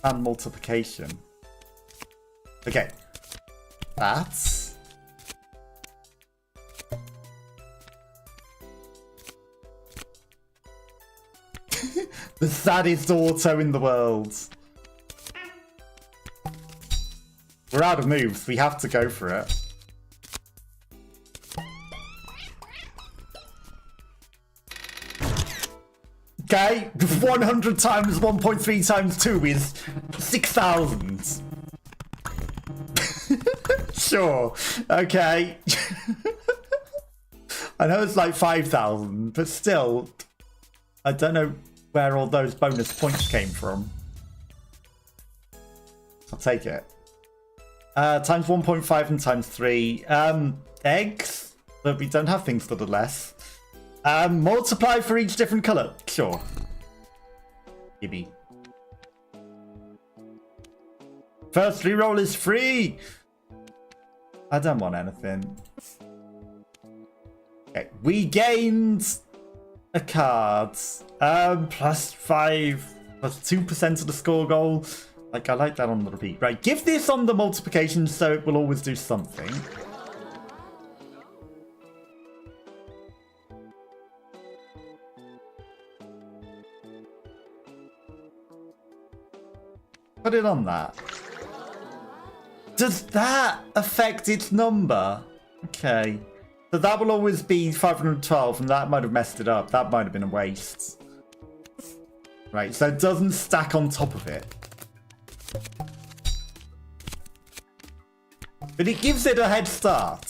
And multiplication. Okay. That's... the saddest auto in the world. We're out of moves. We have to go for it. Okay, 100 times 1.3 times 2 is 6,000. Sure. Okay. I know it's like 5,000, but still, I don't know where all those bonus points came from. I'll take it. Times 1.5 and times 3. Eggs, but we don't have things that are less. Multiply for each different colour. Sure. Gimme. First reroll is free. I don't want anything. Okay, we gained a card. +5, +2% of the score goal. Like, I like that on the repeat. Right, give this on the multiplication so it will always do something. Put it on that. Does that affect its number? Okay. So that will always be 512, and that might have messed it up. That might have been a waste. Right, so it doesn't stack on top of it. But it gives it a head start.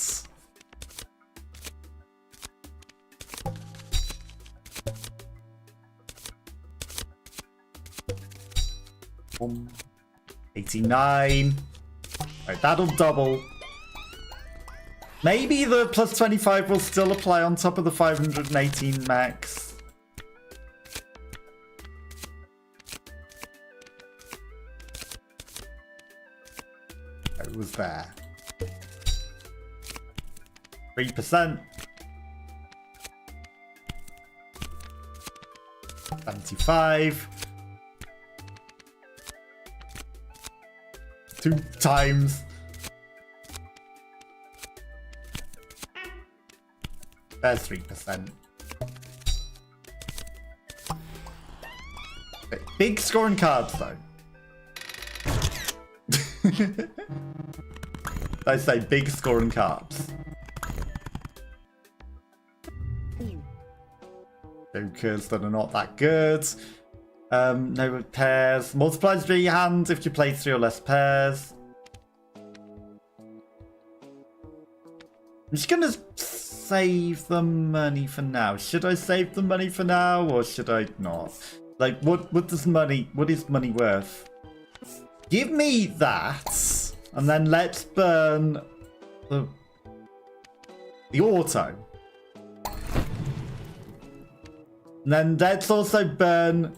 $89. Right, that'll double. Maybe the +25 will still apply on top of the 518 max. It was there. 3%. 75. 2 times. There's 3%. Okay, big scoring cards though. I say big scoring cards. Jokers that are not that good. No pairs. Multiplies through your hand if you play 3 or less pairs. I'm just gonna save the money for now. Should I save the money for now or should I not? Like, what is money worth? Give me that, and then let's burn the auto. And then let's also burn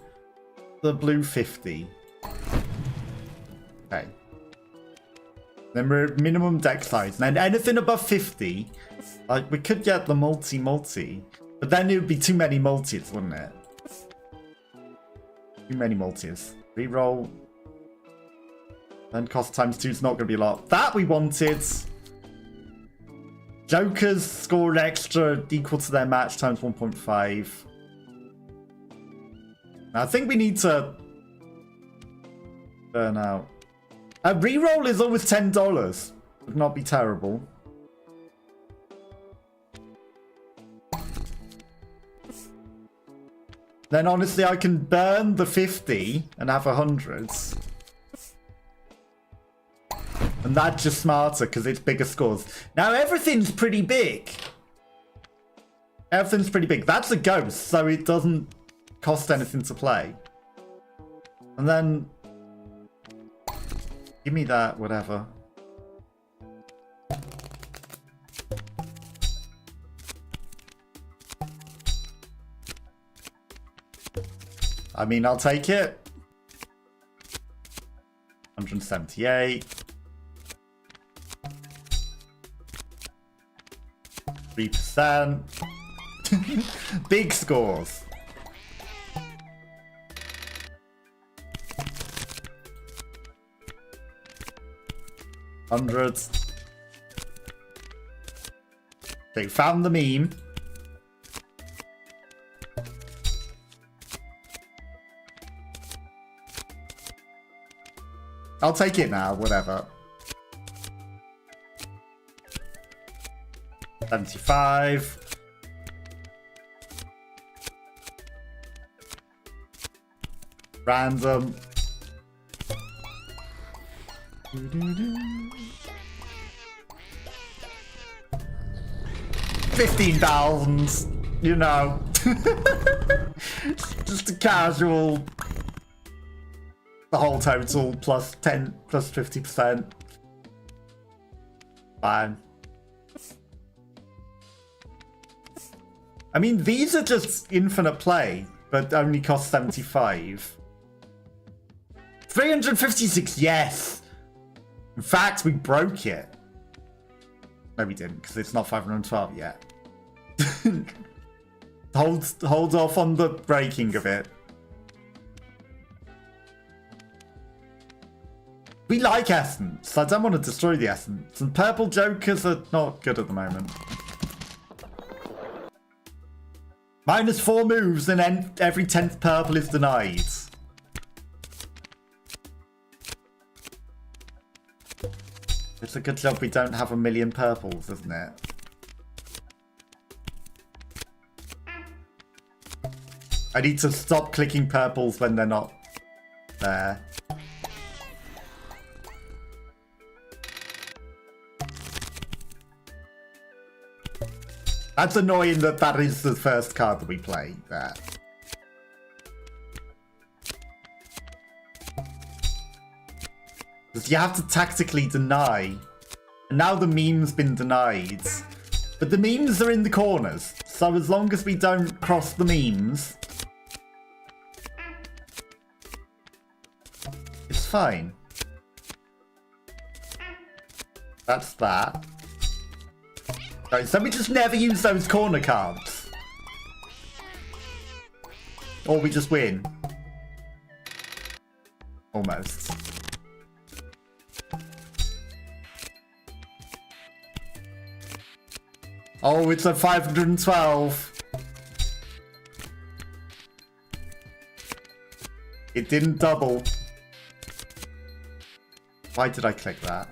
the blue 50. Okay. Then we're at minimum deck size. And then anything above 50, like we could get the multi. But then it would be too many multis, wouldn't it? Too many multis. Reroll. Then cost times 2 is not going to be a lot. That we wanted. Jokers score extra equal to their match times 1.5. I think we need to burn out. A reroll is always $10. Would not be terrible. Then honestly, I can burn the 50 and have 100s. And that's just smarter because it's bigger scores. Now everything's pretty big. Everything's pretty big. That's a ghost, so it doesn't cost anything to play. And then give me that, whatever. I mean, I'll take it. 178. 3%. Big scores. Hundreds. They found the meme. I'll take it now, whatever. 75. Random. 15,000, you know. Just a casual. The whole total plus 10 plus 50%. Fine. I mean, these are just infinite play, but only cost 75. 356, yes! In fact, we broke it. No, we didn't, because it's not 512 yet. Hold off on the breaking of it. We like Essence. I don't want to destroy the Essence. And purple jokers are not good at the moment. -4 moves and then every 10th purple is denied. It's a good job we don't have a million purples, isn't it? I need to stop clicking purples when they're not there. That's annoying that that is the first card that we play there. Because you have to tactically deny. And now the meme's been denied. But the memes are in the corners. So as long as we don't cross the memes, it's fine. That's that. Right, so we just never use those corner cards. Or we just win. Almost. Oh, it's a 512. It didn't double. Why did I click that?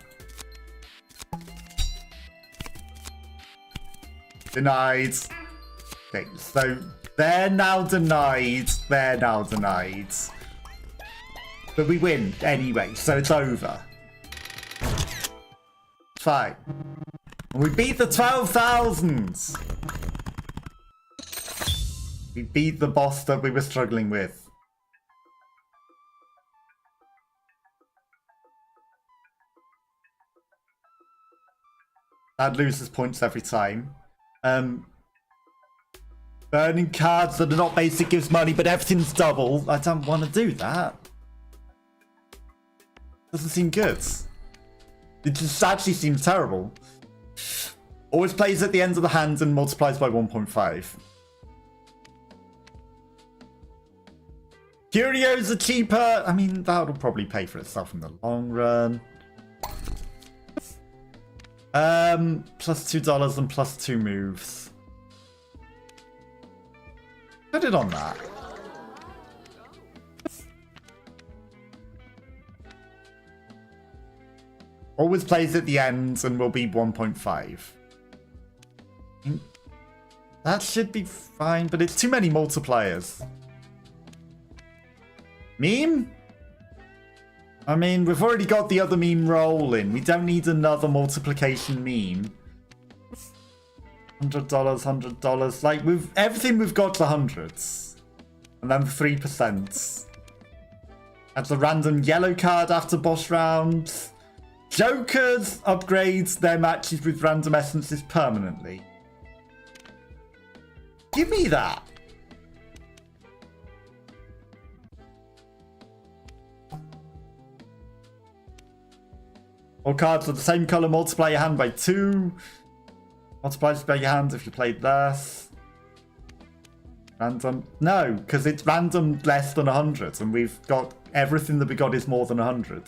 Denied. Okay, so they're now denied. They're now denied. But we win anyway, so it's over. Fine. And we beat the 12,000. We beat the boss that we were struggling with. That loses points every time. Burning cards that are not basic gives money, but everything's double. I don't want to do that. Doesn't seem good. It just actually seems terrible. Always plays at the end of the hand and multiplies by 1.5. Curios are cheaper. I mean, that'll probably pay for itself in the long run. Plus $2 and plus 2 moves. Put it on that. Always plays at the end and will be 1.5. That should be fine, but it's too many multipliers. Meme? I mean, we've already got the other meme rolling. We don't need another multiplication meme. $100, $100. Like, everything we've got to hundreds. And then 3%. That's a random yellow card after boss rounds. Jokers upgrades their matches with random essences permanently. Give me that. All cards of the same color multiply your hand by 2. Multiplies by your hand if you played less. Random. No, because it's random less than 100. And we've got everything that we got is more than 100.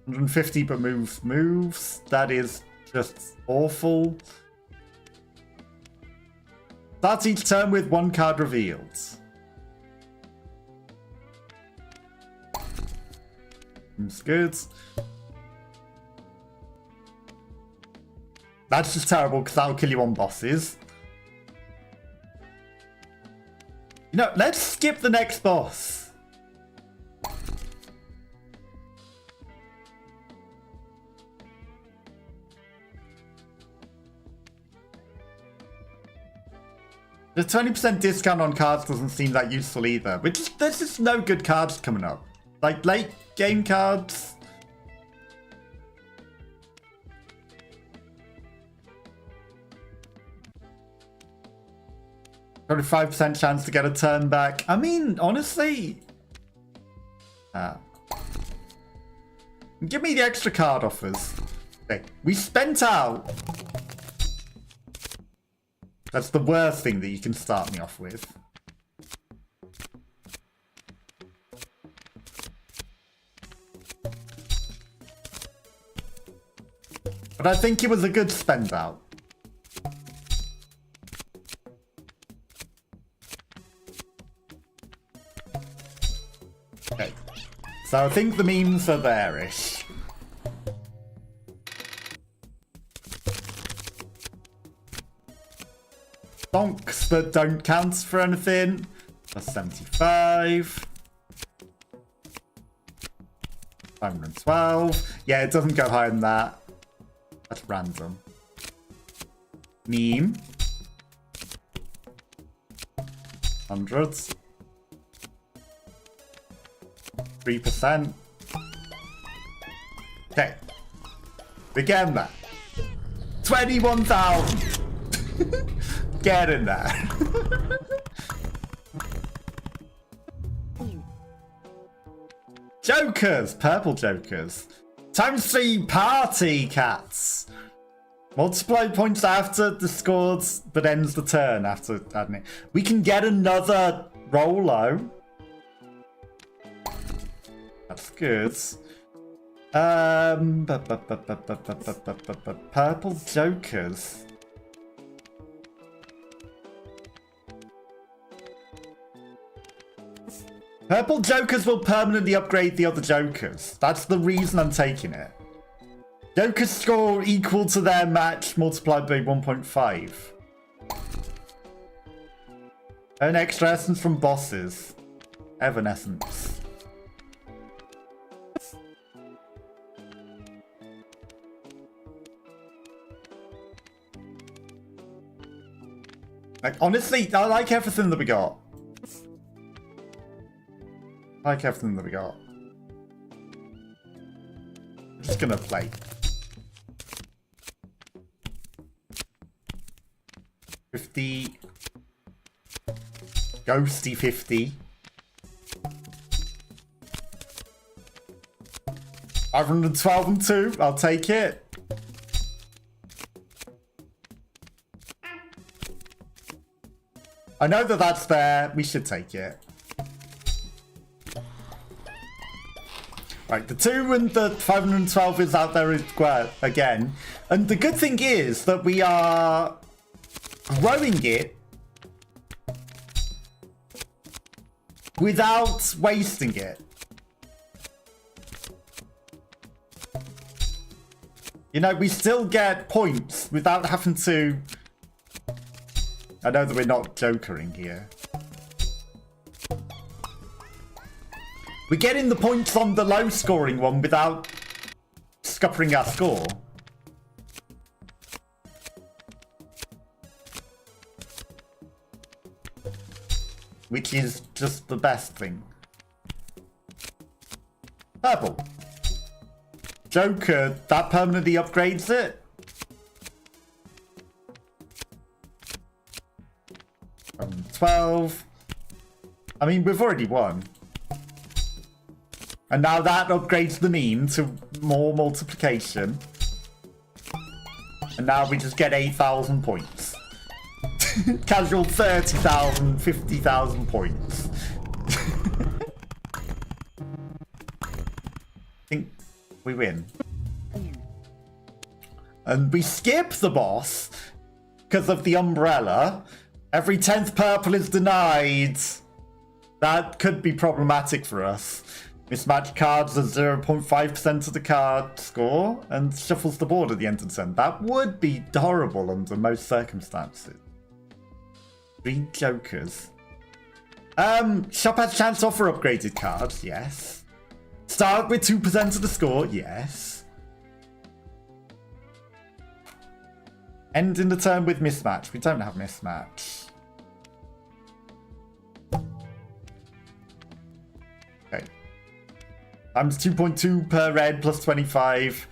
150 but moves. That is just awful. Starts each turn with 1 card revealed. Seems good. That's just terrible because that'll kill you on bosses. You know, let's skip the next boss. The 20% discount on cards doesn't seem that useful either. There's just no good cards coming up. Like late game cards. Got a 5% chance to get a turn back. I mean, honestly. Give me the extra card offers. Okay, we spent out. That's the worst thing that you can start me off with. But I think it was a good spend out. Okay. So I think the memes are there-ish. Donks that don't count for anything. Plus 75. 512. Yeah, it doesn't go higher than that. That's random. Meme. Hundreds. 3%. Okay. Begin that. 21,000. Get in there. Jokers. Purple jokers. Times 3 party cats. Multiply points after the scores, but ends the turn after adding it. We can get another Rolo. That's good. Purple jokers. Purple jokers will permanently upgrade the other jokers. That's the reason I'm taking it. Jokers score equal to their match multiplied by 1.5. Earn extra essence from bosses. Evanescence. Like, honestly, I like everything that we got. I like everything that we got. I'm just gonna play. 50. Ghosty 50. 512 and 2. I'll take it. I know that that's there. We should take it. Right, the 2 and the 512 is out there as well, again. And the good thing is that we are growing it without wasting it. You know, we still get points without having to... I know that we're not jokering here. We're getting the points on the low scoring one without scuppering our score. Which is just the best thing. Purple. Joker, that permanently upgrades it. 12. I mean, we've already won. And now that upgrades the meme to more multiplication. And now we just get 8,000 points. Casual 30,000, 50,000 points. I think we win. And we skip the boss because of the umbrella. Every 10th purple is denied. That could be problematic for us. Mismatched cards are 0.5% of the card score and shuffles the board at the end of the turn. That would be horrible under most circumstances. 3 jokers. Shop has chance to offer upgraded cards, yes. Start with 2% of the score, yes. End in the turn with mismatch. We don't have mismatch. Times 2.2 per red plus 25.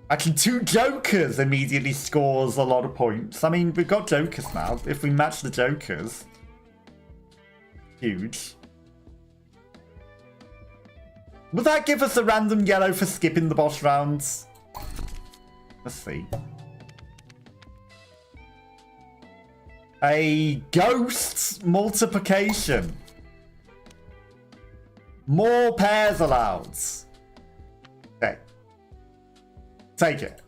Actually, 2 jokers immediately scores a lot of points. I mean, we've got jokers now. If we match the jokers. Huge. Will that give us a random yellow for skipping the boss rounds? Let's see. A ghost multiplication. More pairs allowed. Okay. Take it.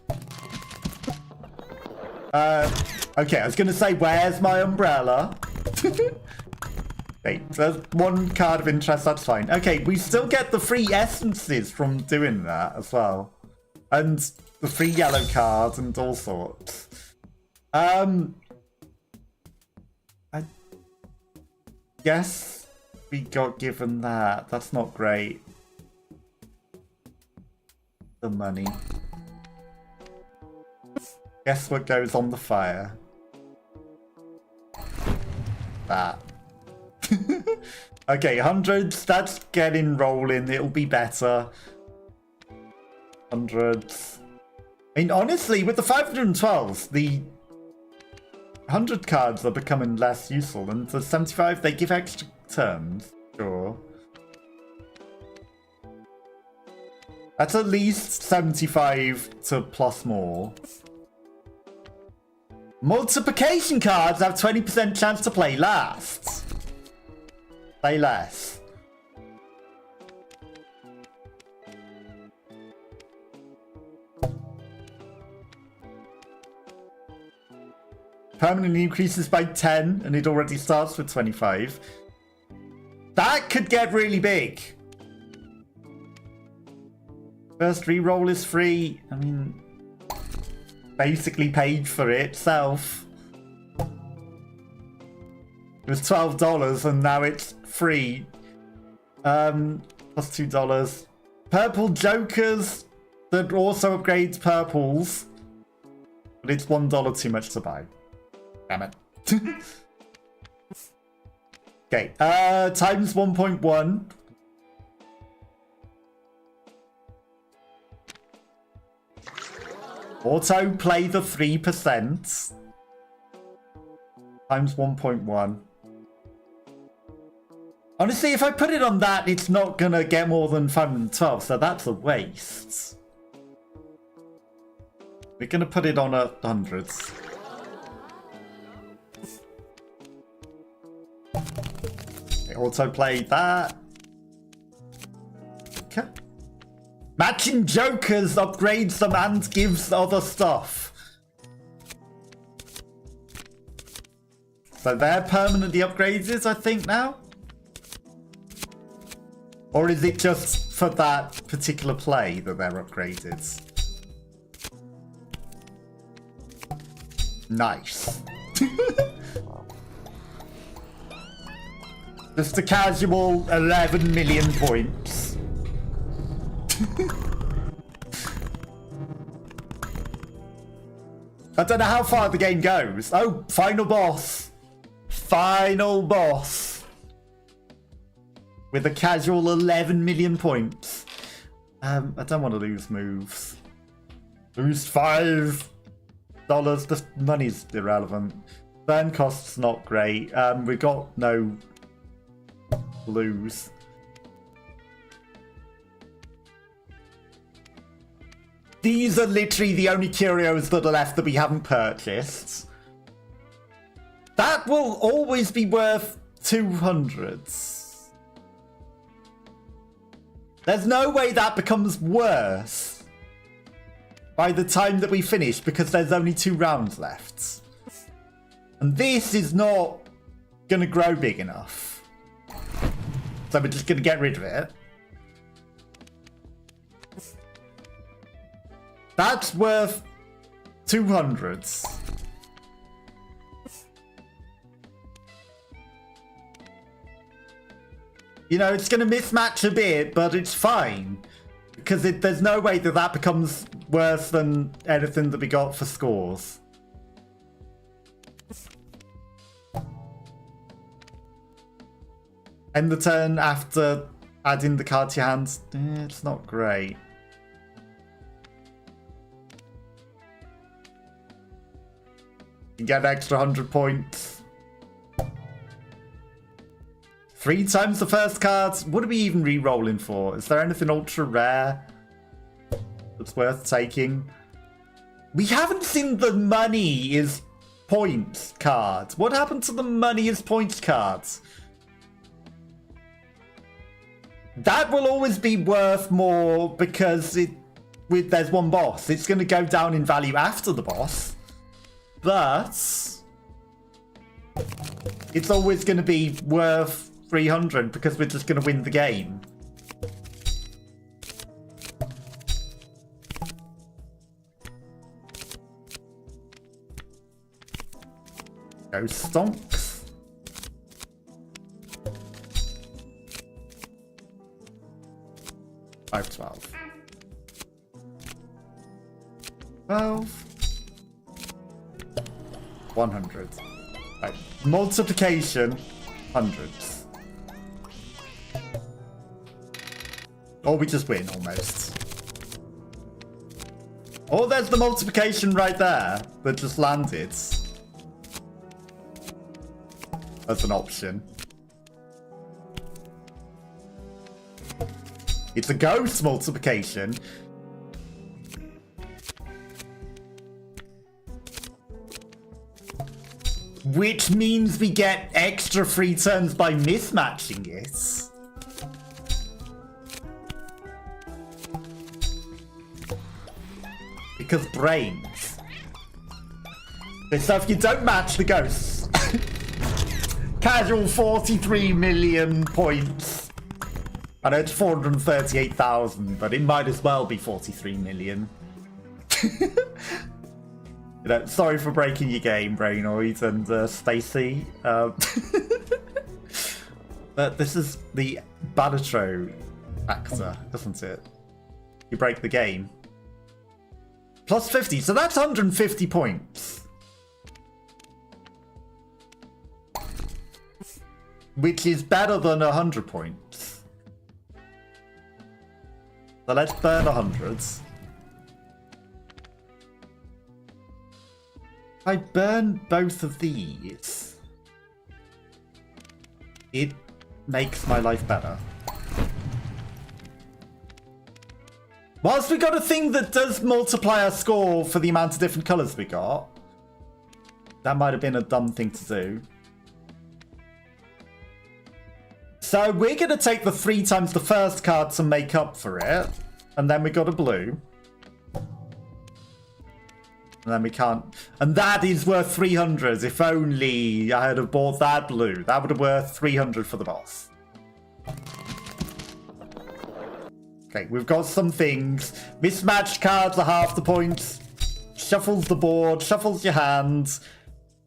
Okay, I was going to say, where's my umbrella? Okay, there's 1 card of interest, that's fine. Okay, we still get the free essences from doing that as well. And the free yellow cards and all sorts. I guess we got given that. That's not great. The money. Guess what goes on the fire? That. Okay, hundreds. That's getting rolling. It'll be better. Hundreds. I mean, honestly, with the 512s, the 100 cards are becoming less useful. And the 75, they give extra turns. Sure. That's at least 75 to plus more. Multiplication cards have 20% chance to play last. Play less. Permanently increases by 10 and it already starts with 25. That could get really big. First reroll is free. I mean, basically paid for itself. It was $12 and now it's free. Plus $2. Purple jokers that also upgrades purples. But it's $1 too much to buy. Damn it. Okay, times 1.1. Auto play the 3%. times 1.1. Honestly, if I put it on that, it's not going to get more than 512, so that's a waste. We're going to put it on 100s. Autoplay that. Okay. Matching jokers upgrades them and gives other stuff. So they're permanently upgraded, I think, now? Or is it just for that particular play that they're upgraded? Nice. Just a casual 11 million points. I don't know how far the game goes. Oh, final boss. Final boss. With a casual 11 million points. I don't want to lose moves. Lose $5. The money's irrelevant. Burn cost's not great. We've got no blues. These are literally the only curios that are left that we haven't purchased. That will always be worth 200s. There's no way that becomes worse by the time that we finish because there's only 2 rounds left. And this is not going to grow big enough. So we're just going to get rid of it. That's worth 200s. You know, it's going to mismatch a bit, but it's fine. Because there's no way that that becomes worse than anything that we got for scores. End the turn after adding the card to your hands. It's not great. You get an extra 100 points. 3 times the first cards. What are we even re-rolling for? Is there anything ultra rare that's worth taking? We haven't seen the money is points cards. What happened to the money is points cards? That will always be worth more because there's one boss. It's going to go down in value after the boss. But it's always going to be worth 300 because we're just going to win the game. Go stonks. Five 12. 12. 100. Right. Multiplication. Hundreds. Or we just win, almost. Oh, there's the multiplication right there that just landed. As an option. It's a ghost multiplication. Which means we get extra free turns by mismatching it. Because brains. So if you don't match the ghosts, casual 43 million points. I know it's 438,000, but it might as well be 43 million. You know, sorry for breaking your game, Brainoid and Stacy. But this is the Balatro factor, isn't it? You break the game. Plus 50, so that's 150 points. Which is better than 100 points. So let's burn 100s. I burn both of these. it makes my life better. Whilst we got a thing that does multiply our score for the amount of different colours we got, that might have been a dumb thing to do. So we're going to take the 3 times the first card to make up for it. And then we got a blue. And then we can't... And that is worth 300. If only I had have bought that blue. That would have worth 300 for the boss. Okay, we've got some things. Mismatched cards are half the points. Shuffles the board. Shuffles your hands.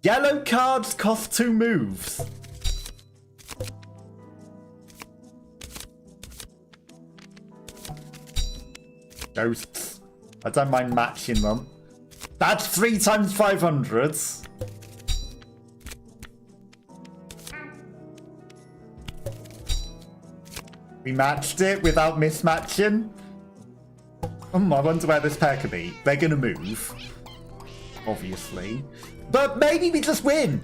Yellow cards cost 2 moves. Ghosts. I don't mind matching them. That's 3 times 500. We matched it without mismatching. I wonder where this pair could be. They're gonna move. Obviously. But maybe we just win.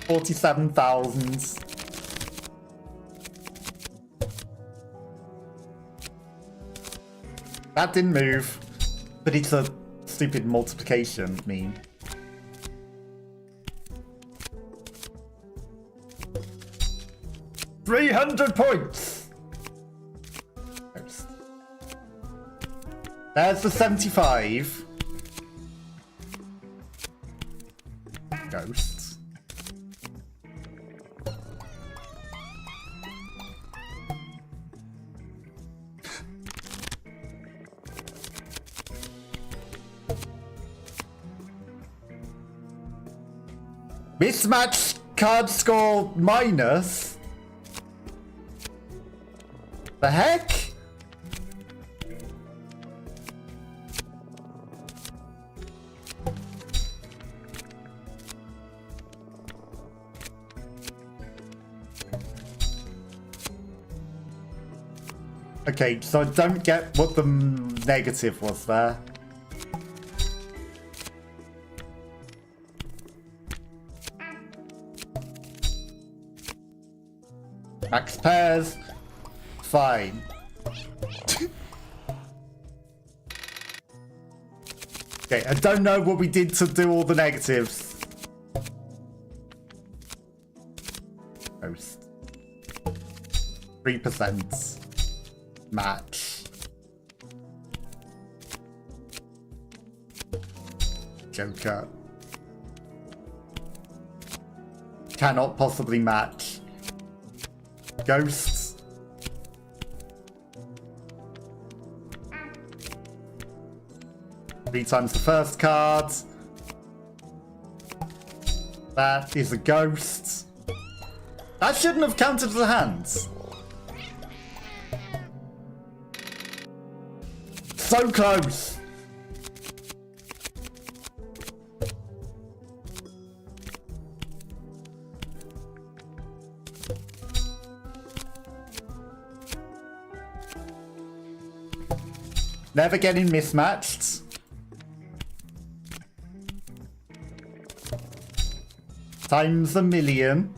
47,000. That didn't move, but it's a stupid multiplication meme. $300 points! Oops. There's the 75. Ghosts. Mismatch card score minus? The heck? Okay, so I don't get what the negative was there. Max pairs. Fine. Okay, I don't know what we did to do all the negatives. Post. 3%. Match. Joker. Cannot possibly match. Ghosts. Three times the first card. That is a ghost. That shouldn't have counted as a hand. So close. Never getting mismatched. Times a million.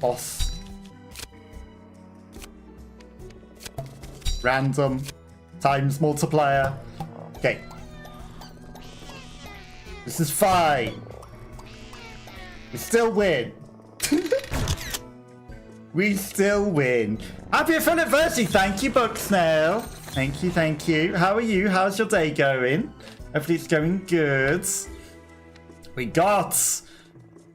Boss. Random. Times multiplier. Okay. This is fine. We still win. We still win. Happy anniversary. Thank you, Bucksnail. Thank you, thank you. How are you? How's your day going? Hopefully it's going good. We got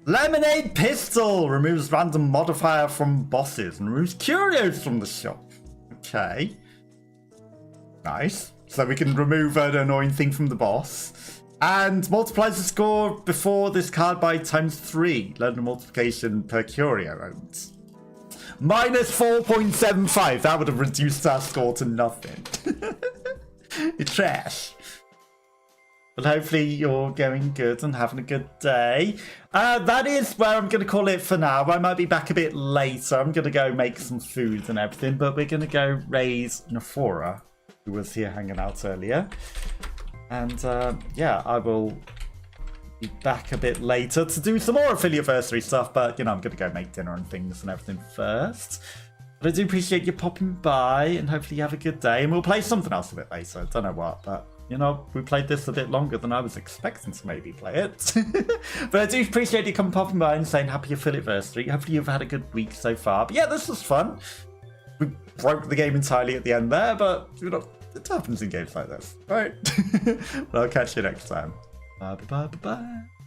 Lemonade Pistol. Removes random modifier from bosses and removes curios from the shop. Okay. Nice. So we can remove an annoying thing from the boss. And multiplies the score before this card by times 3. Learn the multiplication per curio owned. Minus 4.75. That would have reduced our score to nothing. It's trash. But hopefully you're going good and having a good day. That is where I'm going to call it for now. I might be back a bit later. I'm going to go make some food and everything. But we're going to go raise Nephora, who was here hanging out earlier. And yeah, I will be back a bit later to do some more affiliate-versary stuff. But, you know, I'm going to go make dinner and things and everything first. But I do appreciate you popping by. And hopefully you have a good day. And we'll play something else a bit later. Don't know what, but... You know, we played this a bit longer than I was expecting to maybe play it. But I do appreciate you coming popping by and saying happy affiliate-versary. Hopefully you've had a good week so far. But yeah, this was fun. We broke the game entirely at the end there, but, you know, it happens in games like this. All right. Well, I'll catch you next time. Bye-bye-bye-bye.